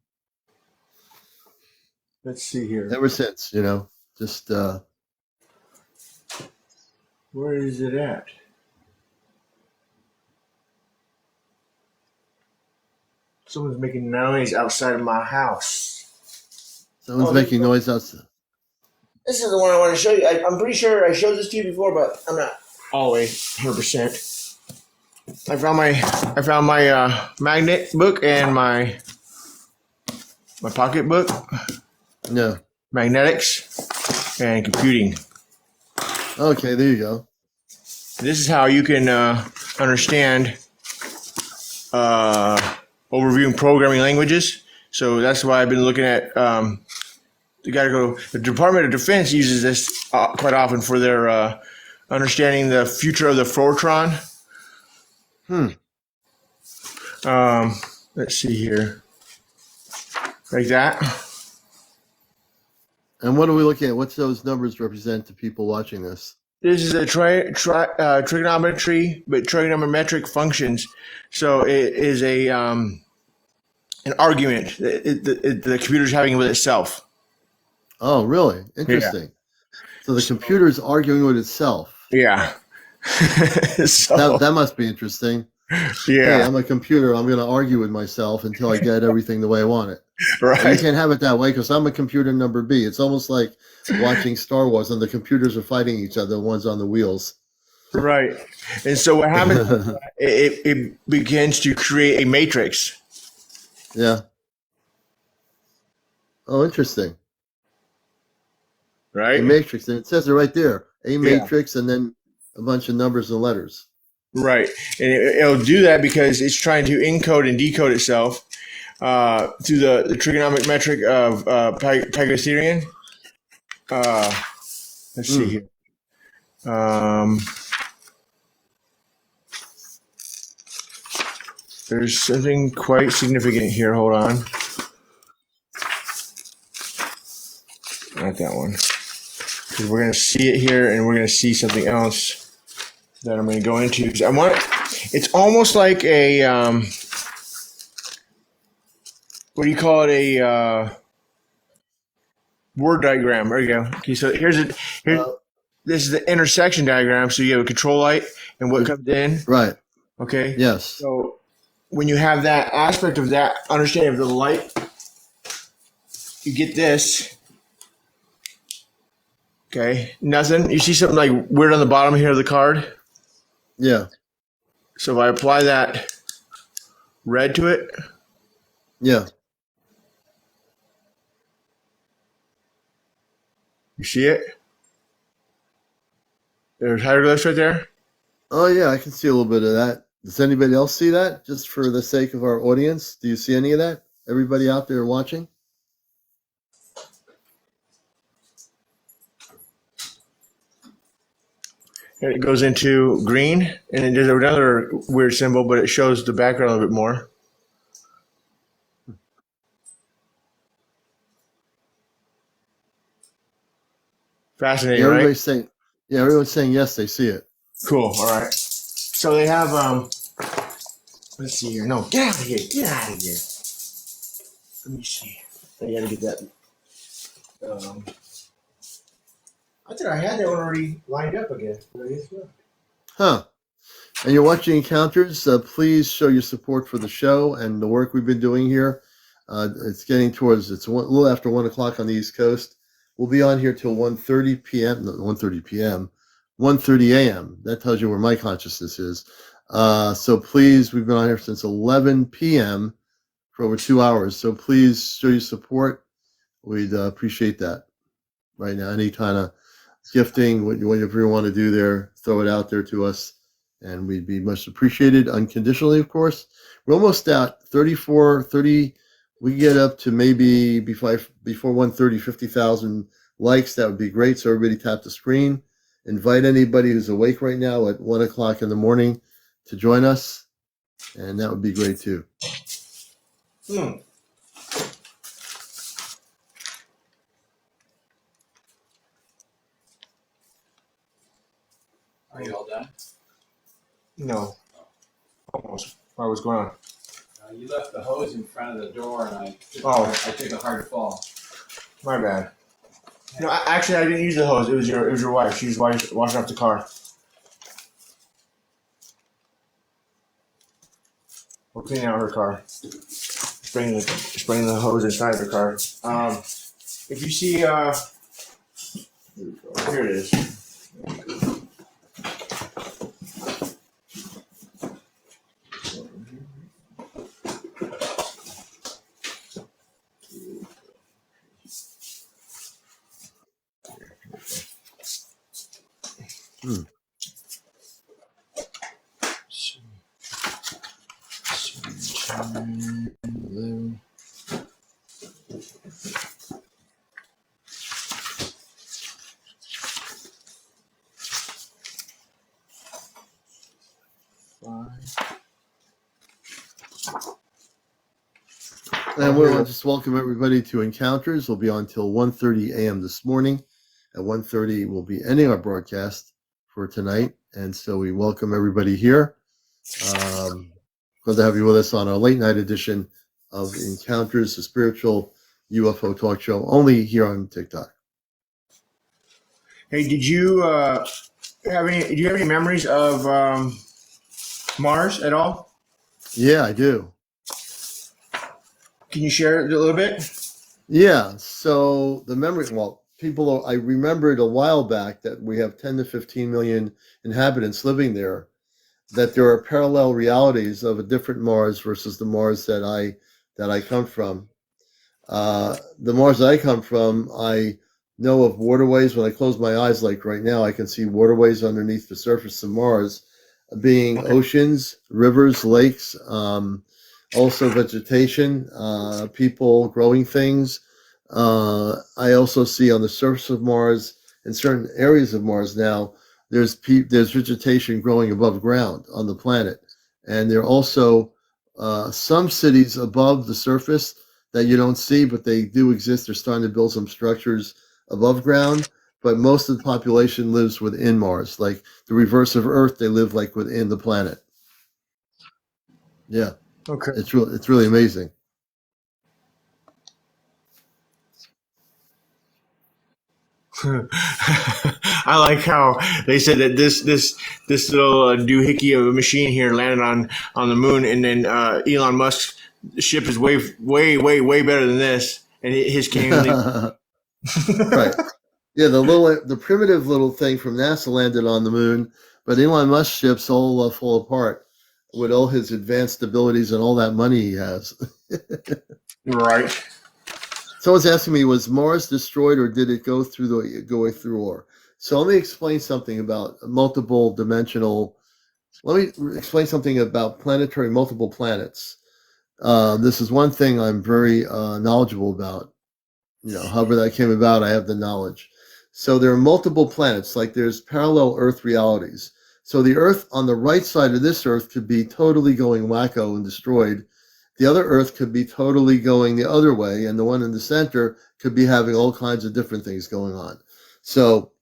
Let's see here. Ever since, just Where is it at? Someone's making noise outside of my house. someone's making noise outside. This is the one I want to show you. I'm pretty sure I showed this to you before, but I'm not always 100%. I found my magnet book and my pocket book. No. Magnetics and computing. Okay, there you go. This is how you can understand overviewing programming languages. So that's why I've been looking at the Department of Defense uses this quite often for their understanding the future of the Fortran. Let's see here. Like that. And what are we looking at? What's those numbers represent to people watching this? This is a trigonometry, but trigonometric functions. So it is an argument the computer's having with itself. Oh, really? Interesting. Yeah. So the computer is arguing with itself. Yeah. So, that must be interesting. Yeah. Hey, I'm a computer. I'm going to argue with myself until I get everything the way I want it. Right. And you can't have it that way because I'm a computer number B. It's almost like watching Star Wars and the computers are fighting each other, the ones on the wheels. Right. And so what happens, it begins to create a matrix. Yeah. Oh, interesting. Right. A matrix. And it says it right there. A matrix and then a bunch of numbers and letters. Right. And it'll do that because it's trying to encode and decode itself through the trigonometric of Pythagorean. Let's see here. There's something quite significant here. Hold on. Not that one. Because we're going to see it here and we're going to see something else that I'm going to go into. 'Cause I want it's almost like a what do you call it? A word diagram. There you go. Okay, so here's Uh, this is the intersection diagram. So you have a control light and what comes in. right. Okay. Yes. So when you have that aspect of that understanding of the light, you get this. Okay. Nothing. You see something like weird on the bottom here of the card? Yeah. So if I apply that red to it, Yeah. you see it? There's hieroglyphs right there. Oh, yeah, I can see a little bit of that. Does anybody else see that? Just for the sake of our audience, do you see any of that? Everybody out there watching? And it goes into green, and then there's another weird symbol, but it shows the background a little bit more. Fascinating, Yeah, right? everyone's saying yes, they see it. Cool. All right. So they have let's see here. No, get out of here. Get out of here. Let me see. I gotta get that. I thought I had that one already lined up again. But I guess not. Huh. And you're watching Encounters. Please show your support for the show and the work we've been doing here. It's getting towards, a little after 1 o'clock on the East Coast. We'll be on here till 1:30 p.m. No, 1:30 p.m. 1:30 a.m. That tells you where my consciousness is. So please, we've been on here since 11 p.m. for over 2 hours. So please show your support. We'd appreciate that right now. Any kind of gifting, whatever you want to do there, throw it out there to us, and we'd be much appreciated unconditionally, of course. We're almost at 34, 30. We get up to maybe before 1:30, 50,000 likes. That would be great. So everybody tap the screen. Invite anybody who's awake right now at 1 o'clock in the morning to join us, and that would be great too. Are you all done? No. Almost. What was going on? You left the hose in front of the door, and I took, Oh. I took a hard fall. My bad. No, actually, I didn't use the hose. It was your wife. She was washing up the car. We're cleaning out her car. Spraying the hose inside the car. If you see, here it is. And we'll just welcome everybody to Encounters. We'll be on till 1:30 a.m. this morning. At 1:30, we'll be ending our broadcast for tonight. And so we welcome everybody here. Glad to have you with us on our late night edition of Encounters, the spiritual UFO talk show, only here on TikTok. Hey, did you have any memories of Mars at all? Yeah, I do. Can you share it a little bit? Yeah. So the memory, I remembered a while back that we have 10 to 15 million inhabitants living there, that there are parallel realities of a different Mars versus the Mars that I come from. The Mars I come from, I know of waterways. When I close my eyes, like right now, I can see waterways underneath the surface of Mars, being oceans, rivers, lakes, also vegetation, people growing things. I also see on the surface of Mars, in certain areas of Mars now, there's vegetation growing above ground on the planet. And there are also some cities above the surface that you don't see, but they do exist. They're starting to build some structures above ground. but most of the population lives within Mars. Like the reverse of Earth, they live like within the planet. Yeah, Okay. it's really amazing. I like how they said that this little doohickey of a machine here landed on the moon, and then Elon Musk's ship is way better than this, and his came. Right. Yeah, the primitive little thing from NASA landed on the moon, but Elon Musk's ships all fall apart with all his advanced abilities and all that money he has. Right. Someone's asking me, was Mars destroyed or did it go through ore? So let me explain something about multiple dimensional. Let me explain something about planetary multiple planets. This is one thing I'm very knowledgeable about. However that came about, I have the knowledge. So there are multiple planets, like there's parallel Earth realities. So the Earth on the right side of this Earth could be totally going wacko and destroyed. The other Earth could be totally going the other way, and the one in the center could be having all kinds of different things going on. So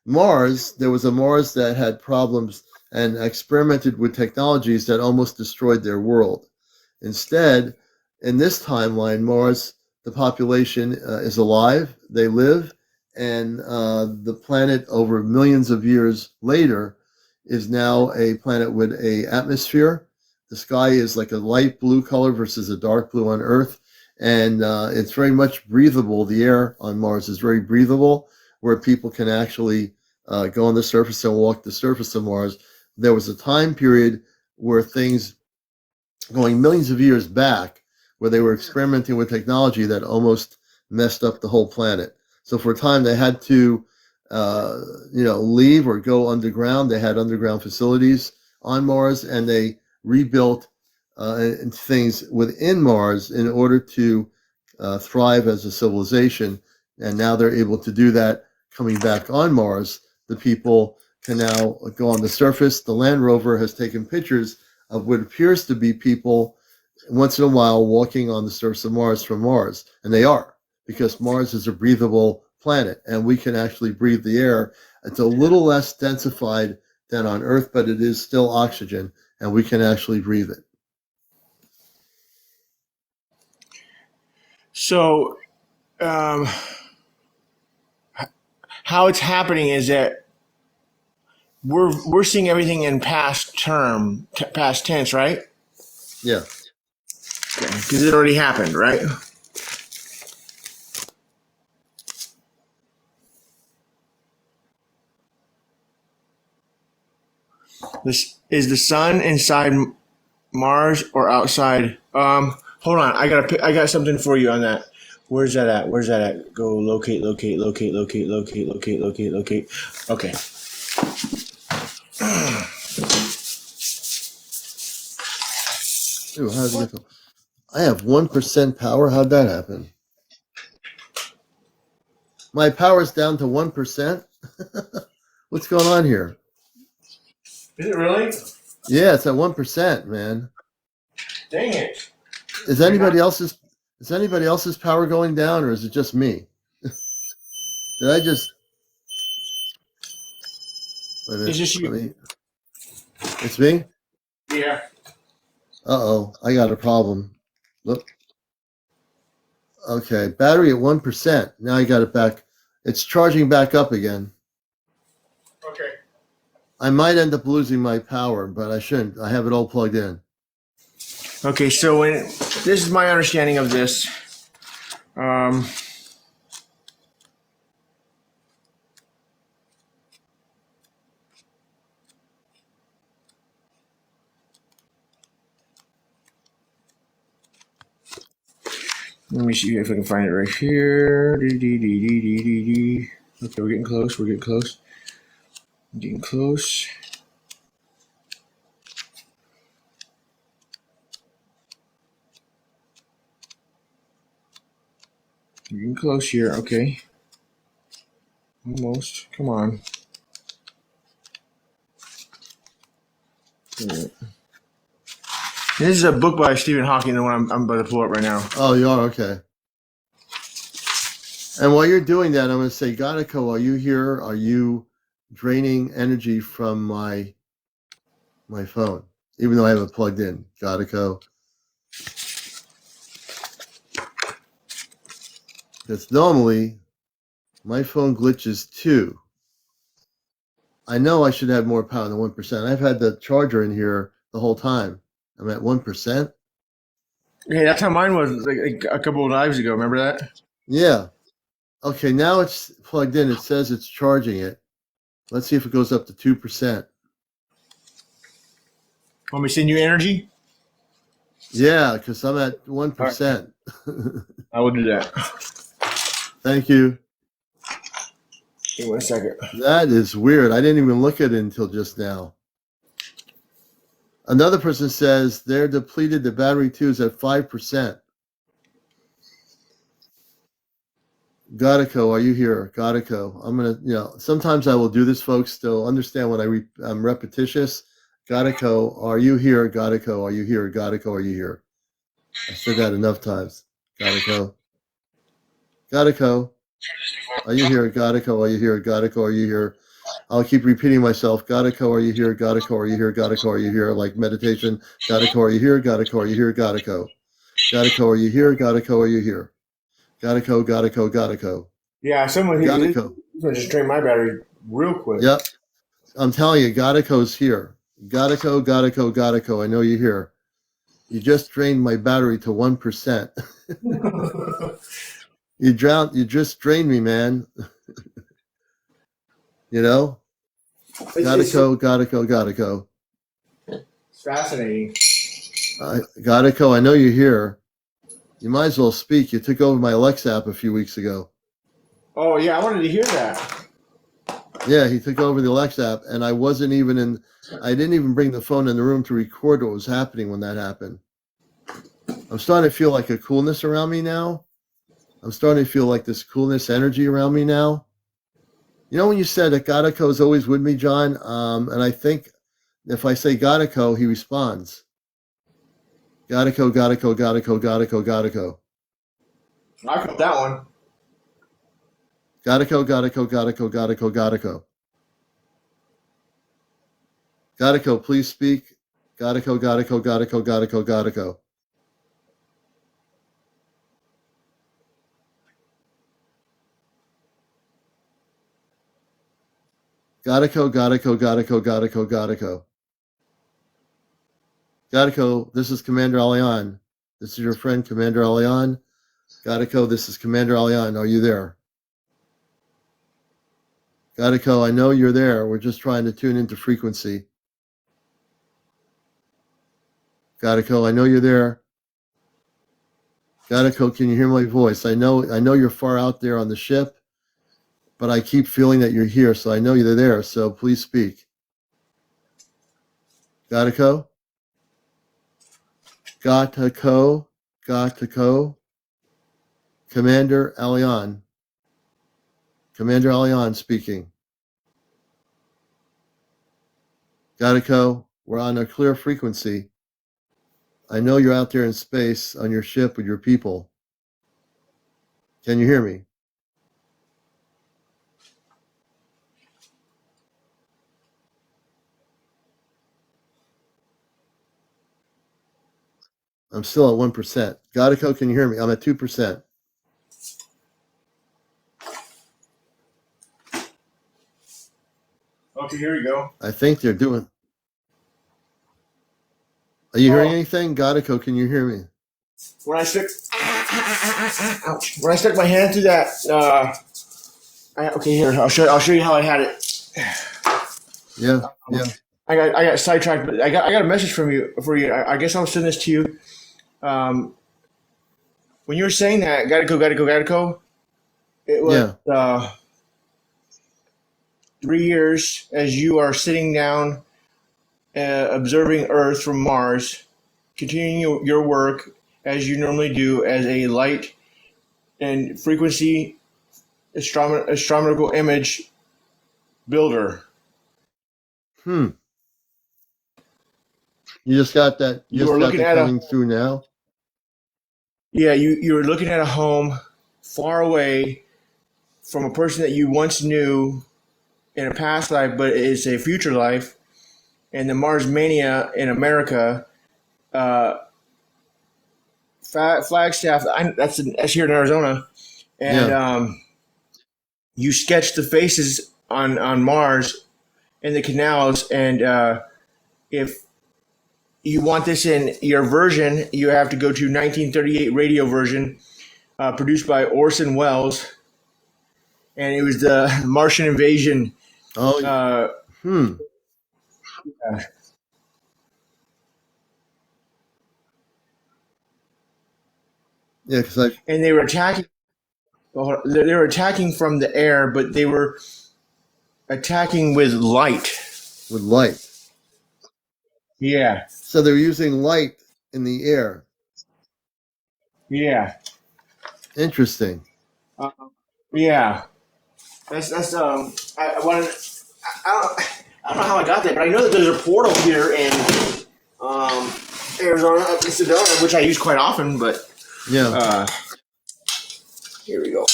Mars, there was a Mars that had problems and experimented with technologies that almost destroyed their world. Instead, in this timeline, Mars, the population is alive, they live, and the planet over millions of years later is now a planet with an atmosphere. The sky is like a light blue color versus a dark blue on Earth, and it's very much breathable. The air on Mars is very breathable, where people can actually go on the surface and walk the surface of Mars. There was a time period where things going millions of years back, where they were experimenting with technology that almost messed up the whole planet. So for a time they had to, leave or go underground. They had underground facilities on Mars, and they rebuilt things within Mars in order to thrive as a civilization. And now they're able to do that coming back on Mars. The people can now go on the surface. The Land Rover has taken pictures of what appears to be people once in a while walking on the surface of Mars from Mars. And they are, because Mars is a breathable planet, and we can actually breathe the air. It's a little less densified than on Earth, but it is still oxygen, and we can actually breathe it. So, how it's happening is that we're seeing everything in past tense, right? Yeah. Because it already happened, right? This is the sun inside Mars or outside. Hold on, I got something for you on that. Where's that at? Go locate. Okay. Ooh, how did it get to? I have 1% power. How'd that happen? My power's down to 1%. What's going on here? Is it really? Yeah, it's at 1%, man. Dang it! Is anybody else's power going down, or is it just me? Did I just? It's just you. It's me? Yeah. Uh-oh, I got a problem. Look. Okay, battery at 1%. Now I got it back. It's charging back up again. Okay. I might end up losing my power, but I shouldn't. I have it all plugged in. Okay, so this is my understanding of this. Let me see if I can find it right here. Okay, we're getting close. Getting close. Getting close here. Okay. Almost. Come on. This is a book by Stephen Hawking, the one I'm about to pull up right now. Oh, you are? Okay. And while you're doing that, I'm going to say, Ghietko, are you here? Are you draining energy from my phone, even though I have it plugged in? Ghietko. Because normally my phone glitches too. I know I should have more power than 1%. I've had the charger in here the whole time. I'm at 1%. Hey, that's how mine was like a couple of lives ago. Remember that? Yeah. Okay, now it's plugged in. It says it's charging it. Let's see if it goes up to 2%. Want me to send you energy? Yeah, because I'm at 1%. I will do that. Thank you. Give me 1 second. That is weird. I didn't even look at it until just now. Another person says they're depleted. The battery too is at 5%. Ghietko, are you here? Ghietko, I'm gonna, sometimes I will do this, folks. Still understand when I'm repetitious. Ghietko, are you here? Ghietko, are you here? Ghietko, are you here? I said that enough times. Ghietko, are you here? Ghietko, are you here? Ghietko, are you here? I'll keep repeating myself. Ghietko, are you here? Ghietko, are you here? Ghietko, are you here? Like meditation. Ghietko, are you here? Ghietko, are you here? Ghietko, are you here? Ghietko, are you here? Ghietko. Yeah, someone here. Ghietko. Just drain my battery real quick. Yep. I'm telling you, Ghietko's here. Ghietko. I know you're here. You just drained my battery to 1%. You just drained me, man. Ghietko. It's fascinating. Ghietko, I know you're here. You might as well speak. You took over my Alexa app a few weeks ago. Oh yeah, I wanted to hear that. Yeah, he took over the Alexa app, and I didn't even bring the phone in the room to record what was happening when that happened. I'm starting to feel like a coolness around me now. I'm starting to feel like this coolness energy around me now. You know when you said that Ghietko is always with me, John? And I think if I say Ghietko, he responds. Ghietko. I got that one. Ghietko. Ghietko, please speak. Ghietko. Ghietko. Ghietko, this is CmdrAleon. This is your friend, CmdrAleon. Ghietko, this is CmdrAleon. Are you there? Ghietko, I know you're there. We're just trying to tune into frequency. Ghietko, I know you're there. Ghietko, can you hear my voice? I know you're far out there on the ship, but I keep feeling that you're here, so I know you're there. So please speak. Ghietko? Ghietko. CmdrAleon. CmdrAleon speaking. Ghietko, we're on a clear frequency. I know you're out there in space on your ship with your people. Can you hear me? I'm still at 1%. Ghietko, can you hear me? I'm at 2%. Okay, here we go. I think they're doing. Are you hearing anything? Ghietko, can you hear me? When I stuck, ouch! When I stuck my hand through that, okay, here I'll show you how I had it. Yeah. I got sidetracked, but I got a message for you. I guess I'll send this to you. When you were saying that, Ghietko, it was 3 years as you are sitting down, observing Earth from Mars, continuing your work as you normally do as a light and frequency astronomical image builder. You just got that. You just got that coming through now. Yeah, you were looking at a home far away from a person that you once knew in a past life, but it's a future life, and the Mars mania in America, uh, Flagstaff. That's here in Arizona, and Yeah. you sketch the faces on Mars in the canals, and if you want this in your version, you have to go to 1938 radio version, produced by Orson Welles, and it was the Martian invasion. Oh. Uh, Hmm. Yeah, because I and they were attacking. They were attacking from the air, but they were attacking with light. with light. Yeah, So they're using light in the air. yeah, Interesting. uh, yeah. That's I wanted. I don't know how I got that, but I know that there's a portal here in um, Arizona, up in Sedona, which I use quite often. But Yeah. here we go.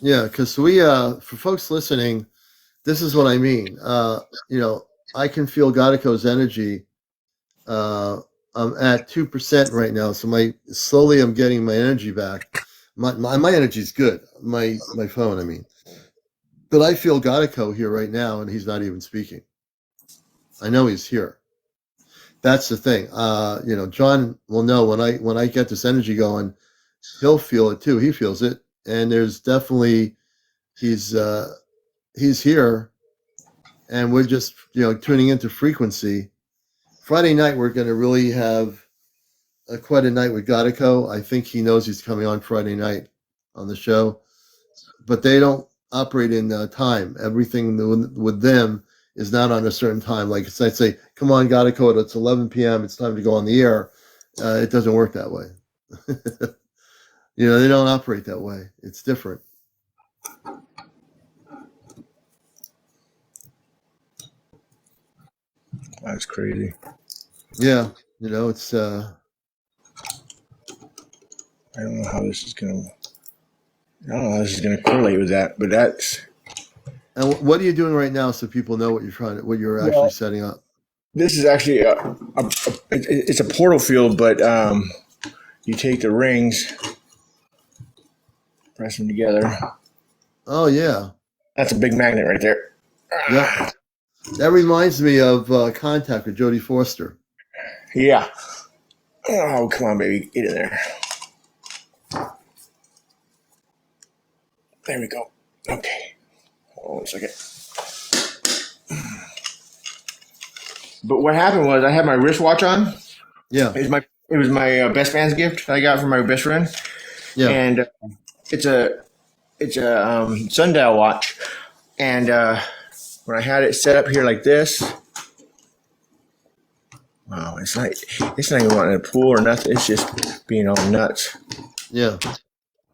Yeah, because we for folks listening, this is what I mean. I can feel Godico's energy. I'm at 2% right now, so I'm getting my energy back. My energy is good. My phone, I mean, but I feel Godico here right now, and he's not even speaking. I know he's here. That's the thing. John will know when I get this energy going, he'll feel it too. He feels it, and there's definitely he's here, and we're just tuning into frequency. Friday night we're going to really have quite a night with Godico. I think he knows he's coming on Friday night on the show, but they don't operate in time. Everything with them is not on a certain time. Like I'd say, come on, Godico, it's 11 p.m. It's time to go on the air. It doesn't work that way. They don't operate that way. It's different. That's crazy. Yeah, it's. I don't know how this is gonna. I don't know how this is gonna correlate with that, but that's. And what are you doing right now, so people know what you're actually setting up? This is actually it's a portal field, but you take the rings, press them together. Oh yeah, That's a big magnet right there. yeah. That reminds me of Contact with Jodie Foster. Yeah. Oh, come on, baby, get in there. There we go. Okay. Hold on a second. But what happened was I had my wristwatch on. Yeah, It was my best man's gift I got from my best friend, yeah. and it's a sundial watch. And when I had it set up here like this, wow, it's not even wanting to pull or nothing. It's just being all nuts. Yeah.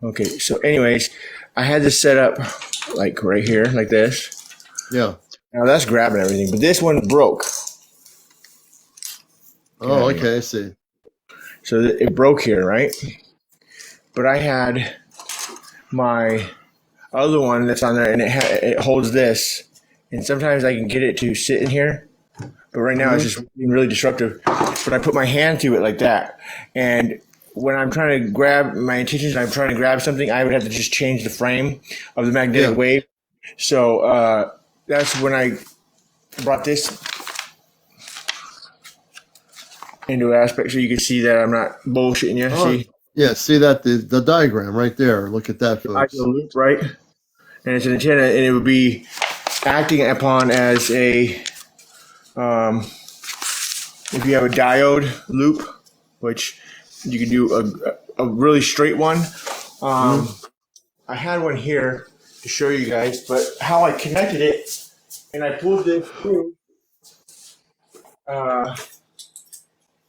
Okay, so anyways, I had this set up like right here, like this. Yeah. Now that's grabbing everything, but this one broke. Oh, okay, I see. So it broke here, right? But I had my other one that's on there, and it holds this. And sometimes I can get it to sit in here, but right now it's just being really disruptive. But I put my hand to it like that, and when I'm trying to grab my intentions, I'm trying to grab something, I would have to just change the frame of the magnetic wave. So that's when I brought this into aspect, so you can see that I'm not bullshitting you. Oh, see? Yeah, see that the diagram right there. Look at that, folks. Loop, right? And it's an antenna, and it would be acting upon as a if you have a diode loop, which you can do a really straight one. I had one here to show you guys, but how I connected it, and I pulled this through,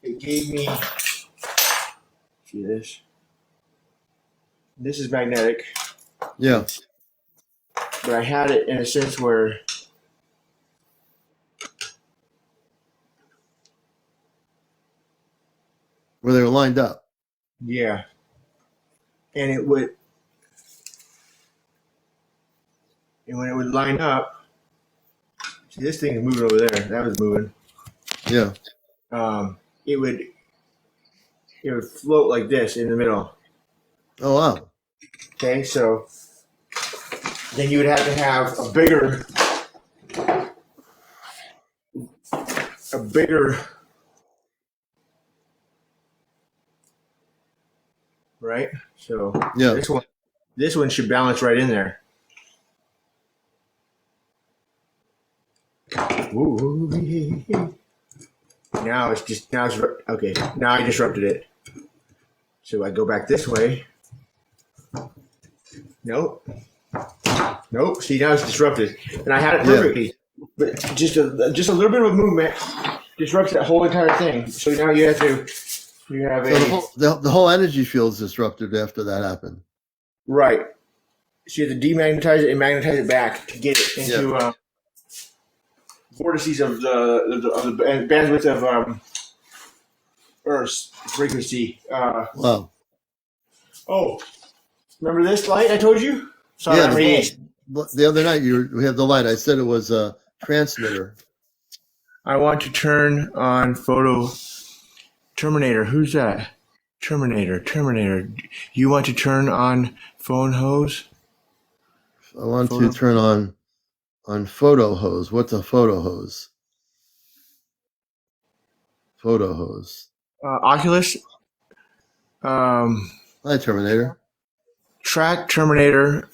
it gave me, see this? This is magnetic. Yeah. But I had it in a sense where Where they were lined up. yeah. and it would, and when it would line up, see this thing is moving over there. That was moving. Yeah. It would float like this in the middle. Oh wow. Okay, so then you would have to have a bigger, right? So Yeah. this one should balance right in there. Ooh. Now it's okay. Now I disrupted it. So I go back this way. Nope. See, now it's disrupted, and I had it perfectly, but just a little bit of a movement disrupts that whole entire thing. So now you have the whole energy field is disrupted after that happened. Right. So you have to demagnetize it and magnetize it back to get it into vortices of the bandwidth of Earth's frequency. Wow. Oh, remember this light I told you? Saw that radiation. The other night we had the light. I said it was a transmitter. I want to turn on photo. Terminator, who's that? Terminator. You want to turn on phone hose? I want to turn on photo hose. What's a photo hose? Photo hose. Oculus. Hi, Terminator. Track Terminator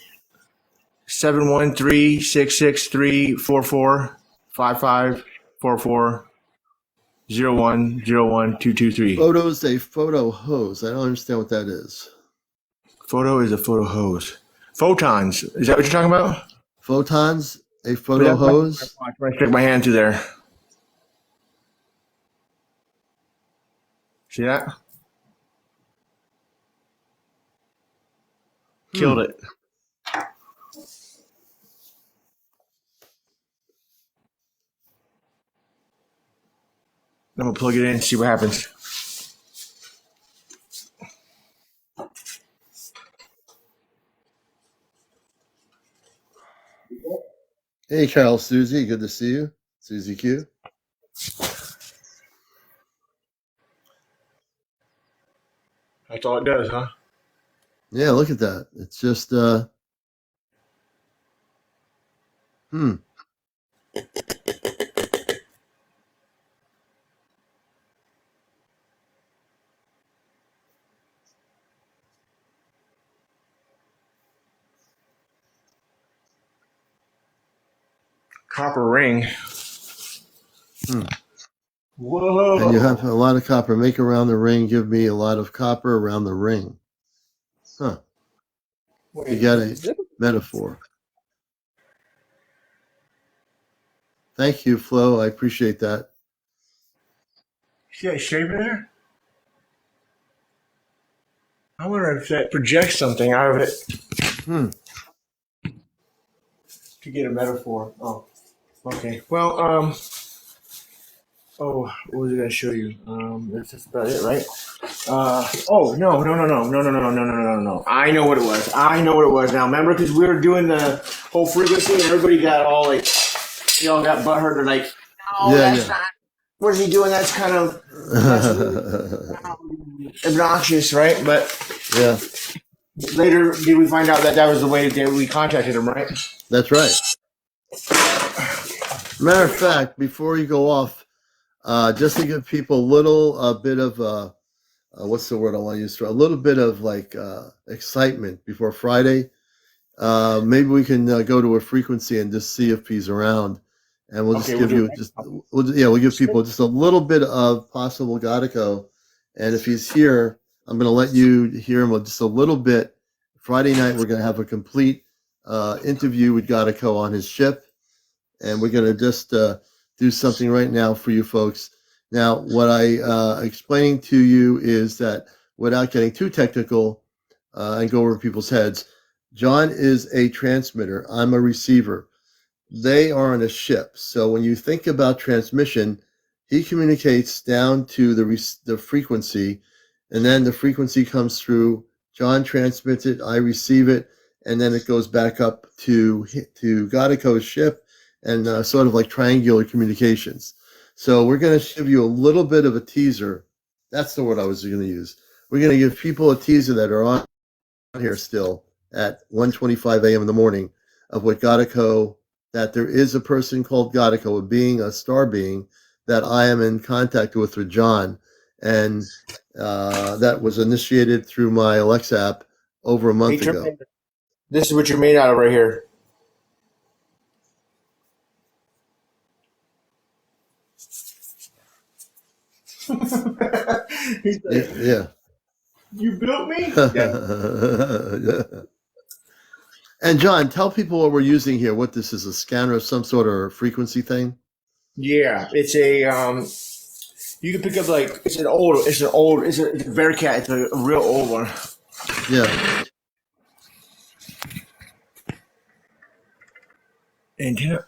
713-663-44-55-44-01-01-223. Photo's a photo hose. I don't understand what that is. Photo is a photo hose. Photons. Is that what you're talking about? Photons? A photo hose? I stick my hand through there. See that? Killed it. I'm going to plug it in and see what happens. Hey, Carol, Susie. Good to see you. Susie Q. That's all it does, huh? Yeah, look at that. It's just, Copper ring. Whoa. And you have a lot of copper. Make around the ring. Give me a lot of copper around the ring. Huh. Wait, You got a metaphor. Thank you, Flo. I appreciate that. See that shape in there? I wonder if that projects something out of it. To get a metaphor. Oh, okay. Well, what was I going to show you? That's just about it, right? No. I know what it was. Now, remember, because we were doing the whole frequency and everybody got all like, you all got butthurt or like, that's not, what is he doing? That's kind of obnoxious, right? But yeah. Later, did we find out that was the way that we contacted him, right? That's right. Matter of fact, before you go off, just to give people a little bit of what's the word I want to use for a little bit of like excitement before Friday. Maybe we can go to a frequency and just see if he's around, and we'll just we'll give people just a little bit of possible Ghietko, and if he's here, I'm going to let you hear him just a little bit. Friday night, we're going to have a complete interview with Ghietko on his ship, and we're going to just do something right now for you folks. Now, what I explaining to you is that without getting too technical and go over people's heads, John is a transmitter. I'm a receiver. They are on a ship. So when you think about transmission, he communicates down to the frequency, and then the frequency comes through John transmits it, I receive it, and then it goes back up to Ghietko's ship, and sort of like triangular communications. So we're going to give you a little bit of a teaser. That's the word I was going to use. We're going to give people a teaser that are on here still at 1:25 a.m. in the morning of what Ghietko, that there is a person called Ghietko, a being, a star being, that I am in contact with John, and that was initiated through my Alexa app over a month ago. This is what you're made out of right here. He's like, Yeah. you built me? Yeah. And John, tell people what we're using here, what this is, a scanner of some sort of frequency thing? Yeah, it's a you can pick up like it's a Vericat, it's a real old one. Yeah. Antenna.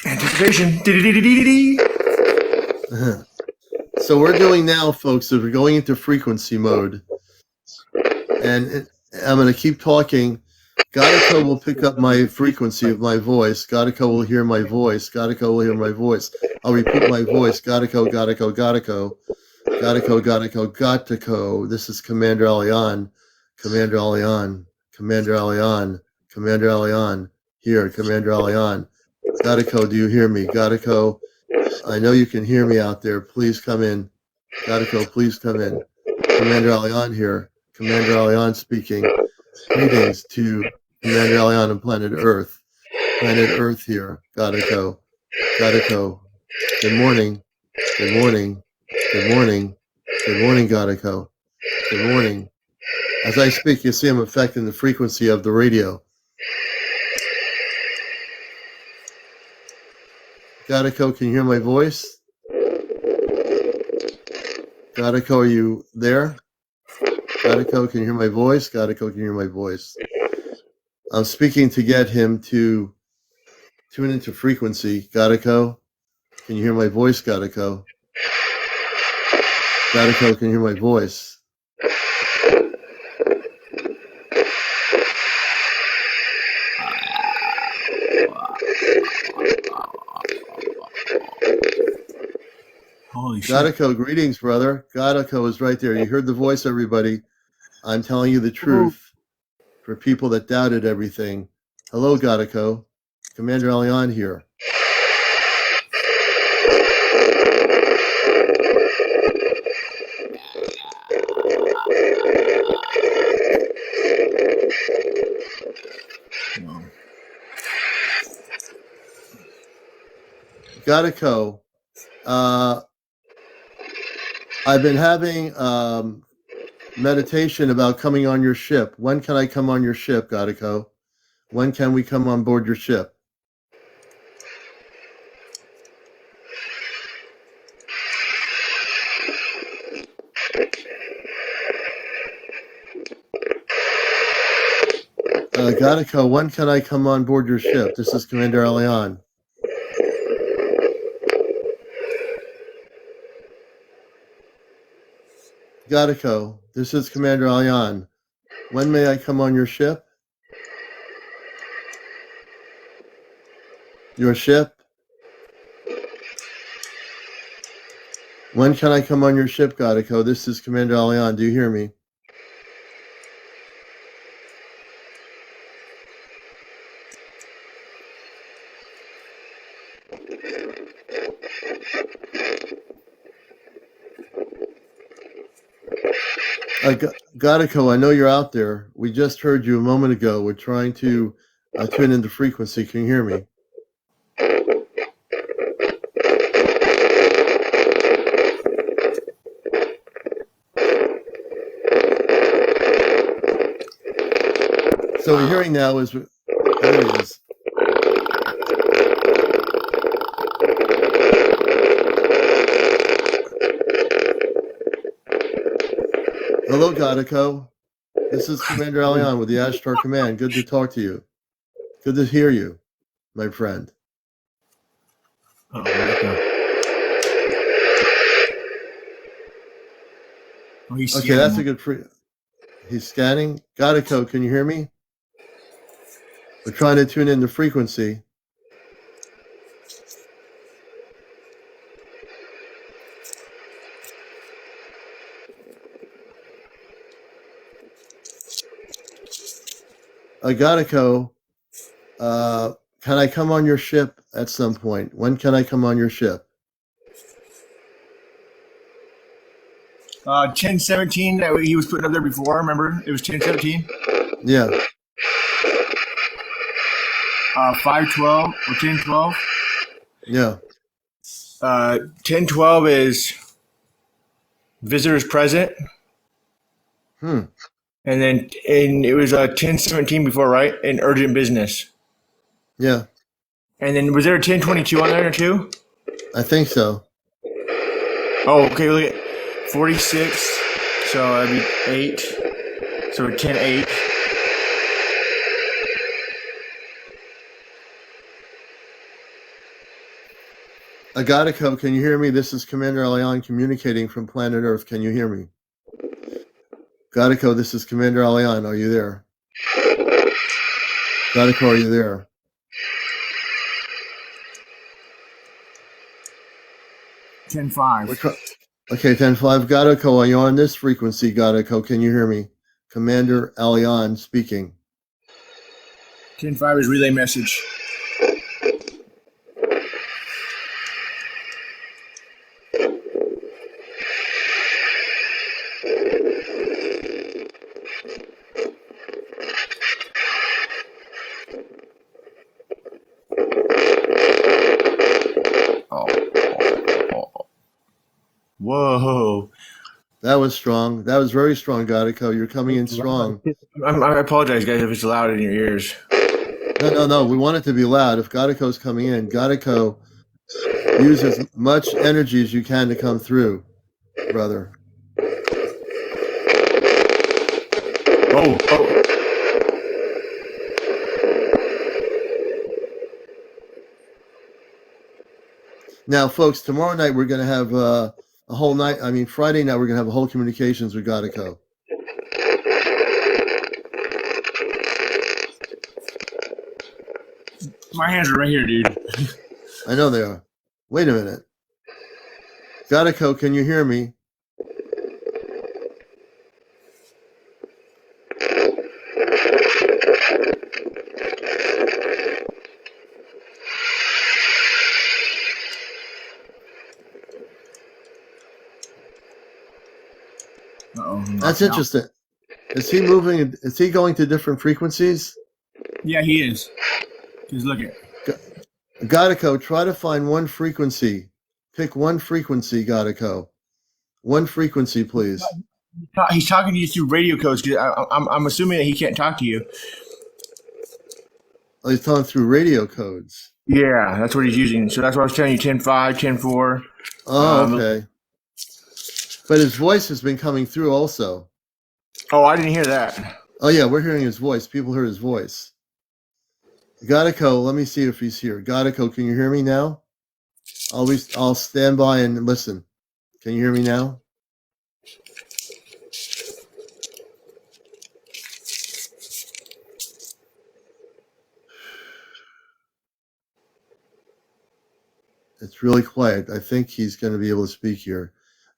Anticipation. So we're doing now, folks, is we're going into frequency mode. And I'm going to keep talking. Ghietko will pick up my frequency of my voice. Ghietko will hear my voice. Ghietko will hear my voice. I'll repeat my voice. Ghietko, Ghietko, Ghietko. Ghietko, Ghietko, Ghietko. This is CmdrAleon. CmdrAleon. CmdrAleon. CmdrAleon. Here, CmdrAleon. Ghietko, do you hear me? Ghietko, I know you can hear me out there. Please come in. Ghietko, please come in. CmdrAleon here. CmdrAleon speaking. Greetings to CmdrAleon and Planet Earth. Planet Earth here. Ghietko. Ghietko. Good morning. Good morning. Good morning. Good morning, Ghietko. Good morning. As I speak, you see I'm affecting the frequency of the radio. Ghietko, can you hear my voice? Ghietko, are you there? Ghietko, can you hear my voice? Ghietko, can you hear my voice? I'm speaking to get him to tune into frequency. Ghietko, can you hear my voice, Ghietko? Ghietko, can you hear my voice? Holy shit. Ghietko, greetings, brother. Ghietko is right there. You heard the voice, everybody. I'm telling you the truth for people that doubted everything. Hello, Ghietko. CmdrAleon here. Ghietko, I've been having meditation about coming on your ship. When can I come on your ship, Ghietko? When can we come on board your ship? Ghietko, when can I come on board your ship? This is CmdrAleon. Ghietko, this is CmdrAleon. When may I come on your ship? Your ship? When can I come on your ship, Ghietko? This is CmdrAleon. Do you hear me? Ghietko, I know you're out there. We just heard you a moment ago. We're trying to tune into frequency. Can you hear me? So what we're hearing now is, there it is. Hello, Ghietko. This is CmdrAleon with the Ashtar Command. Good to talk to you. Good to hear you, my friend. Oh, he's Okay, that's a scanning. good he's scanning. Ghietko, can you hear me? We're trying to tune in the frequency. Ghietko, can I come on your ship at some point? When can I come on your ship? 1017 that he was putting up there before. Remember, it was 1017. Yeah. 512 or 1012. Yeah. 1012 is visitors present. Hmm. And it was 1017 before, right? In urgent business. Yeah. And then was there a 1022 on there too? I think so. Oh, okay. Look at 46. So that'd be 8. So 10:8. Ghietko, can you hear me? This is CmdrAleon communicating from planet Earth. Can you hear me? Ghietko, this is CmdrAleon. Are you there? Ghietko, are you there? Ten five. Okay, 10-5. Ghietko, are you on this frequency? Ghietko, can you hear me? CmdrAleon speaking. 10-5 is relay message. Whoa. That was strong. That was very strong, Ghietko. You're coming in strong. I apologize, guys, if it's loud in your ears. No. We want it to be loud. If Ghietko's coming in, Ghietko, use as much energy as you can to come through, brother. Oh. Now, folks, tomorrow night we're going to have a whole night. I mean, Friday night we're going to have a whole communications with Ghietko. My hands are right here, dude. I know they are. Wait a minute. Ghietko, can you hear me? That's interesting. Is he moving? Is he going to different frequencies? Yeah, he is. Just look at. Ghietko, try to find one frequency. Pick one frequency, Ghietko. One frequency, please. He's talking to you through radio codes. I'm assuming that he can't talk to you. Oh, he's talking through radio codes. Yeah, that's what he's using. So that's why I was telling you 10-5, 10-4. Oh, okay. But his voice has been coming through also. Oh, I didn't hear that. Oh, yeah, we're hearing his voice. People hear his voice. Ghietko, let me see if he's here. Ghietko, can you hear me now? I'll stand by and listen. Can you hear me now? It's really quiet. I think he's going to be able to speak here.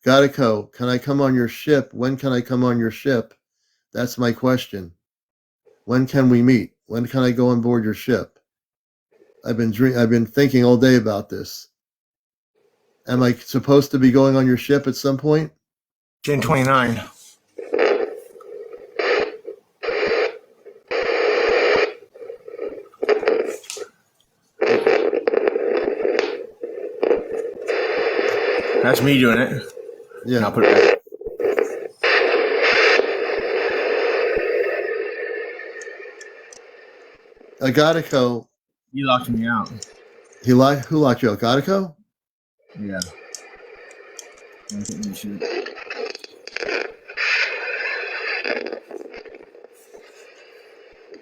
Ghietko, can I come on your ship? When can I come on your ship? That's my question. When can we meet? When can I go on board your ship? I've been thinking all day about this. Am I supposed to be going on your ship at some point? 10-29. That's me doing it. Yeah. And I'll put it back. Ghietko. You locked me out. Who locked you out? Ghietko? Yeah.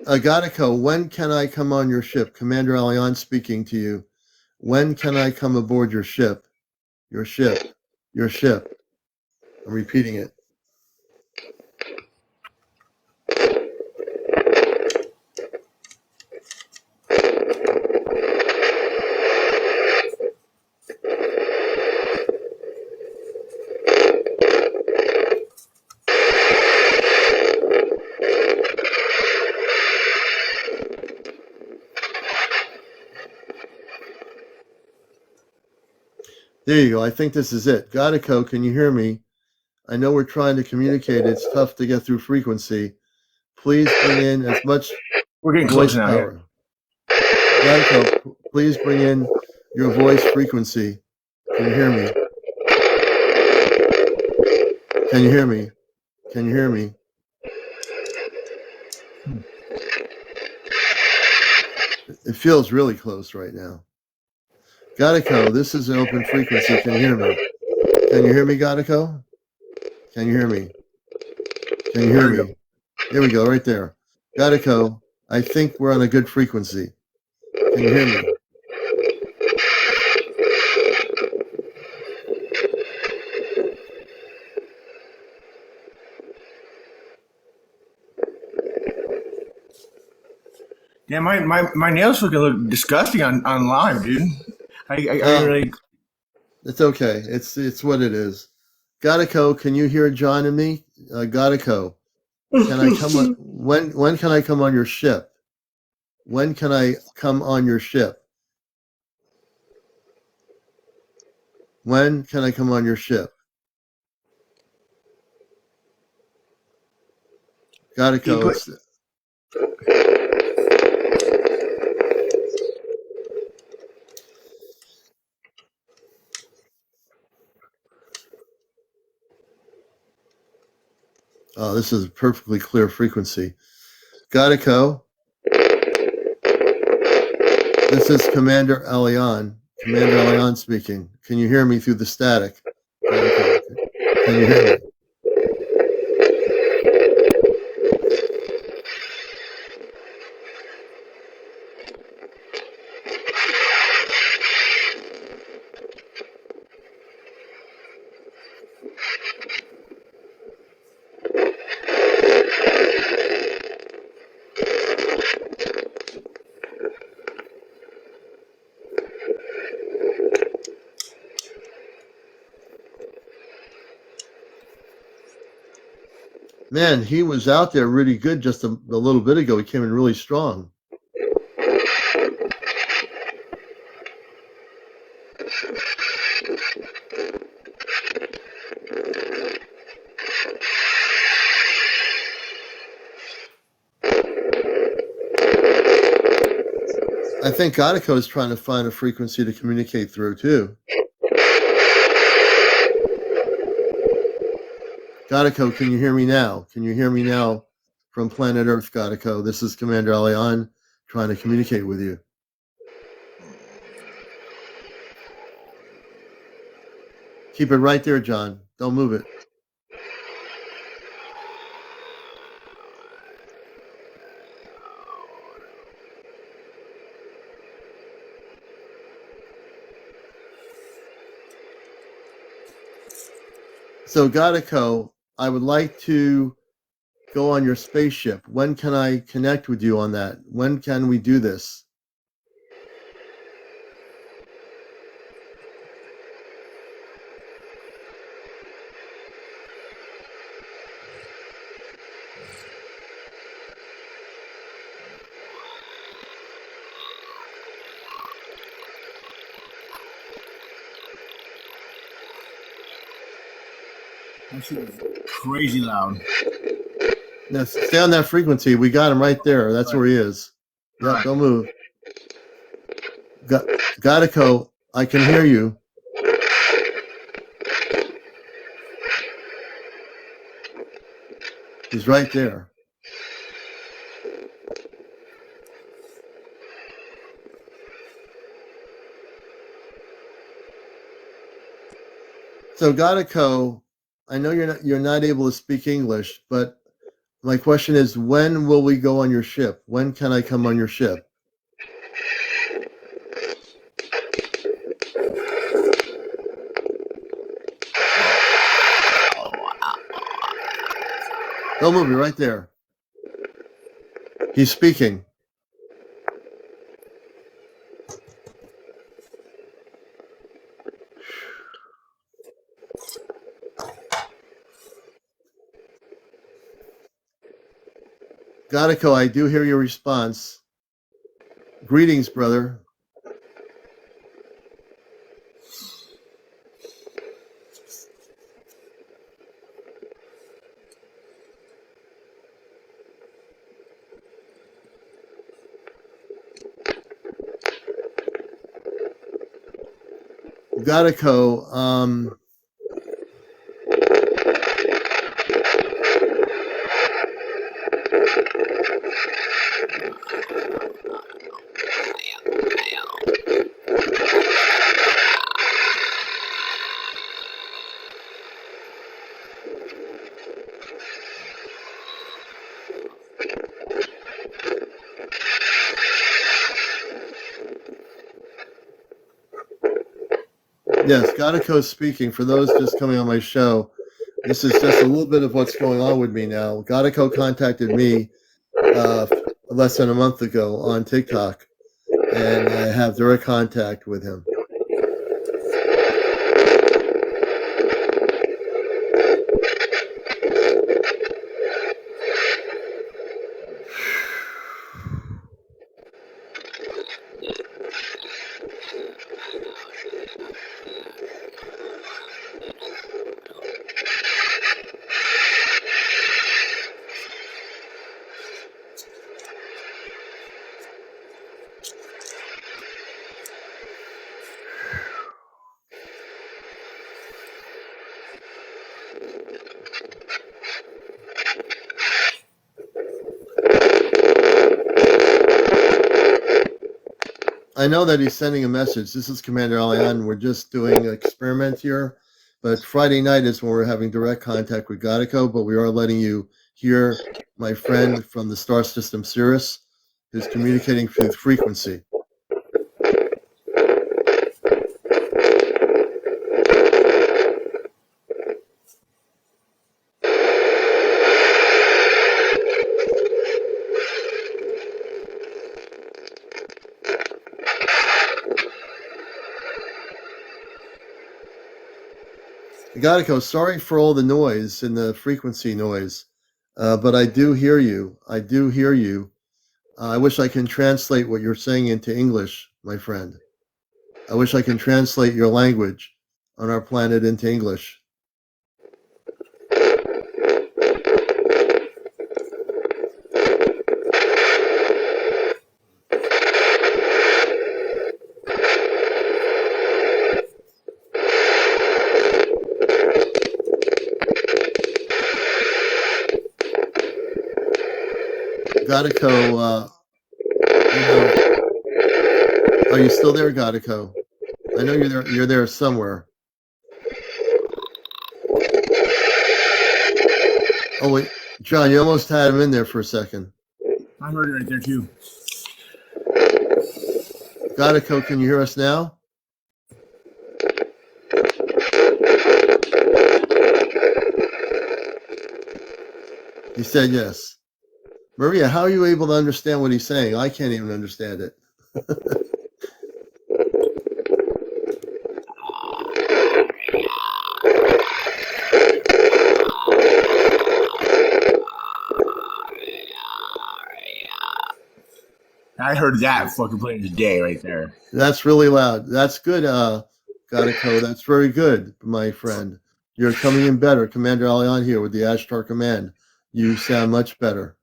Ghietko, when can I come on your ship? CmdrAleon speaking to you. When can I come aboard your ship? Your ship. Your ship. I'm repeating it. There you go. I think this is it. Ghietko, can you hear me? I know we're trying to communicate. It's tough to get through frequency. Please bring in as much We're getting voice close now. power. Ghietko, please bring in your voice frequency. Can you hear me? Can you hear me? Can you hear me? It feels really close right now. Ghietko, this is an open frequency. Can you hear me? Can you hear me, Ghietko? Can you hear me? Can you hear me? Here we go, right there. Ghietko, I think we're on a good frequency. Can you hear me? Yeah, my nails fucking look disgusting on live, dude. I really. It's okay. It's what it is. Ghietko, can you hear John and me? Ghietko, can I come on? When can I come on your ship? When can I come on your ship? When can I come on your ship? Ghietko, it's this is a perfectly clear frequency. Ghietko, this is CmdrAleon. CmdrAleon speaking. Can you hear me through the static? Ghietko, can you hear me? Man, he was out there really good just a little bit ago. He came in really strong. I think Ghietko is trying to find a frequency to communicate through too. Ghietko, can you hear me now? Can you hear me now from planet Earth, Ghietko? This is CmdrAleon trying to communicate with you. Keep it right there, John. Don't move it. So, Ghietko, I would like to go on your spaceship. When can I connect with you on that? When can we do this? That shit is crazy loud. Now, stay on that frequency. We got him right there. That's where he is. Yep, Right. don't move. Ghietko, I can hear you. He's right there. So, Ghietko, I know you're not able to speak English, but my question is, when will we go on your ship? When can I come on your ship? Don't move. You're right there. He's speaking. Ghietko, I do hear your response. Greetings, brother. Ghietko, yes, Ghietko speaking. For those just coming on my show, this is just a little bit of what's going on with me now. Ghietko contacted me less than a month ago on TikTok, and I have direct contact with him. I know that he's sending a message. This is CmdrAleon. We're just doing an experiment here, but Friday night is when we're having direct contact with Ghietko, but we are letting you hear my friend from the star system Sirius, who's communicating through frequency. Ghietko, sorry for all the noise and the frequency noise, but I do hear you. I do hear you. I wish I can translate what you're saying into English, my friend. I wish I can translate your language on our planet into English. Ghietko, are you still there, Ghietko? I know you're there. You're there somewhere. Oh wait, John, you almost had him in there for a second. I heard it right there too. Ghietko, can you hear us now? He said yes. Maria, how are you able to understand what he's saying? I can't even understand it. I heard that fucking plain today right there. That's really loud. That's good, Ghietko. That's very good, my friend. You're coming in better. CmdrAleon here with the Ashtar Command. You sound much better.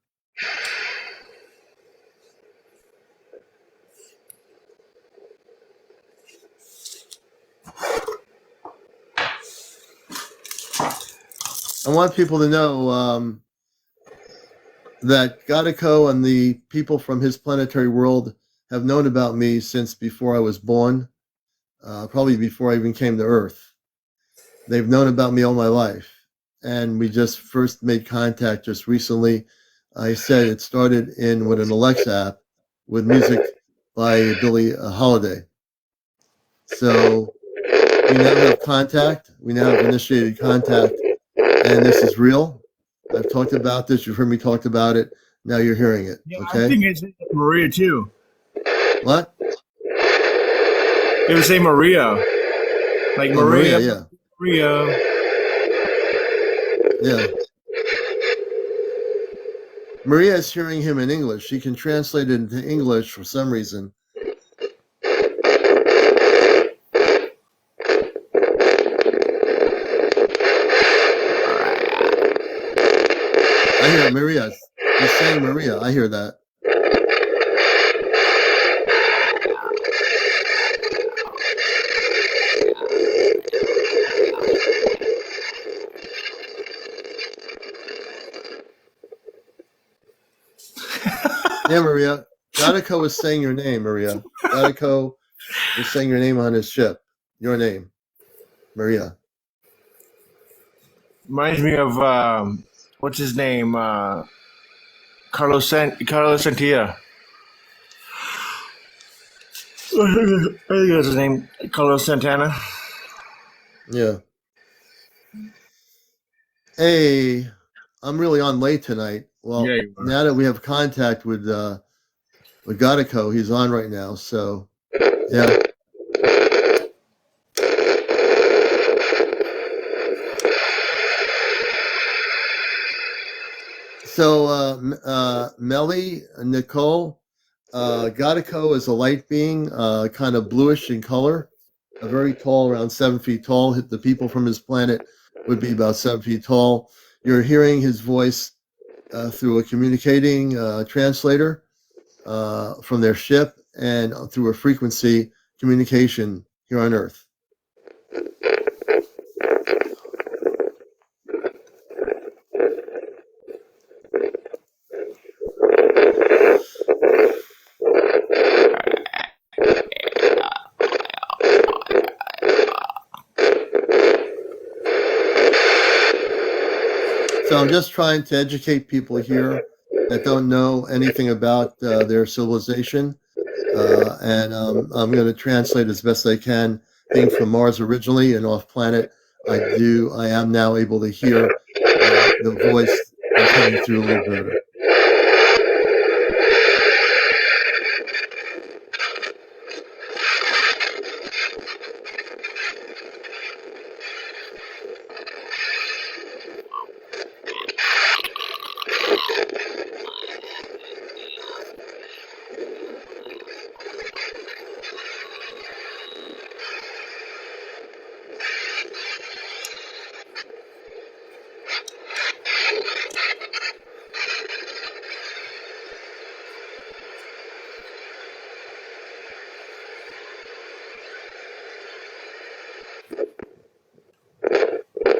I want people to know that Ghietko and the people from his planetary world have known about me since before I was born, probably before I even came to Earth. They've known about me all my life, and we just first made contact just recently. I said it started with an Alexa app with music by Billie Holiday. So we now have contact. We now have initiated contact, and this is real. I've talked about this. You've heard me talk about it. Now you're hearing it. Yeah, Okay. I think it's Maria too. What? It would say Maria, like Maria. Yeah. Maria. Yeah. Maria is hearing him in English. She can translate it into English for some reason. I hear Maria. He's saying Maria. I hear that. Yeah, Maria. Ghietko is saying your name, Maria. Ghietko is saying your name on his ship. Your name, Maria. Reminds me of what's his name? Carlos Santia. I think that's his name. Carlos Santana. Yeah. Hey, I'm really on late tonight. Well, Yeah, you are. now that we have contact with Ghietko, he's on right now. So, yeah. So, Melly, Nicole, Ghietko is a light being, kind of bluish in color, very tall, around 7 feet tall. The people from his planet would be about 7 feet tall. You're hearing his voice through a communicating translator from their ship and through a frequency communication here on Earth. So I'm just trying to educate people here that don't know anything about their civilization. And I'm going to translate as best I can. Being from Mars originally and off planet, I am now able to hear the voice coming through a little better.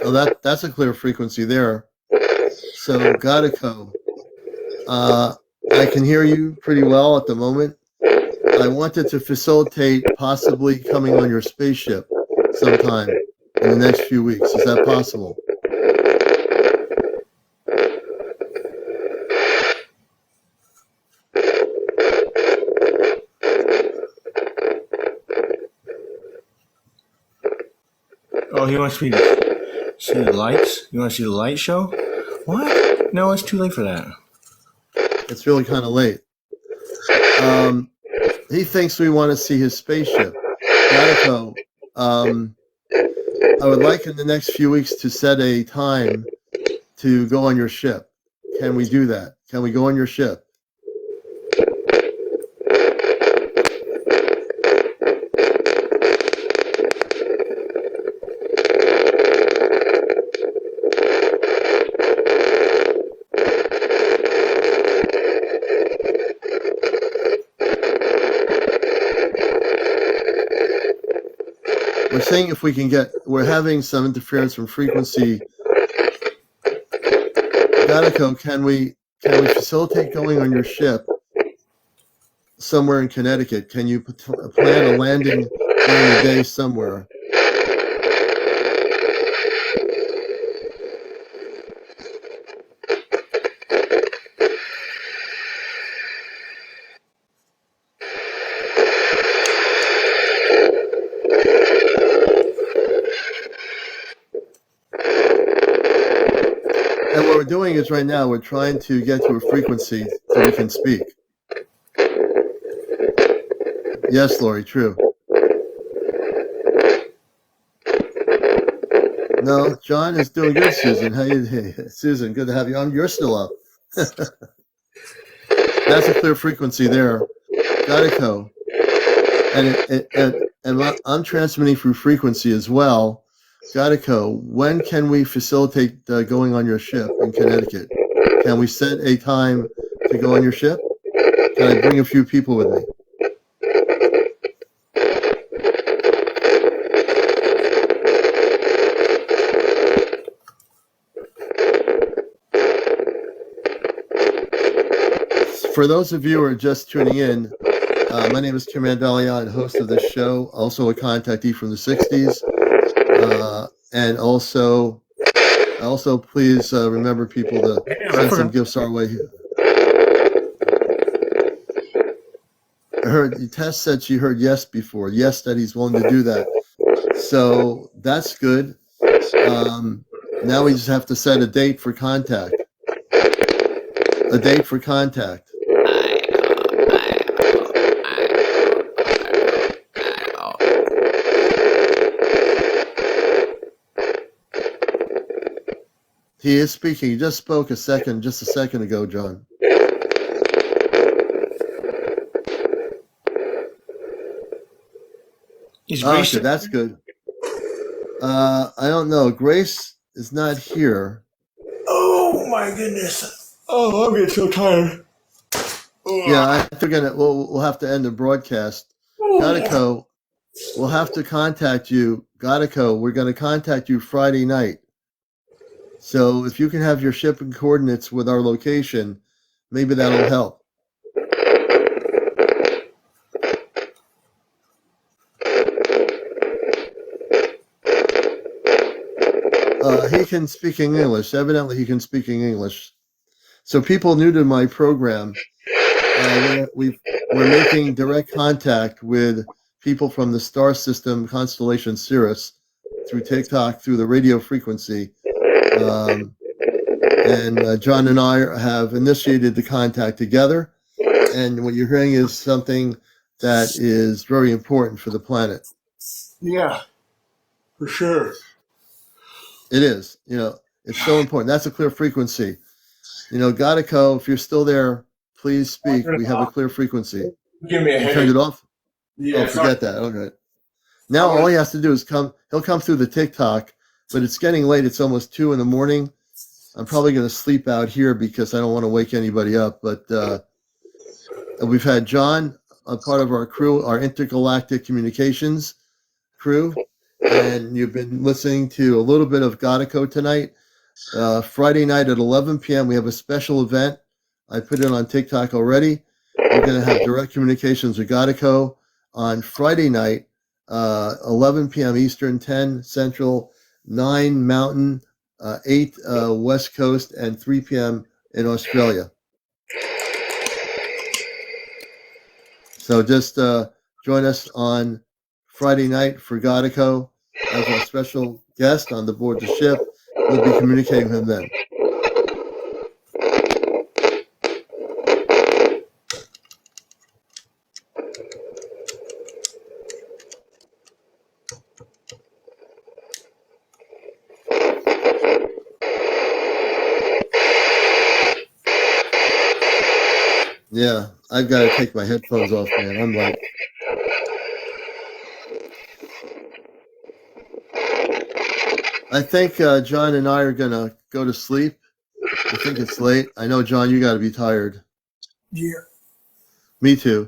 Oh, that's a clear frequency there. So, Ghietko, I can hear you pretty well at the moment. I wanted to facilitate possibly coming on your spaceship sometime in the next few weeks. Is that possible? Oh, he wants me to see the lights? You want to see the light show? What? No, it's too late for that. It's really kind of late. He thinks we want to see his spaceship. Ghietko, I would like in the next few weeks to set a time to go on your ship. Can we do that? Can we go on your ship? We're saying if we can we're having some interference from frequency. Ghietko, can we facilitate going on your ship somewhere in Connecticut? Can you plan a landing during the day somewhere? And what we're doing is right now we're trying to get to a frequency so we can speak. Yes, Lori, true. No, John is doing good, Susan. Hey, Susan, good to have you on. You're still up. That's a clear frequency there. Ghietko. And I'm transmitting through frequency as well. Ghietko, when can we facilitate going on your ship in Connecticut? Can we set a time to go on your ship? Can I bring a few people with me? For those of you who are just tuning in, my name is CmdrAleon, host of this show, also a contactee from the 60s. And also please remember people to send some gifts our way. I heard Tess said she heard yes before. Yes, that he's willing to do that. So that's good. Now we just have to set a date for contact. A date for contact. He is speaking. He just spoke just a second ago, John. Okay, that's good. I don't know. Grace is not here. Oh my goodness! Oh, I'm getting so tired. Yeah, I think we'll have to end the broadcast. Ghietko, we'll have to contact you. Ghietko, we're going to contact you Friday night. So if you can have your shipping coordinates with our location, maybe that'll help. He can speak English. Evidently, he can speak English. So people new to my program, we're making direct contact with people from the star system constellation Sirius through TikTok, through the radio frequency. And John and I have initiated the contact together. And what you're hearing is something that is very important for the planet. Yeah, for sure. It is. It's so important. That's a clear frequency. Ghietko, if you're still there, please speak. We have a clear frequency. Give me a headache. Turned it off? Yeah, forget that. Okay. Now all he has to do is he'll come through the TikTok, but it's getting late. It's almost 2 a.m. I'm probably going to sleep out here because I don't want to wake anybody up. But we've had John, a part of our crew, our intergalactic communications crew, and you've been listening to a little bit of Ghietko tonight. Friday night at 11 p.m. we have a special event. I put it on TikTok already. We're going to have direct communications with Ghietko on Friday night, 11 p.m. Eastern, 10 Central, 9 Mountain, 8 West Coast, and 3 p.m. in Australia. So just join us on Friday night for Ghietko as our special guest on the board the ship. We'll be communicating with him then. Yeah, I've got to take my headphones off, man. I'm like, I think John and I are going to go to sleep. I think it's late. I know, John, you got to be tired. Yeah. Me too.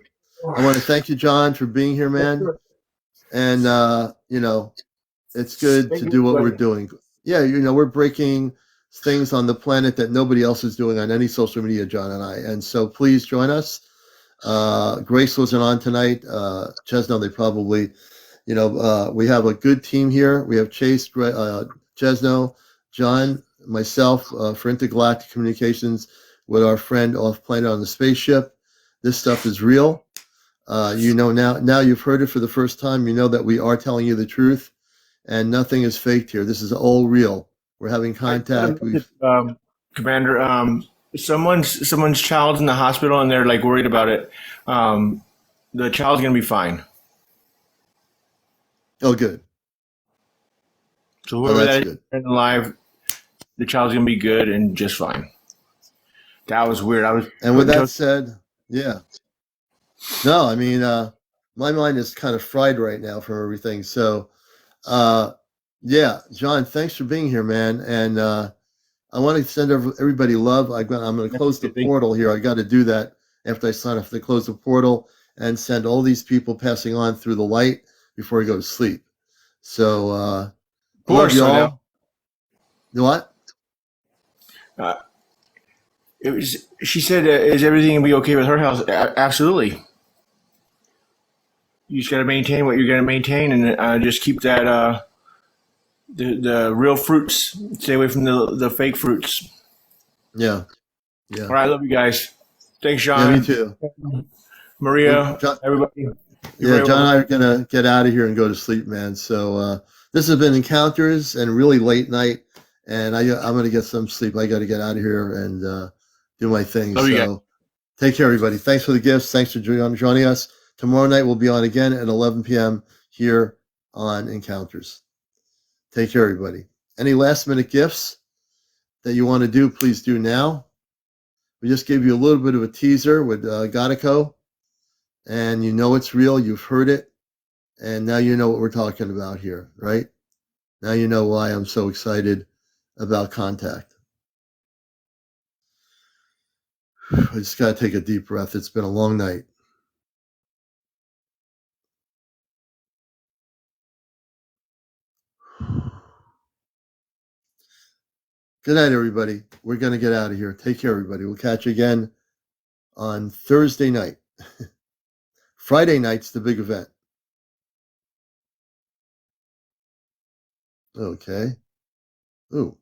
I want to thank you, John, for being here, man. And, it's good to do what we're doing. Yeah, we're breaking things on the planet that nobody else is doing on any social media, John and I. And so please join us. Grace wasn't on tonight. Chesno, they probably, we have a good team here. We have Chase, Chesno, John, myself for intergalactic communications with our friend off planet on the spaceship. This stuff is real. Now you've heard it for the first time. You know that we are telling you the truth, and nothing is faked here. This is all real. We're having contact. Commander, someone's child's in the hospital, and they're like worried about it. The child's gonna be fine. Oh, good. So whoever that's that is alive, the child's gonna be good and just fine. That was weird. And with that said, yeah. No, I mean, my mind is kind of fried right now from everything. So, yeah, John, thanks for being here, man. And I want to send everybody love. I'm going to close the portal here. I got to do that after I sign off. To close the portal and send all these people passing on through the light before I go to sleep. So, love y'all. You what? It was. She said, "Is everything gonna be okay with her house?" Absolutely. You just got to maintain what you're going to maintain, and just keep that the real fruits. Stay away from the fake fruits. Yeah. All right, I love you guys. Thanks, Yeah, me John, too. Well, Maria, everybody. Yeah, John and I are gonna get out of here and go to sleep, man. So this has been Encounters and really late night, and I'm gonna get some sleep. I got to get out of here and do my thing. Love you guys. So take care, everybody. Thanks for the gifts. Thanks for joining us. Tomorrow night we'll be on again at 11 p.m. here on Encounters. Take care, everybody. Any last minute gifts that you want to do, please do now. We just gave you a little bit of a teaser with Ghietko, and you know it's real. You've heard it. And now you know what we're talking about here, right? Now you know why I'm so excited about contact. I just got to take a deep breath. It's been a long night. Good night, everybody. We're going to get out of here. Take care, everybody. We'll catch you again on Thursday night. Friday night's the big event. Okay. Ooh.